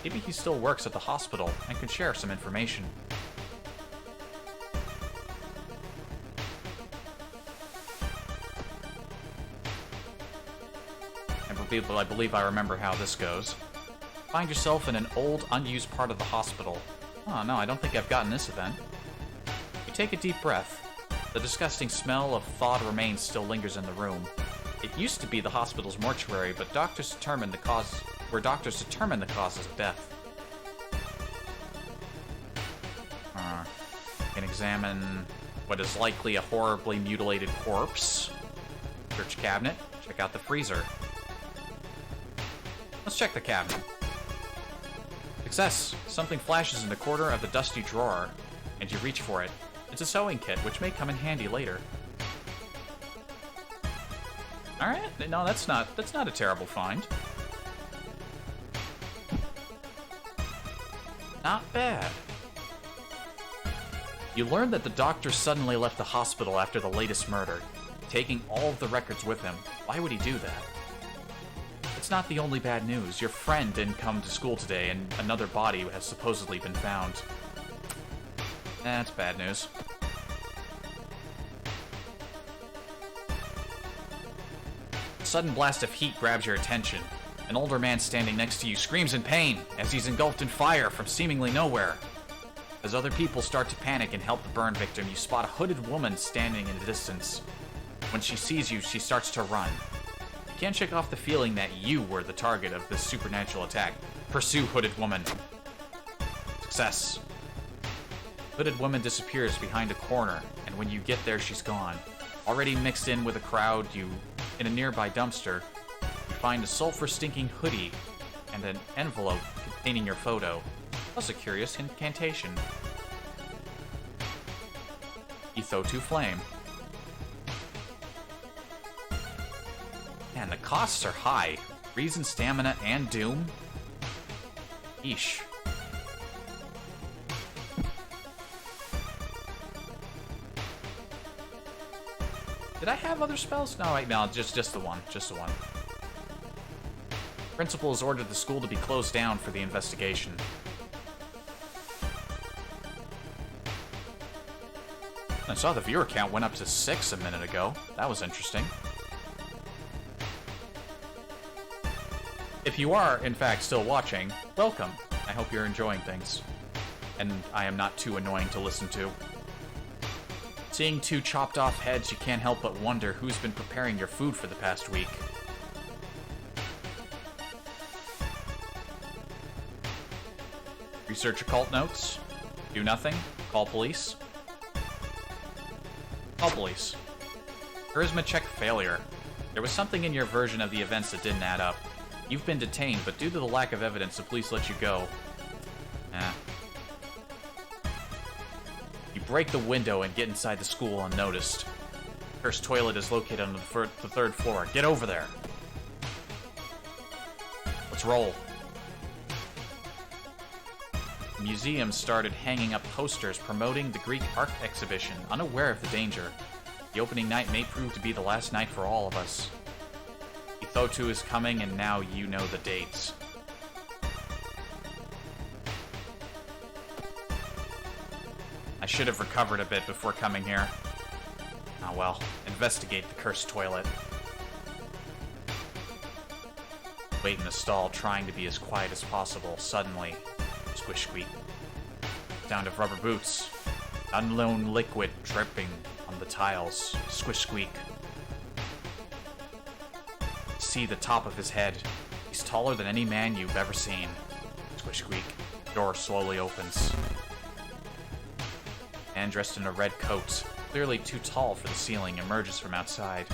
Speaker 1: Maybe he still works at the hospital and can share some information. I believe I remember how this goes. Find yourself in an old, unused part of the hospital. Oh no, I don't think I've gotten this event. You take a deep breath. The disgusting smell of thawed remains still lingers in the room. It used to be the hospital's mortuary, but doctors determined the cause of death. You can examine what is likely a horribly mutilated corpse. Search cabinet. Check out the freezer. Let's check the cabinet. Success! Something flashes in the corner of the dusty drawer, and you reach for it. It's a sewing kit, which may come in handy later. Alright, no, that's not a terrible find. Not bad. You learn that the doctor suddenly left the hospital after the latest murder, taking all of the records with him. Why would he do that? It's not the only bad news. Your friend didn't come to school today, and another body has supposedly been found. That's bad news. A sudden blast of heat grabs your attention. An older man standing next to you screams in pain as he's engulfed in fire from seemingly nowhere. As other people start to panic and help the burn victim, you spot a hooded woman standing in the distance. When she sees you, she starts to run. You can't shake off the feeling that you were the target of this supernatural attack. Pursue hooded woman. Success. Hooded woman disappears behind a corner, and when you get there, she's gone. Already mixed in with a crowd, in a nearby dumpster, you find a sulfur-stinking hoodie and an envelope containing your photo, plus a curious incantation. Etho to Flame. Man, the costs are high. Reason, stamina, and doom? Eesh. Did I have other spells? No, no, just the one. Just the one. Principal has ordered the school to be closed down for the investigation. I saw the viewer count went up to 6 a minute ago. That was interesting. If you are, in fact, still watching, welcome. I hope you're enjoying things. And I am not too annoying to listen to. Seeing 2 chopped off heads, you can't help but wonder who's been preparing your food for the past week. Research occult notes. Do nothing. Call police. Call police. Charisma check failure. There was something in your version of the events that didn't add up. You've been detained, but due to the lack of evidence, the police let you go. You break the window and get inside the school unnoticed. Cursed toilet is located on the 3rd floor. Get over there. Let's roll. The museum started hanging up posters promoting the Greek art exhibition, unaware of the danger. The opening night may prove to be the last night for all of us. Etho2 is coming, and now you know the dates. I should have recovered a bit before coming here. Oh well, investigate the cursed toilet. Wait in the stall, trying to be as quiet as possible. Suddenly, squish squeak. Sound of rubber boots. Unknown liquid dripping on the tiles. Squish squeak. See the top of his head. He's taller than any man you've ever seen. Squish squeak. Door slowly opens. Man dressed in a red coat, clearly too tall for the ceiling, emerges from outside.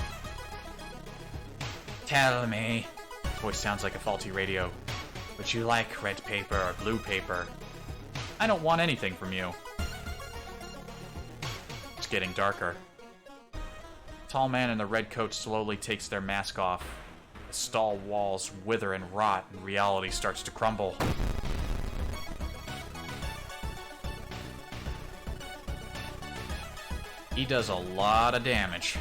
Speaker 1: Tell me. His voice sounds like a faulty radio. Would you like red paper or blue paper? I don't want anything from you. It's getting darker. The tall man in the red coat slowly takes their mask off. The stall walls wither and rot, and reality starts to crumble. He does a lot of damage.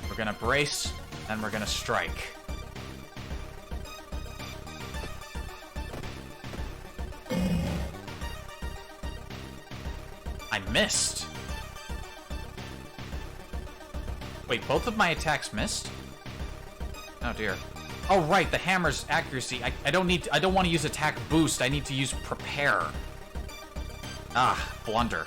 Speaker 1: We're gonna brace, and we're gonna strike. I missed. Wait, both of my attacks missed? Oh dear. Oh right, the hammer's accuracy. I don't want to use attack boost. I need to use prepare. Ah, blunder.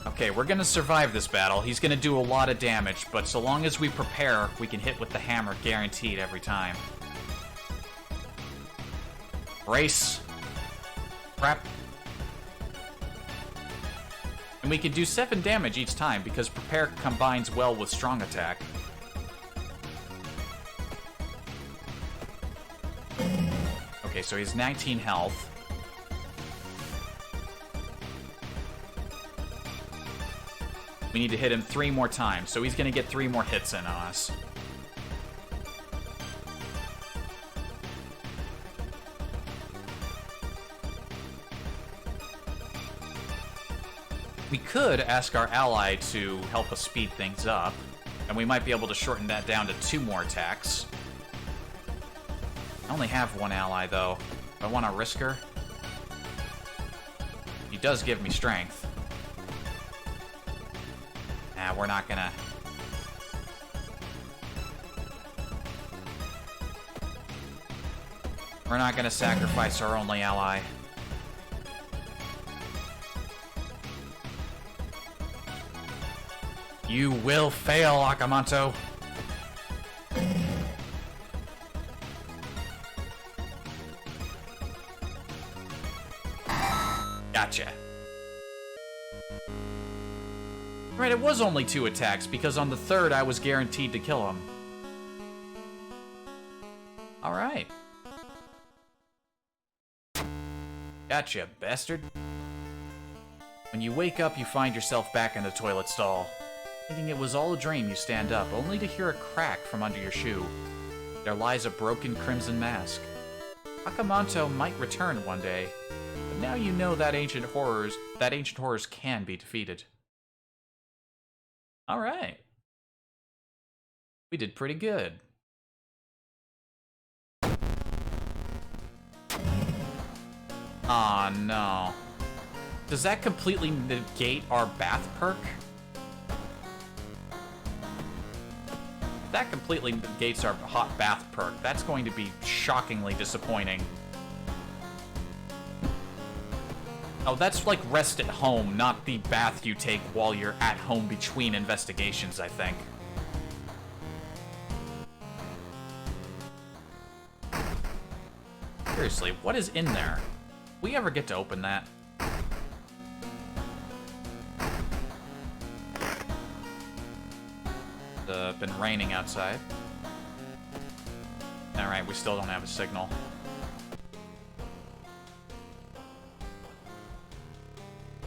Speaker 1: Okay, we're gonna survive this battle. He's gonna do a lot of damage, but so long as we prepare, we can hit with the hammer guaranteed every time. Brace. Prep. And we can do 7 damage each time because prepare combines well with strong attack. Okay, so he's 19 health. We need to hit him 3 more times, so he's gonna get 3 more hits in on us. We could ask our ally to help us speed things up, and we might be able to shorten that down to 2 more attacks. I only have 1 ally, though. Do I want to risk her? He does give me strength. Nah, we're not gonna... We're not gonna sacrifice our only ally. You will fail, Akamanto. Gotcha. Right, it was only 2 attacks, because on the 3rd I was guaranteed to kill him. Alright. Gotcha, bastard. When you wake up, you find yourself back in the toilet stall. Thinking it was all a dream, you stand up, only to hear a crack from under your shoe. There lies a broken crimson mask. Akamanto might return one day, but now you know that ancient horrors can be defeated. Alright. We did pretty good. Aw, no. Does that completely negate our bath perk? That completely negates our hot bath perk. That's going to be shockingly disappointing. Oh, that's like rest at home, not the bath you take while you're at home between investigations, I think. Seriously, what is in there? We ever get to open that? Been raining outside. Alright, we still don't have a signal.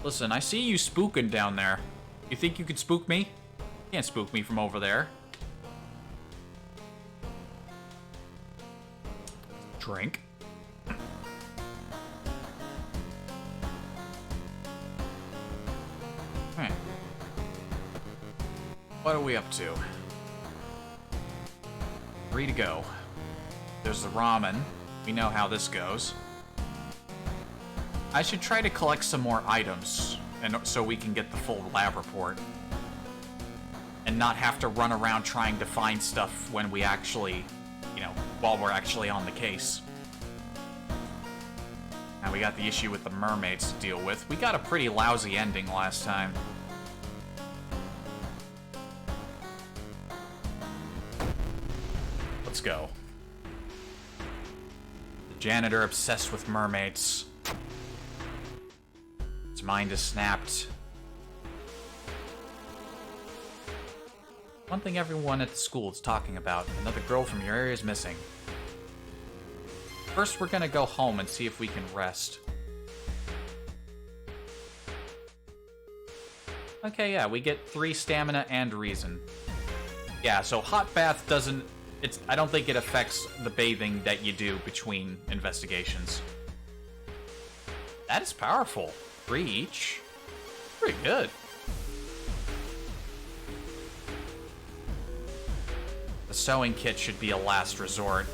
Speaker 1: Listen, I see you spooking down there. You think you could spook me? You can't spook me from over there. Drink. Alright. What are we up to? 3 to go. There's the ramen. We know how this goes. I should try to collect some more items, and so we can get the full lab report. And not have to run around trying to find stuff when we actually, you know, while we're actually on the case. Now we got the issue with the mermaids to deal with. We got a pretty lousy ending last time. Let's go. The janitor obsessed with mermaids. His mind is snapped. One thing everyone at the school is talking about, another girl from your area is missing. First, we're gonna go home and see if we can rest. Okay, yeah, we get 3 stamina and reason. Yeah, so hot bath doesn't... I don't think it affects the bathing that you do between investigations. That is powerful. 3 each. Pretty good. sewing kit should be a last resort.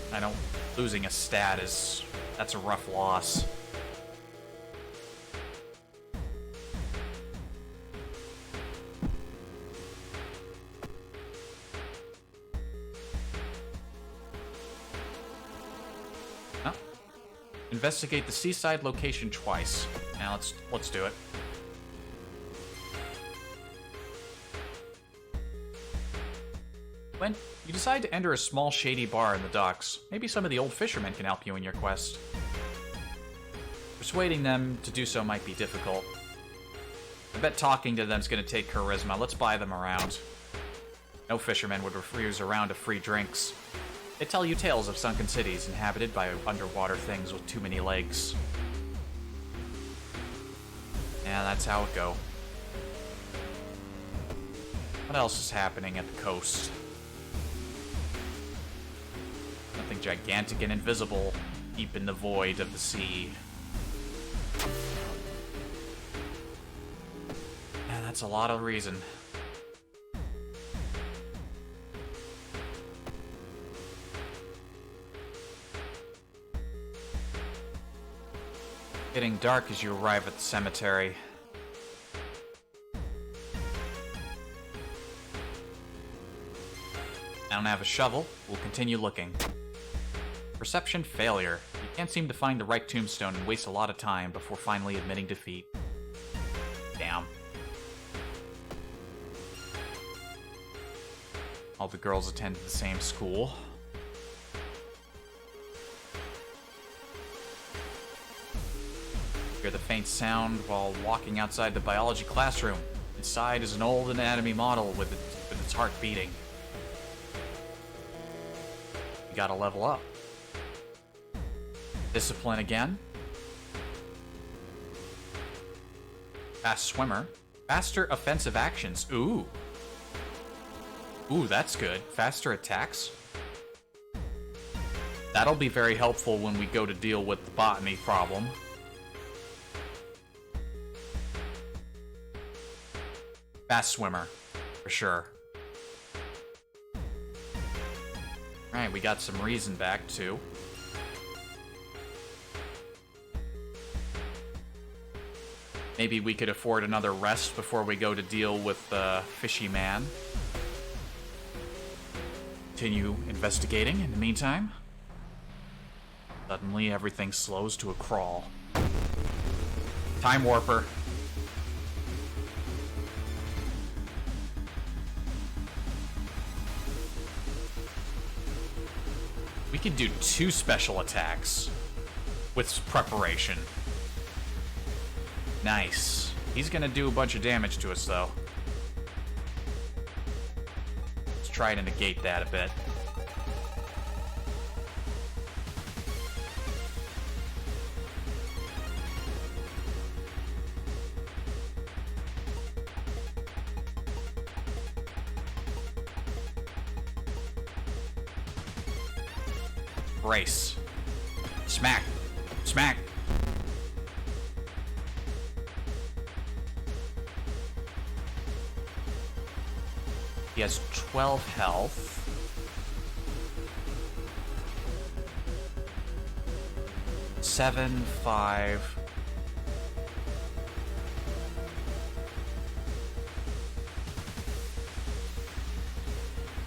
Speaker 1: Losing a stat that's a rough loss. Oh. Investigate the seaside location twice. Now let's do it. When you decide to enter a small shady bar in the docks, maybe some of the old fishermen can help you in your quest. Persuading them to do so might be difficult. I bet talking to them's gonna take charisma. Let's buy them around. No fisherman would refuse a round of free drinks. They tell you tales of sunken cities inhabited by underwater things with too many legs. Yeah, that's how it go. What else is happening at the coast? Nothing gigantic and invisible deep in the void of the sea. Yeah, that's a lot of reason. Getting dark as you arrive at the cemetery. I don't have a shovel. We'll continue looking. Perception failure. You can't seem to find the right tombstone and waste a lot of time before finally admitting defeat. Damn. All the girls attended the same school. Hear the faint sound while walking outside the biology classroom. Inside is an old anatomy model with its heart beating. You gotta level up. Discipline again. Fast swimmer. Faster offensive actions. Ooh. Ooh, that's good. Faster attacks. That'll be very helpful when we go to deal with the botany problem. Fast swimmer, for sure. Alright, we got some reason back, too. Maybe we could afford another rest before we go to deal with the fishy man. Continue investigating in the meantime. Suddenly, everything slows to a crawl. Time warper. We could do 2 special attacks with preparation. Nice. He's gonna do a bunch of damage to us, though. Let's try to negate that a bit. Brace. Smack. Smack. He has 12 health. Seven, 5.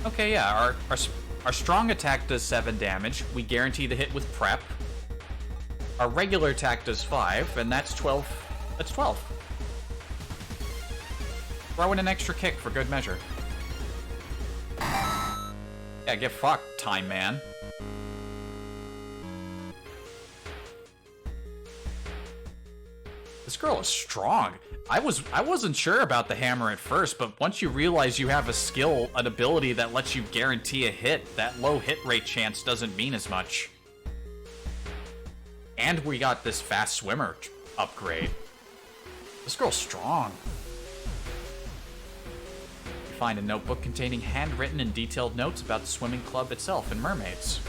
Speaker 1: Okay, yeah, our strong attack does 7 damage. We guarantee the hit with prep. Our regular attack does 5, and that's 12. That's 12. Throw in an extra kick for good measure. Yeah, get fucked, Time Man. This girl is strong. I wasn't sure about the hammer at first, but once you realize you have a skill, an ability that lets you guarantee a hit, that low hit rate chance doesn't mean as much. And we got this fast swimmer upgrade. This girl's strong. You find a notebook containing handwritten and detailed notes about the swimming club itself and mermaids.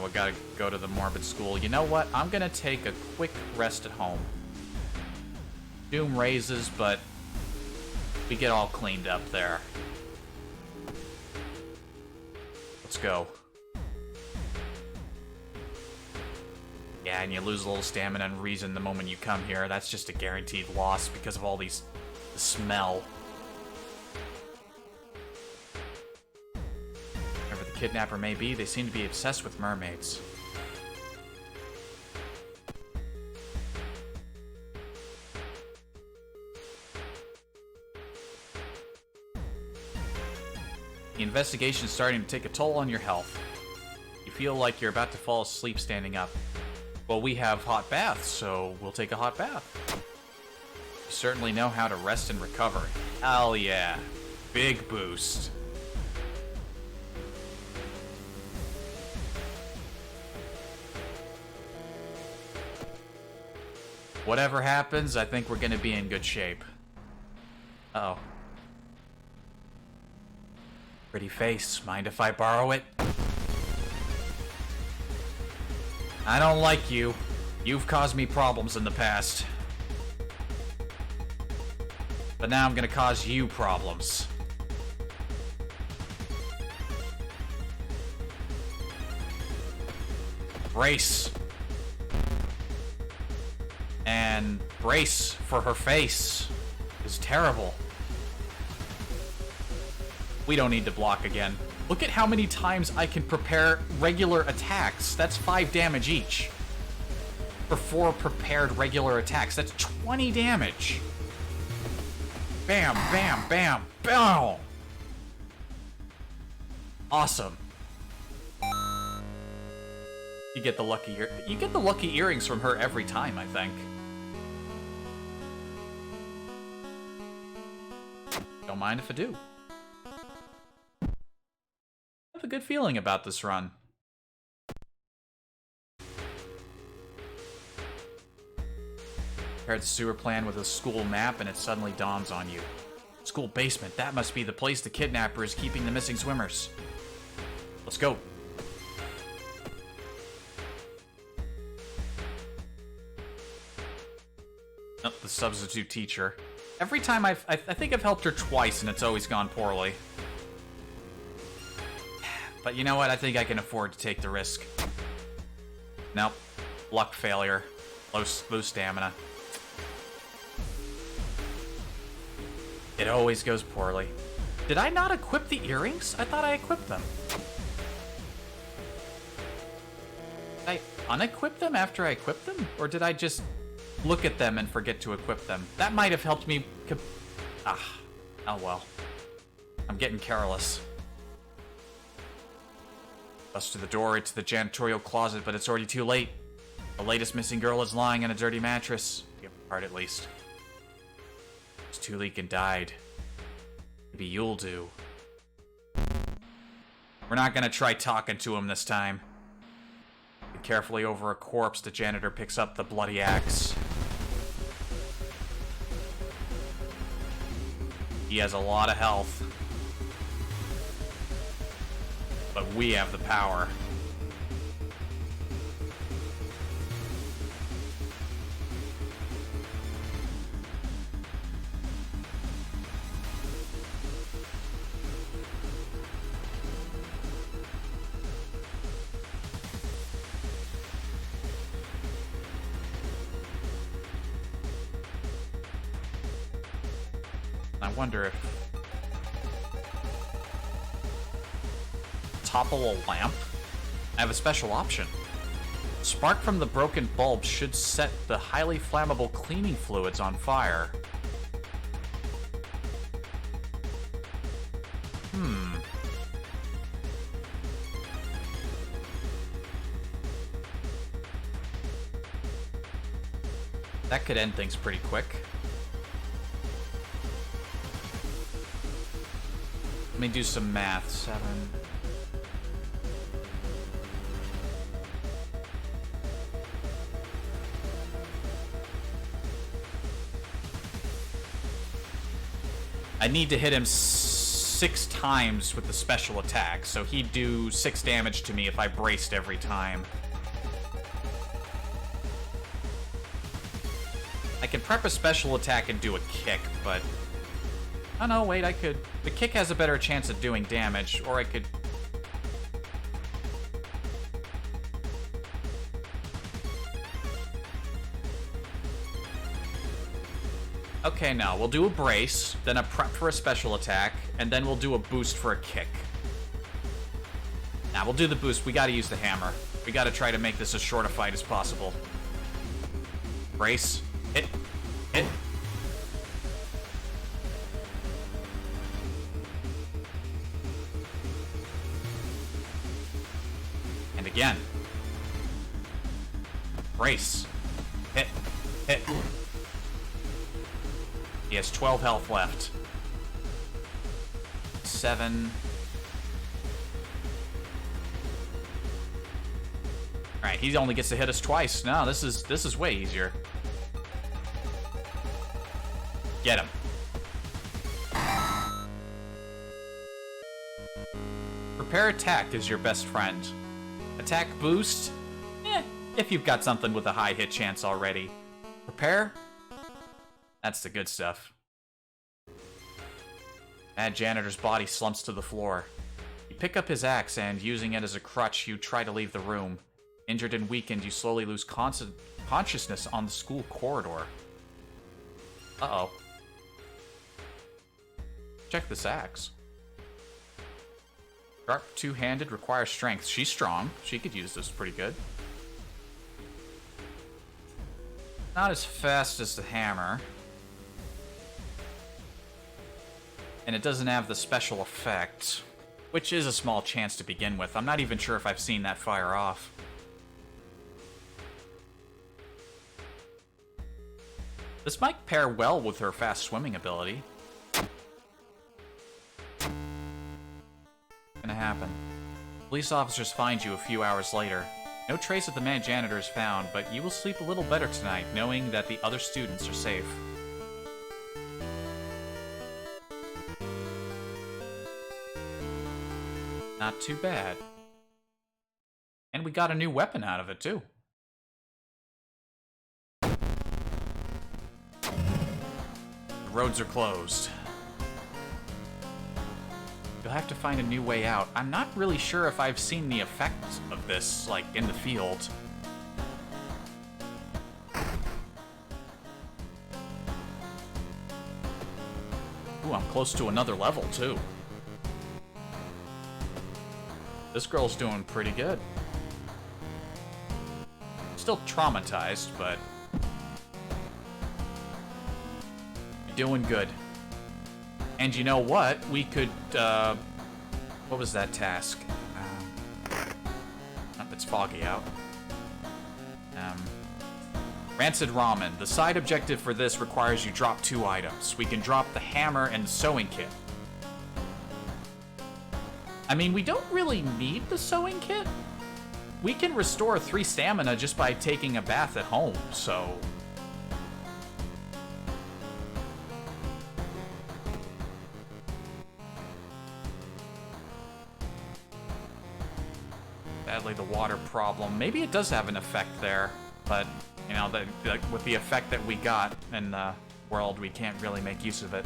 Speaker 1: We gotta go to the morbid school. You know what? I'm gonna take a quick rest at home. Doom raises, but we get all cleaned up there. Let's go. Yeah, and you lose a little stamina and reason the moment you come here. That's just a guaranteed loss because of all the smell. Whoever the kidnapper may be, they seem to be obsessed with mermaids. The investigation's starting to take a toll on your health. You feel like you're about to fall asleep standing up. Well, we have hot baths, so we'll take a hot bath. You certainly know how to rest and recover. Hell yeah. Big boost. Whatever happens, I think we're gonna be in good shape. Uh-oh. Pretty face. Mind if I borrow it? I don't like you. You've caused me problems in the past. But now I'm gonna cause you problems. Brace. And brace for her face. Is terrible. We don't need to block again. Look at how many times I can prepare regular attacks. That's 5 damage each. For 4 prepared regular attacks. That's 20 damage. Bam, bam, bam, bam! Awesome. You get the lucky earrings from her every time, I think. Don't mind if I do. I have a good feeling about this run. Compare the sewer plan with a school map and it suddenly dawns on you. School basement, that must be the place the kidnapper is keeping the missing swimmers. Let's go. Oh, the substitute teacher. Every time I think I've helped her twice and it's always gone poorly. But you know what? I think I can afford to take the risk. Nope. Luck failure. Low stamina. It always goes poorly. Did I not equip the earrings? I thought I equipped them. Did I unequip them after I equipped them? Or did I just look at them and forget to equip them? That might have helped me... Oh well. I'm getting careless. Bust to the door, it's the janitorial closet, but it's already too late. The latest missing girl is lying on a dirty mattress. Give her part at least. Tulik and died. Maybe you'll do. We're not gonna try talking to him this time. Carefully over a corpse, the janitor picks up the bloody axe. He has a lot of health. But we have the power. I wonder if... Topple a lamp? I have a special option. Spark from the broken bulb should set the highly flammable cleaning fluids on fire. That could end things pretty quick. Let me do some math. 7... I need to hit him 6 times with the special attack, so he'd do 6 damage to me if I braced every time. I can prep a special attack and do a kick, but... Oh no, wait, I could... The kick has a better chance of doing damage, or I could... Okay, now, we'll do a brace, then a prep for a special attack, and then we'll do a boost for a kick. Now, we'll do the boost. We gotta use the hammer. We gotta try to make this as short a fight as possible. Brace. Hit. Hit. And again. Brace. Hit. Hit. He has 12 health left. 7. Alright, he only gets to hit us twice. No, this is way easier. Get him. Prepare attack is your best friend. Attack boost? If you've got something with a high hit chance already. Prepare? That's the good stuff. Mad Janitor's body slumps to the floor. You pick up his axe and, using it as a crutch, you try to leave the room. Injured and weakened, you slowly lose consciousness on the school corridor. Uh-oh. Check this axe. Sharp, two-handed, requires strength. She's strong. She could use this pretty good. Not as fast as the hammer. And it doesn't have the special effect, which is a small chance to begin with. I'm not even sure if I've seen that fire off. This might pair well with her fast swimming ability. What's gonna happen? Police officers find you a few hours later. No trace of the Mad Janitor is found, but you will sleep a little better tonight, knowing that the other students are safe. Not too bad. And we got a new weapon out of it, too. The roads are closed. You'll have to find a new way out. I'm not really sure if I've seen the effects of this, like, in the field. Ooh, I'm close to another level, too. This girl's doing pretty good. Still traumatized, but... you're doing good. And you know what? We could, what was that task? Oh, it's foggy out. Rancid Ramen. The side objective for this requires you drop 2 items. We can drop the hammer and the sewing kit. I mean, we don't really need the sewing kit. We can restore 3 stamina just by taking a bath at home, so... Sadly, the water problem. Maybe it does have an effect there, but, you know, with the effect that we got in the world, we can't really make use of it.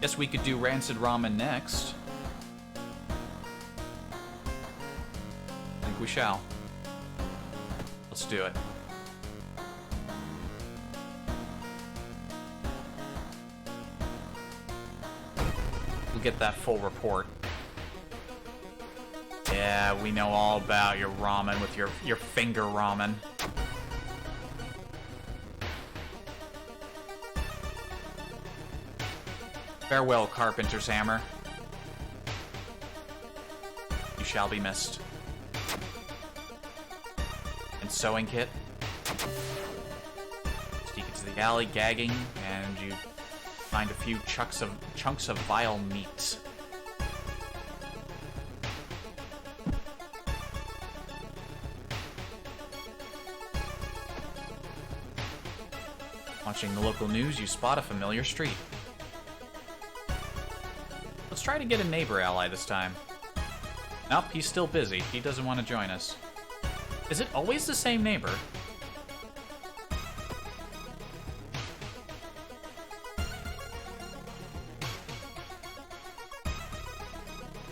Speaker 1: Guess we could do Rancid Ramen next. I think we shall. Let's do it. We'll get that full report. Yeah, we know all about your ramen with your finger ramen. Farewell, Carpenter's hammer. You shall be missed. And sewing kit. Sneak into the alley, gagging, and you find a few chunks of vile meat. Watching the local news, you spot a familiar street. Let's try to get a neighbor ally this time. Nope, he's still busy. He doesn't want to join us. Is it always the same neighbor?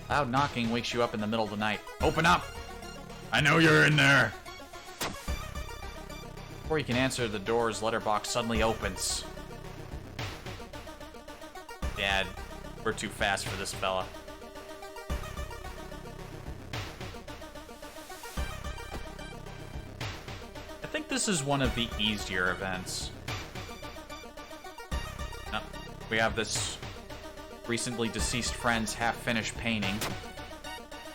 Speaker 1: Loud knocking wakes you up in the middle of the night. Open up! I know you're in there! Before you can answer, the door's letterbox suddenly opens. Dad, we're too fast for this fella. I think this is one of the easier events. No, we have this recently deceased friend's half-finished painting.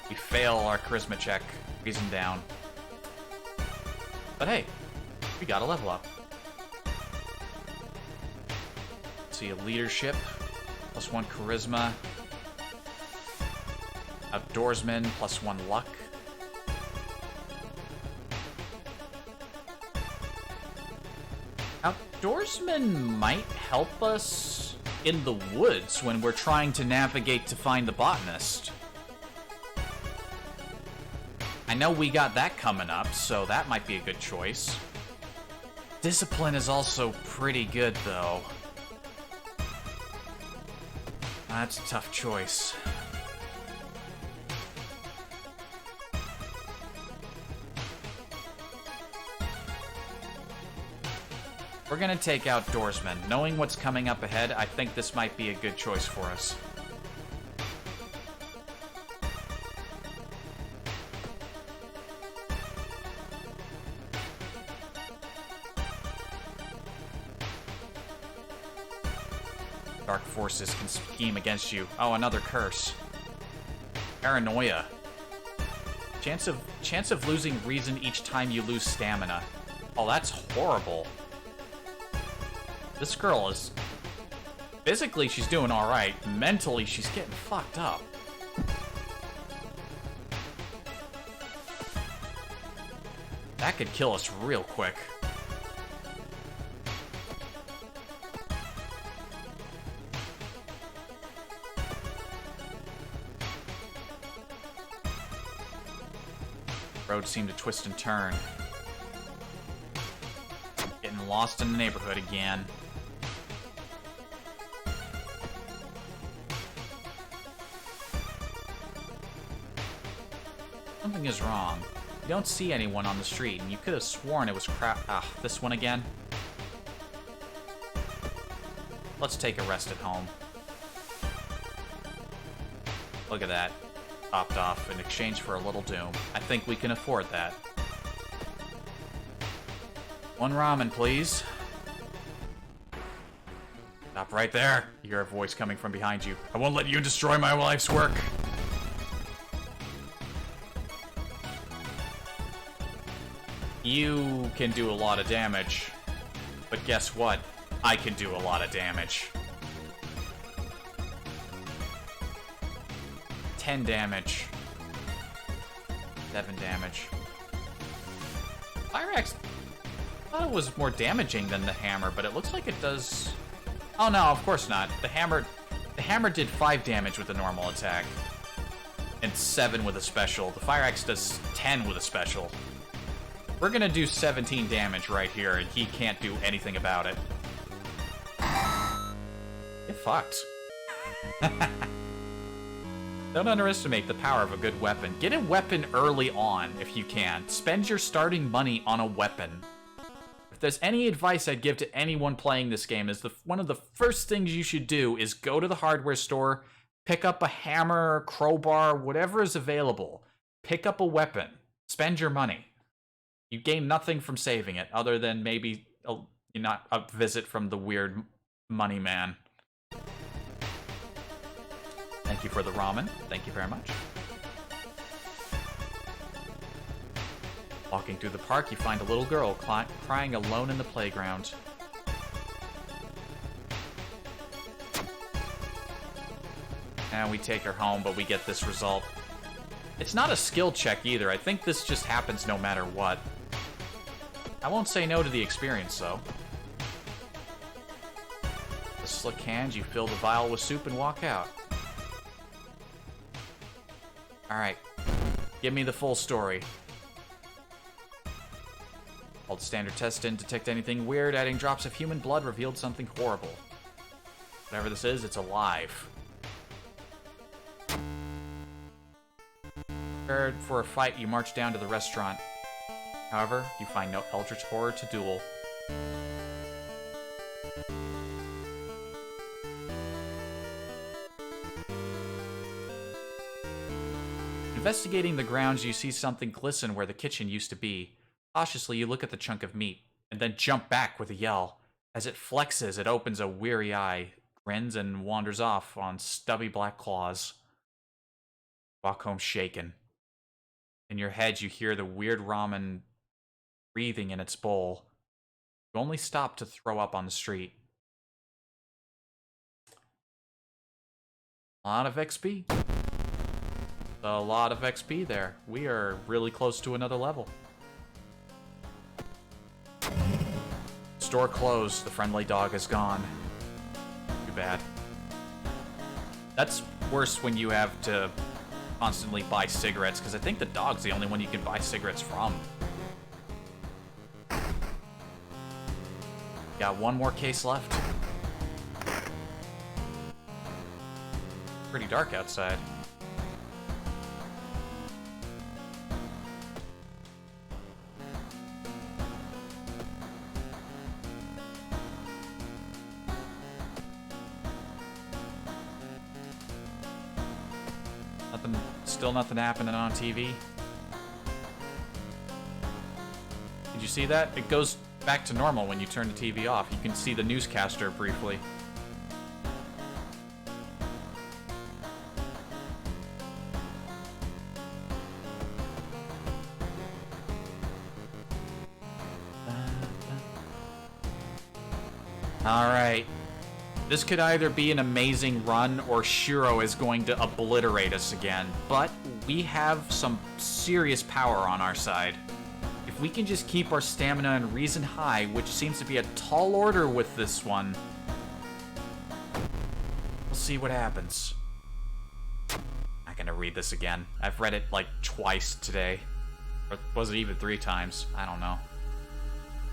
Speaker 1: We fail our charisma check, reason down. But hey, we got a level up. Let's see, a leadership, +1 charisma. Outdoorsman, +1 luck. Outdoorsman might help us in the woods when we're trying to navigate to find the botanist. I know we got that coming up, so that might be a good choice. Discipline is also pretty good, though. That's a tough choice. We're gonna take Outdoorsman. Knowing what's coming up ahead, I think this might be a good choice for us. Dark forces can scheme against you. Oh, another curse. Paranoia. Chance of losing reason each time you lose stamina. Oh, that's horrible. This girl is... Physically, she's doing alright. Mentally, she's getting fucked up. That could kill us real quick. Road seemed to twist and turn. Getting lost in the neighborhood again. Something is wrong. You don't see anyone on the street, and you could have sworn it was crap. Ah, this one again? Let's take a rest at home. Look at that. Topped off in exchange for a little doom. I think we can afford that. 1 ramen, please. Stop right there. You hear a voice coming from behind you. I won't let you destroy my life's work. You can do a lot of damage. But guess what? I can do a lot of damage. 10 damage. 7 damage. Fire Axe, I thought it was more damaging than the hammer, but it looks like it does... Oh no, of course not. The hammer did 5 damage with the normal attack. And 7 with a special. The Fire Axe does 10 with a special. We're gonna do 17 damage right here, and he can't do anything about it. Get fucked. Don't underestimate the power of a good weapon. Get a weapon early on, if you can. Spend your starting money on a weapon. If there's any advice I'd give to anyone playing this game, is one of the first things you should do is go to the hardware store, pick up a hammer, crowbar, whatever is available. Pick up a weapon. Spend your money. You gain nothing from saving it, other than maybe a visit from the weird money man. Thank you for the ramen. Thank you very much. Walking through the park, you find a little girl crying alone in the playground. And we take her home, but we get this result. It's not a skill check either. I think this just happens no matter what. I won't say no to the experience, though. With slick hands, you fill the vial with soup and walk out. Alright. Give me the full story. While the standard test didn't detect anything weird, adding drops of human blood revealed something horrible. Whatever this is, it's alive. Prepared for a fight, you march down to the restaurant. However, you find no eldritch horror to duel. Investigating the grounds, you see something glisten where the kitchen used to be. Cautiously, you look at the chunk of meat, and then jump back with a yell. As it flexes, it opens a weary eye, grins, and wanders off on stubby black claws. Walk home shaken. In your head, you hear the weird ramen breathing in its bowl. You only stop to throw up on the street. A lot of XP. A lot of XP there. We are really close to another level. Store closed. The friendly dog is gone. Too bad. That's worse when you have to constantly buy cigarettes, because I think the dog's the only one you can buy cigarettes from. Got one more case left. Pretty dark outside. Still nothing happening on TV. Did you see that? It goes back to normal when you turn the TV off. You can see the newscaster briefly. Alright. This could either be an amazing run or Shiro is going to obliterate us again. But we have some serious power on our side. If we can just keep our stamina and reason high, which seems to be a tall order with this one, we'll see what happens. I'm not gonna read this again. I've read it like twice today. Or was it even 3 times? I don't know.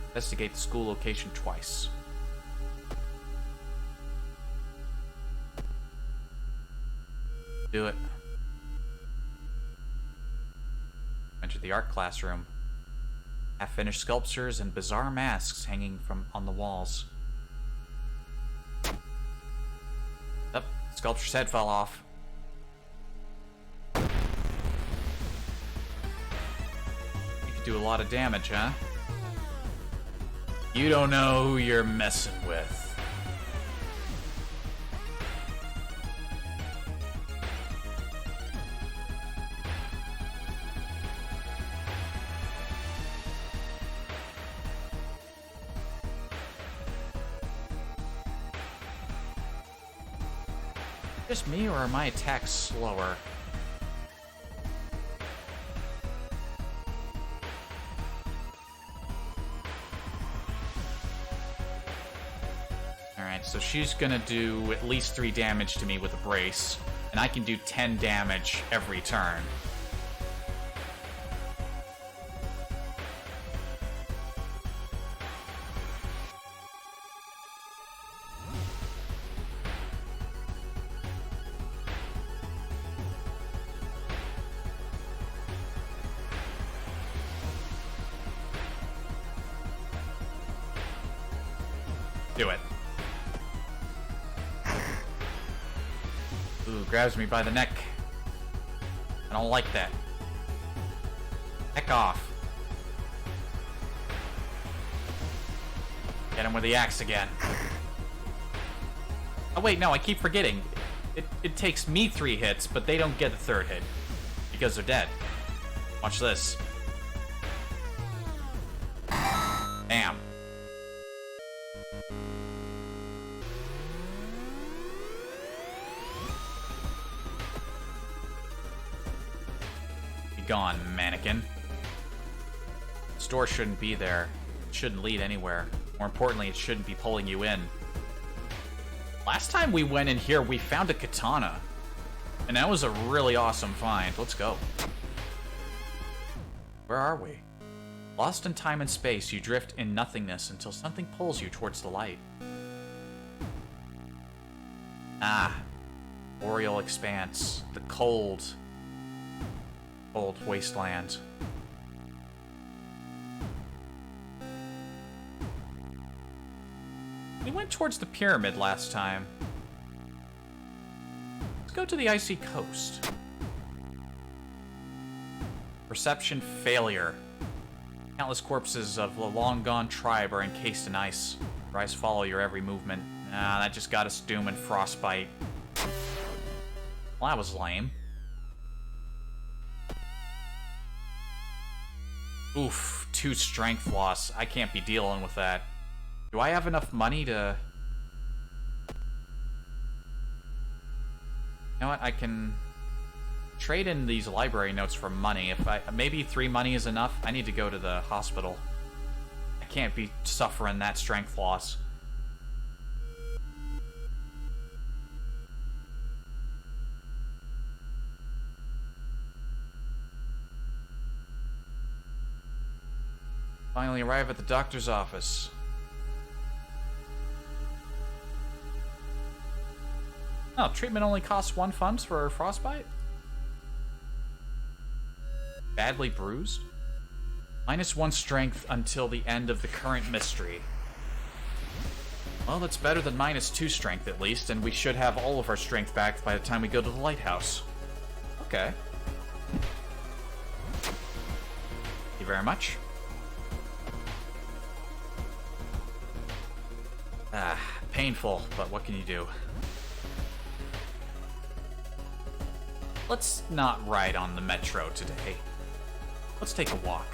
Speaker 1: Investigate the school location twice. Do it. Enter the art classroom. Half-finished sculptures and bizarre masks hanging from on the walls. Yep, sculpture's head fell off. You could do a lot of damage, huh? You don't know who you're messing with. Just me, or are my attacks slower? Alright, so she's gonna do at least 3 damage to me with a brace, and I can do 10 damage every turn. Do it. Ooh, grabs me by the neck. I don't like that. Heck off. Get him with the axe again. Oh wait, no, I keep forgetting. It takes me 3 hits, but they don't get the 3rd hit. Because they're dead. Watch this. Damn. Gone, mannequin. Store shouldn't be there. It shouldn't lead anywhere. More importantly, it shouldn't be pulling you in. Last time we went in here, we found a katana. And that was a really awesome find. Let's go. Where are we? Lost in time and space, you drift in nothingness until something pulls you towards the light. Ah, boreal expanse, the cold wasteland. We went towards the pyramid last time. Let's go to the icy coast. Perception failure. Countless corpses of the long-gone tribe are encased in ice. Your eyes follow your every movement. Ah, that just got us doom and frostbite. Well, that was lame. Oof, 2 strength loss. I can't be dealing with that. Do I have enough money to... You know what, I can trade in these library notes for money. Maybe 3 money is enough. I need to go to the hospital. I can't be suffering that strength loss. Finally arrive at the doctor's office. Oh, treatment only costs 1 funds for frostbite? Badly bruised? -1 strength until the end of the current mystery. Well, that's better than -2 strength at least, and we should have all of our strength back by the time we go to the lighthouse. Okay. Thank you very much. Ah, painful, but what can you do? Let's not ride on the metro today. Let's take a walk.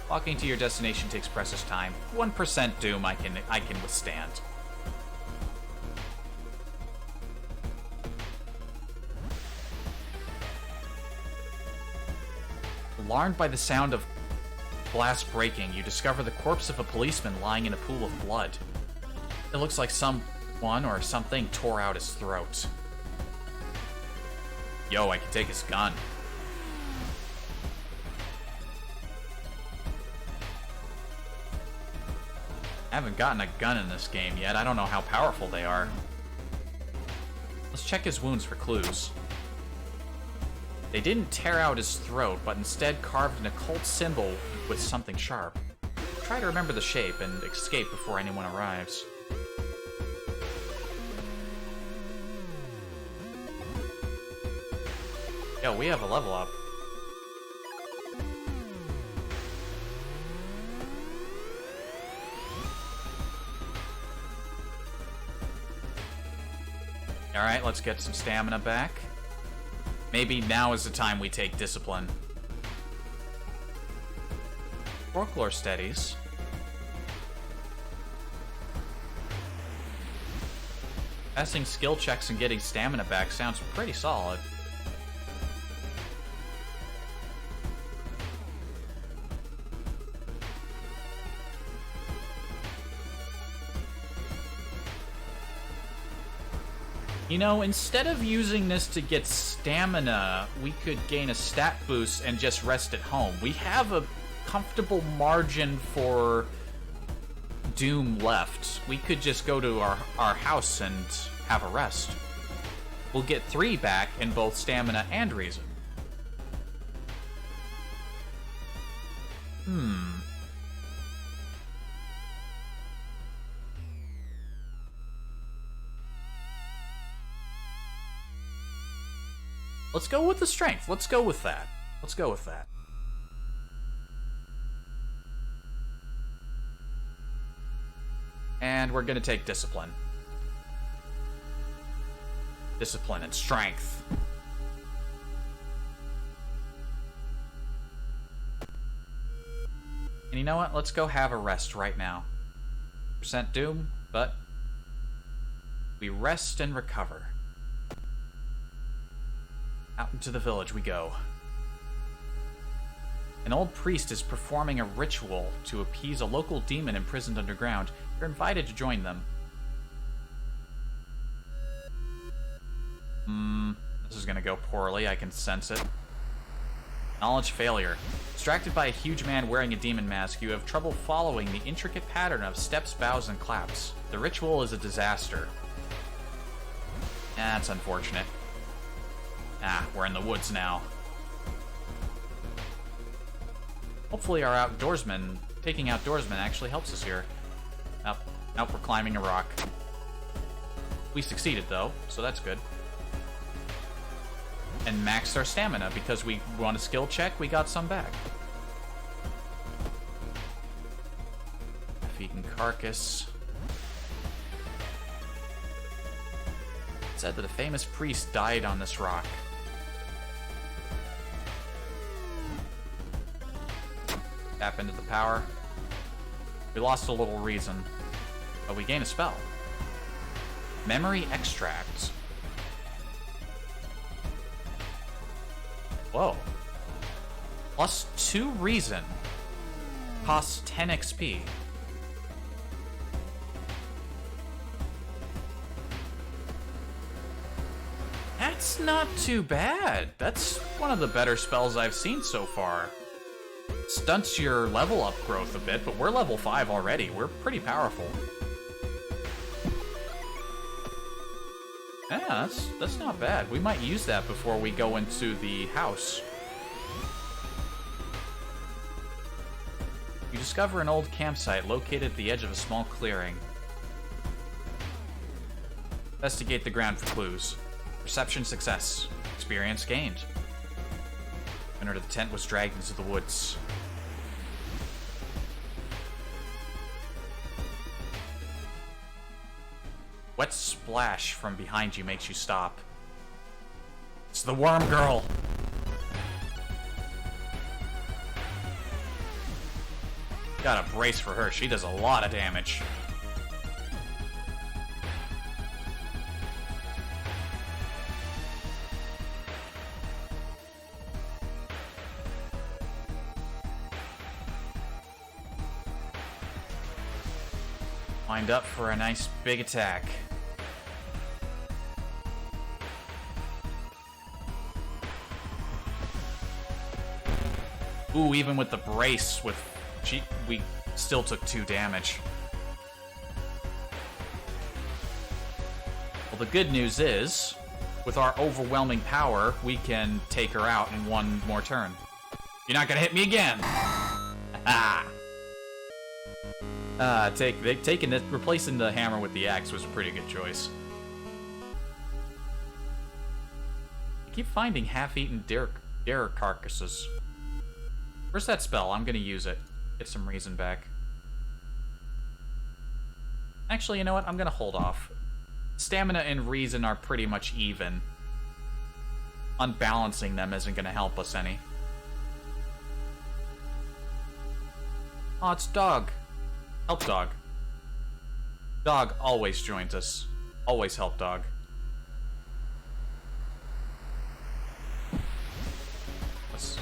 Speaker 1: Walking to your destination takes precious time. 1% doom I can withstand. Alarmed by the sound of glass breaking, you discover the corpse of a policeman lying in a pool of blood. It looks like someone or something tore out his throat. Yo, I can take his gun. I haven't gotten a gun in this game yet. I don't know how powerful they are. Let's check his wounds for clues. They didn't tear out his throat, but instead carved an occult symbol with something sharp. Try to remember the shape and escape before anyone arrives. Yo, we have a level up. Alright, let's get some stamina back. Maybe now is the time we take discipline. Folklore steadies. Passing skill checks and getting stamina back sounds pretty solid. You know, instead of using this to get stamina, we could gain a stat boost and just rest at home. We have a comfortable margin for doom left. We could just go to our house and have a rest. We'll get 3 back in both stamina and reason. Let's go with the strength. Let's go with that. Let's go with that. And we're gonna take discipline. Discipline and strength. And you know what? Let's go have a rest right now. Percent doom, but we rest and recover. Out into the village we go. An old priest is performing a ritual to appease a local demon imprisoned underground. You're invited to join them. This is gonna go poorly, I can sense it. Knowledge failure. Distracted by a huge man wearing a demon mask, you have trouble following the intricate pattern of steps, bows, and claps. The ritual is a disaster. That's unfortunate. Ah, we're in the woods now. Hopefully our taking outdoorsman actually helps us here. Now we're climbing a rock. We succeeded though, so that's good. And maxed our stamina because we won a skill check, we got some back. Half-eaten carcass. It said that a famous priest died on this rock. Tap into the power. We lost a little reason, but we gain a spell. Memory extract. Whoa. Plus 2 reason. Costs 10 XP. That's not too bad. That's one of the better spells I've seen so far. Stunts your level up growth a bit, but we're level 5 already. We're pretty powerful. Yeah, that's not bad. We might use that before we go into the house. You discover an old campsite located at the edge of a small clearing. Investigate the ground for clues. Perception success. Experience gained. Owner of the tent was dragged into the woods. Wet splash from behind you makes you stop. It's the worm girl! Gotta brace for her, she does a lot of damage. Lined up for a nice big attack. Ooh, even with the brace, we still took 2 damage. Well, the good news is, with our overwhelming power, we can take her out in 1 more turn. You're not gonna hit me again! Ha! Replacing the hammer with the axe was a pretty good choice. I keep finding half-eaten deer carcasses. Where's that spell? I'm gonna use it. Get some reason back. Actually, you know what? I'm gonna hold off. Stamina and reason are pretty much even. Unbalancing them isn't gonna help us any. Oh, it's Dog. Help Dog. Dog always joins us. Always help Dog. Let's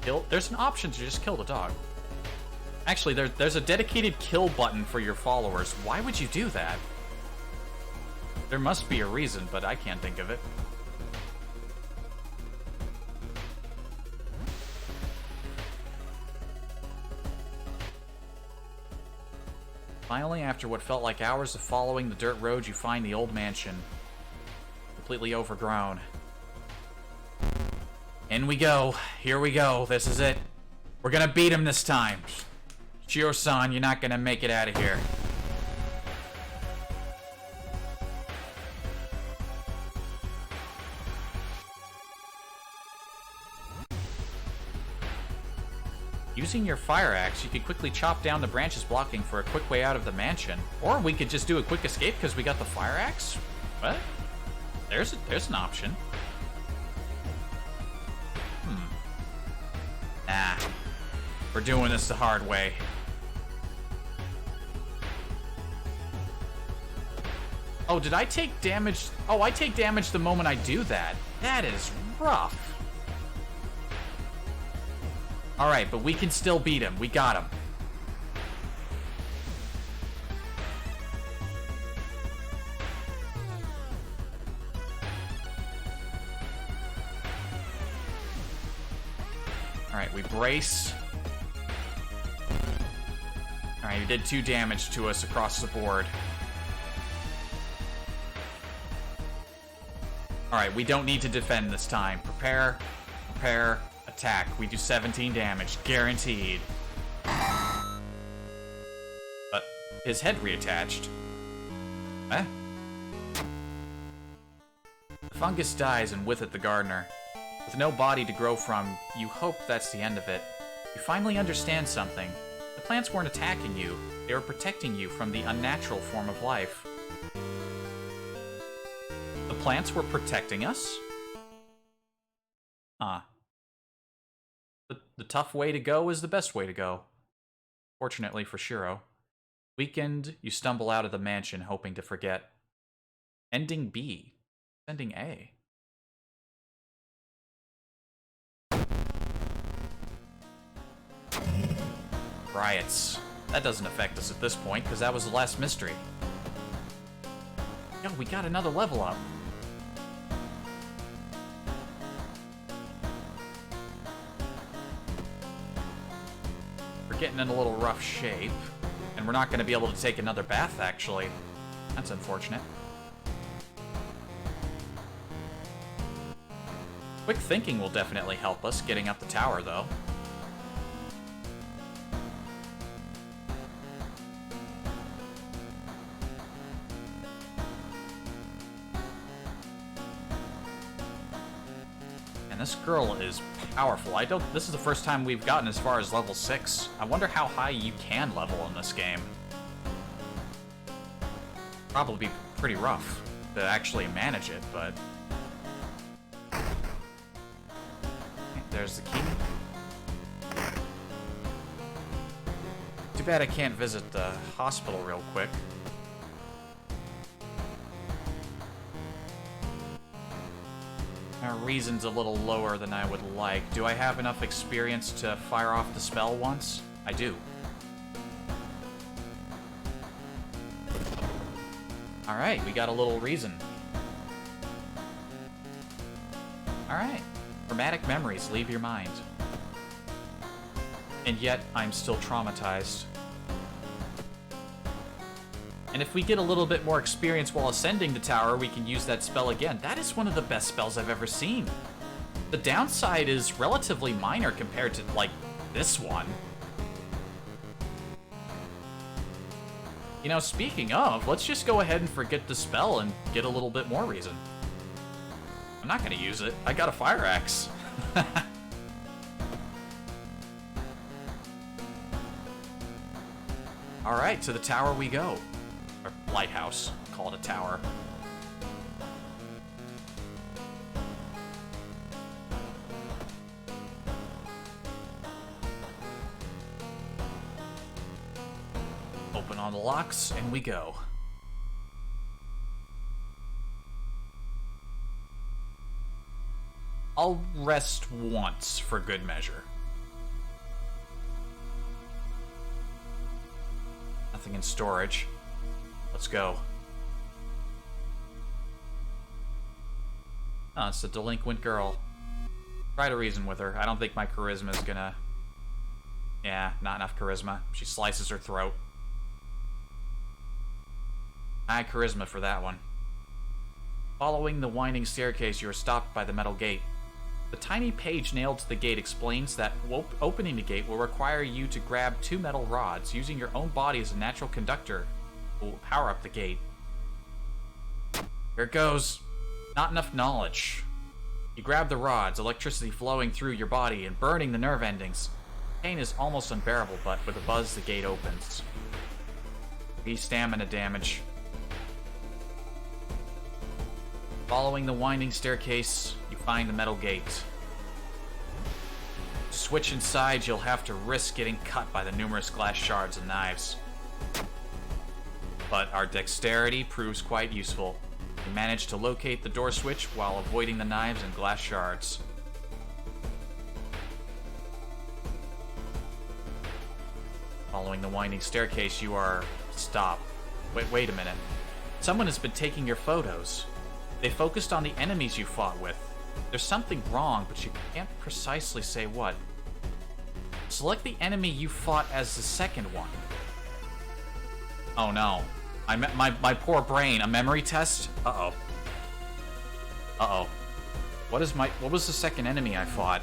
Speaker 1: kill. There's an option to just kill the dog. Actually, there's a dedicated kill button for your followers. Why would you do that? There must be a reason, but I can't think of it. Finally, after what felt like hours of following the dirt road, you find the old mansion. Completely overgrown. In we go. Here we go. This is it. We're gonna beat him this time. Shiro-san, you're not gonna make it out of here. Using your fire axe, you could quickly chop down the branches blocking for a quick way out of the mansion. Or we could just do a quick escape because we got the fire axe. What? There's an option. Nah. We're doing this the hard way. Oh, did I take damage? Oh, I take damage the moment I do that. That is rough. Alright, but we can still beat him. We got him. Alright, we brace. Alright, he did 2 damage to us across the board. Alright, we don't need to defend this time. Prepare, attack. We do 17 damage, guaranteed. But his head reattached. Eh? The fungus dies, and with it the gardener. With no body to grow from, you hope that's the end of it. You finally understand something. The plants weren't attacking you. They were protecting you from the unnatural form of life. The plants were protecting us? Ah. The tough way to go is the best way to go. Fortunately for Shiro. Weakened, you stumble out of the mansion hoping to forget. Ending B. Ending A. Riots. That doesn't affect us at this point, because that was the last mystery. Yo, we got another level up. We're getting in a little rough shape. And we're not going to be able to take another bath, actually. That's unfortunate. Quick thinking will definitely help us getting up the tower, though. And this girl is powerful. This is the first time we've gotten as far as level 6. I wonder how high you can level in this game. Probably be pretty rough to actually manage it, but... There's the key. Too bad I can't visit the hospital real quick. Our reason's a little lower than I would like. Do I have enough experience to fire off the spell once? I do. Alright, we got a little reason. Alright. Traumatic memories leave your mind. And yet, I'm still traumatized. And if we get a little bit more experience while ascending the tower, we can use that spell again. That is one of the best spells I've ever seen. The downside is relatively minor compared to, like, this one. You know, speaking of, let's just go ahead and forget the spell and get a little bit more reason. I'm not gonna use it. I got a fire axe. Alright, to the tower we go. Or lighthouse. Call it a tower. Open all the locks, and we go. I'll rest once for good measure. Nothing in storage. Let's go. Oh, it's the delinquent girl. Try to reason with her. I don't think my charisma is gonna... Yeah, not enough charisma. She slices her throat. High charisma for that one. Following the winding staircase, you are stopped by the metal gate. The tiny page nailed to the gate explains that opening the gate will require you to grab 2 metal rods. Using your own body as a natural conductor will power up the gate. Here it goes. Not enough knowledge. You grab the rods, electricity flowing through your body and burning the nerve endings. Pain is almost unbearable, but with a buzz, the gate opens. 3 stamina damage. Following the winding staircase, you find the metal gate. To switch inside, you'll have to risk getting cut by the numerous glass shards and knives. But our dexterity proves quite useful. We manage to locate the door switch while avoiding the knives and glass shards. Following the winding staircase, you are... Stop. Wait a minute. Someone has been taking your photos. They focused on the enemies you fought with. There's something wrong, but you can't precisely say what. Select the enemy you fought as the second one. Oh no. My poor brain. A memory test? Uh-oh. Uh-oh. What was the second enemy I fought?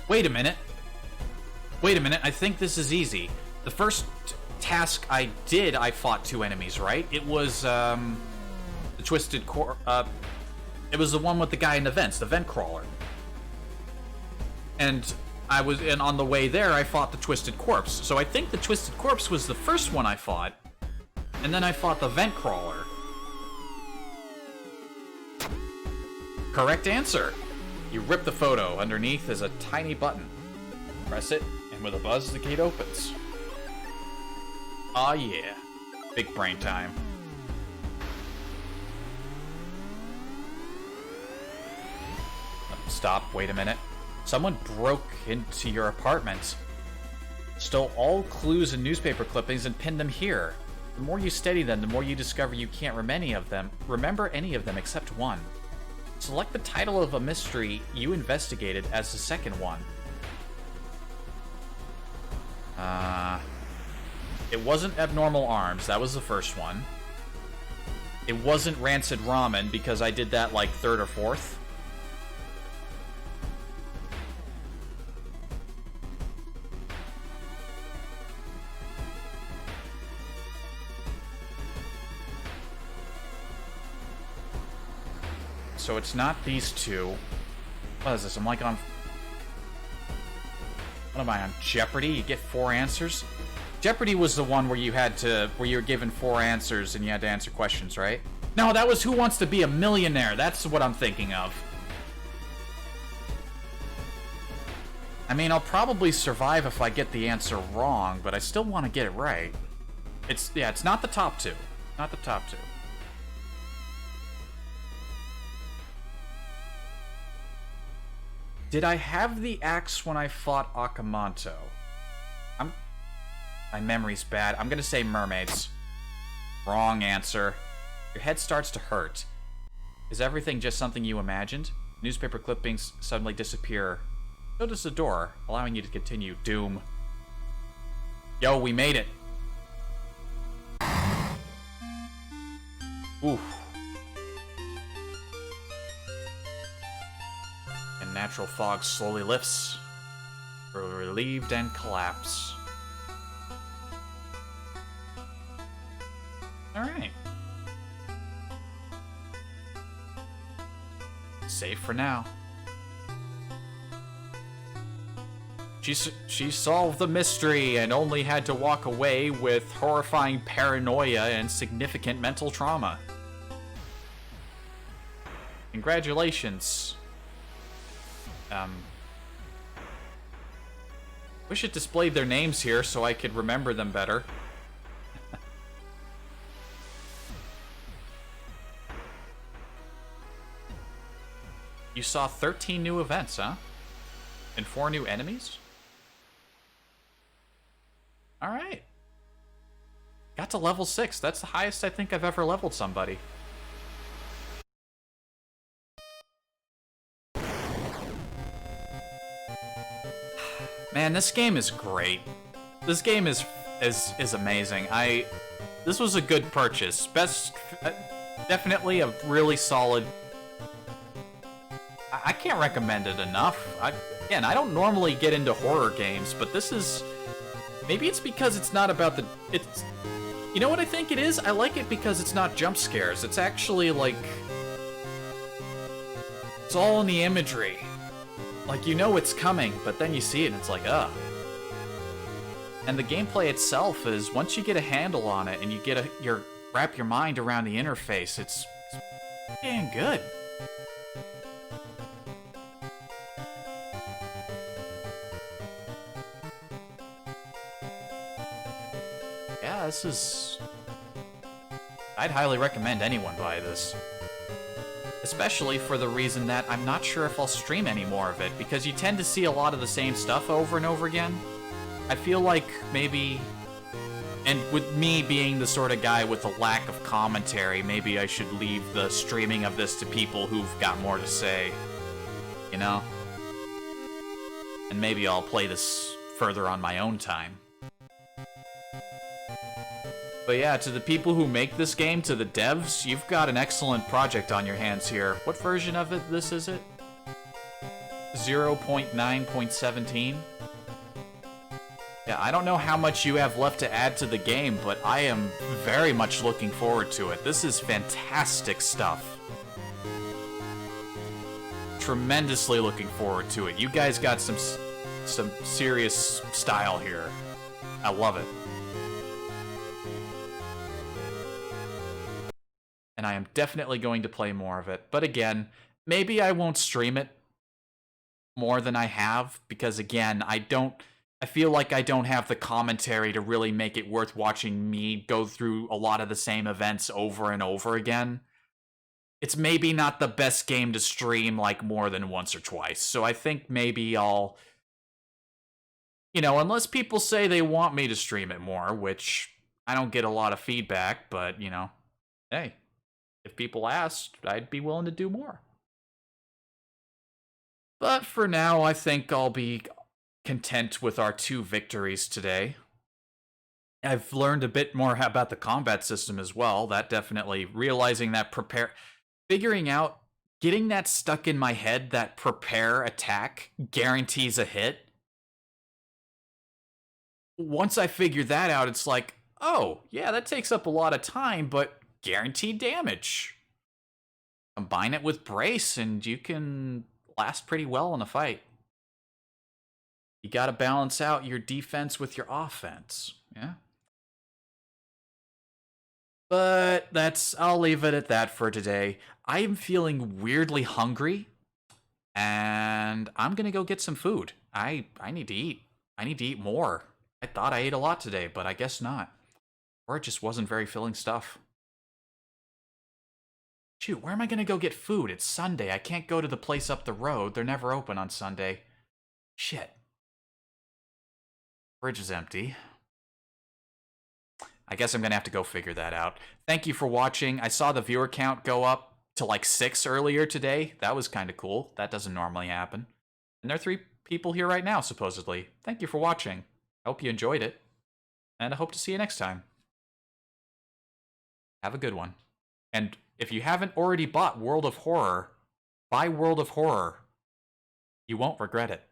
Speaker 1: Wait a minute. Wait a minute, I think this is easy. The first task I did, I fought 2 enemies, right? It was, the Twisted Core, it was the one with the guy in the vents, the vent crawler. And on the way there, I fought the Twisted Corpse. So I think the Twisted Corpse was the first one I fought, and then I fought the vent crawler. Correct answer. You rip the photo. Underneath is a tiny button. Press it, and with a buzz, the gate opens. Aw, yeah. Big brain time. Stop, wait a minute. Someone broke into your apartment. Stole all clues and newspaper clippings and pinned them here. The more you study them, the more you discover you can't remember any of them except one. Select the title of a mystery you investigated as the second one. It wasn't Abnormal Arms, that was the first one. It wasn't Rancid Ramen, because I did that like 3rd or 4th. So it's not these 2. What is this? I'm like on... What am I on? Jeopardy? You get 4 answers? Jeopardy was the one where you were given 4 answers and you had to answer questions, right? No, that was Who Wants to Be a Millionaire. That's what I'm thinking of. I mean, I'll probably survive if I get the answer wrong, but I still want to get it right. It's not the top 2. Not the top 2. Did I have the axe when I fought Akamanto? My memory's bad. I'm gonna say mermaids. Wrong answer. Your head starts to hurt. Is everything just something you imagined? Newspaper clippings suddenly disappear. So does the door, allowing you to continue. Doom. Yo, we made it. Oof. And natural fog slowly lifts. Relieved and collapse. Alright. Safe for now. She solved the mystery and only had to walk away with horrifying paranoia and significant mental trauma. Congratulations. Wish it displayed their names here so I could remember them better. You saw 13 new events, huh? And 4 new enemies? Alright. Got to level 6. That's the highest I think I've ever leveled somebody. Man, this game is great. This game is amazing. This was a good purchase. Definitely a really solid... I can't recommend it enough. Again, I don't normally get into horror games, but this is... Maybe it's because it's not about the... You know what I think it is? I like it because it's not jump scares. It's actually, like... It's all in the imagery. Like, you know it's coming, but then you see it and it's like, ugh. And the gameplay itself is, once you get a handle on it and you get wrap your mind around the interface, it's dang good. Yeah, this is... I'd highly recommend anyone buy this. Especially for the reason that I'm not sure if I'll stream any more of it, because you tend to see a lot of the same stuff over and over again. I feel like maybe And with me being the sort of guy with a lack of commentary, maybe I should leave the streaming of this to people who've got more to say. You know? And maybe I'll play this further on my own time. But yeah, to the people who make this game, to the devs, you've got an excellent project on your hands here. What version of this is it? 0.9.17? Yeah, I don't know how much you have left to add to the game, but I am very much looking forward to it. This is fantastic stuff. Tremendously looking forward to it. You guys got some serious style here. I love it. And I am definitely going to play more of it. But again, maybe I won't stream it more than I have, because again, I feel like I don't have the commentary to really make it worth watching me go through a lot of the same events over and over again. It's maybe not the best game to stream like more than once or twice. So I think maybe I'll, you know, unless people say they want me to stream it more, which I don't get a lot of feedback, but you know, hey, if people asked, I'd be willing to do more. But for now, I think I'll be content with our 2 victories today. I've learned a bit more about the combat system as well. That definitely, realizing that figuring out, getting that stuck in my head, that prepare attack guarantees a hit. Once I figure that out, it's like, oh, yeah, that takes up a lot of time, but guaranteed damage. Combine it with brace and you can last pretty well in a fight. You gotta balance out your defense with your offense, yeah? But I'll leave it at that for today. I am feeling weirdly hungry, and I'm gonna go get some food. I need to eat. I need to eat more. I thought I ate a lot today, but I guess not. Or it just wasn't very filling stuff. Shoot, where am I gonna go get food? It's Sunday. I can't go to the place up the road. They're never open on Sunday. Shit. Fridge is empty. I guess I'm gonna have to go figure that out. Thank you for watching. I saw the viewer count go up to like 6 earlier today. That was kind of cool. That doesn't normally happen. And there are 3 people here right now, supposedly. Thank you for watching. I hope you enjoyed it. And I hope to see you next time. Have a good one. And if you haven't already bought World of Horror, buy World of Horror. You won't regret it.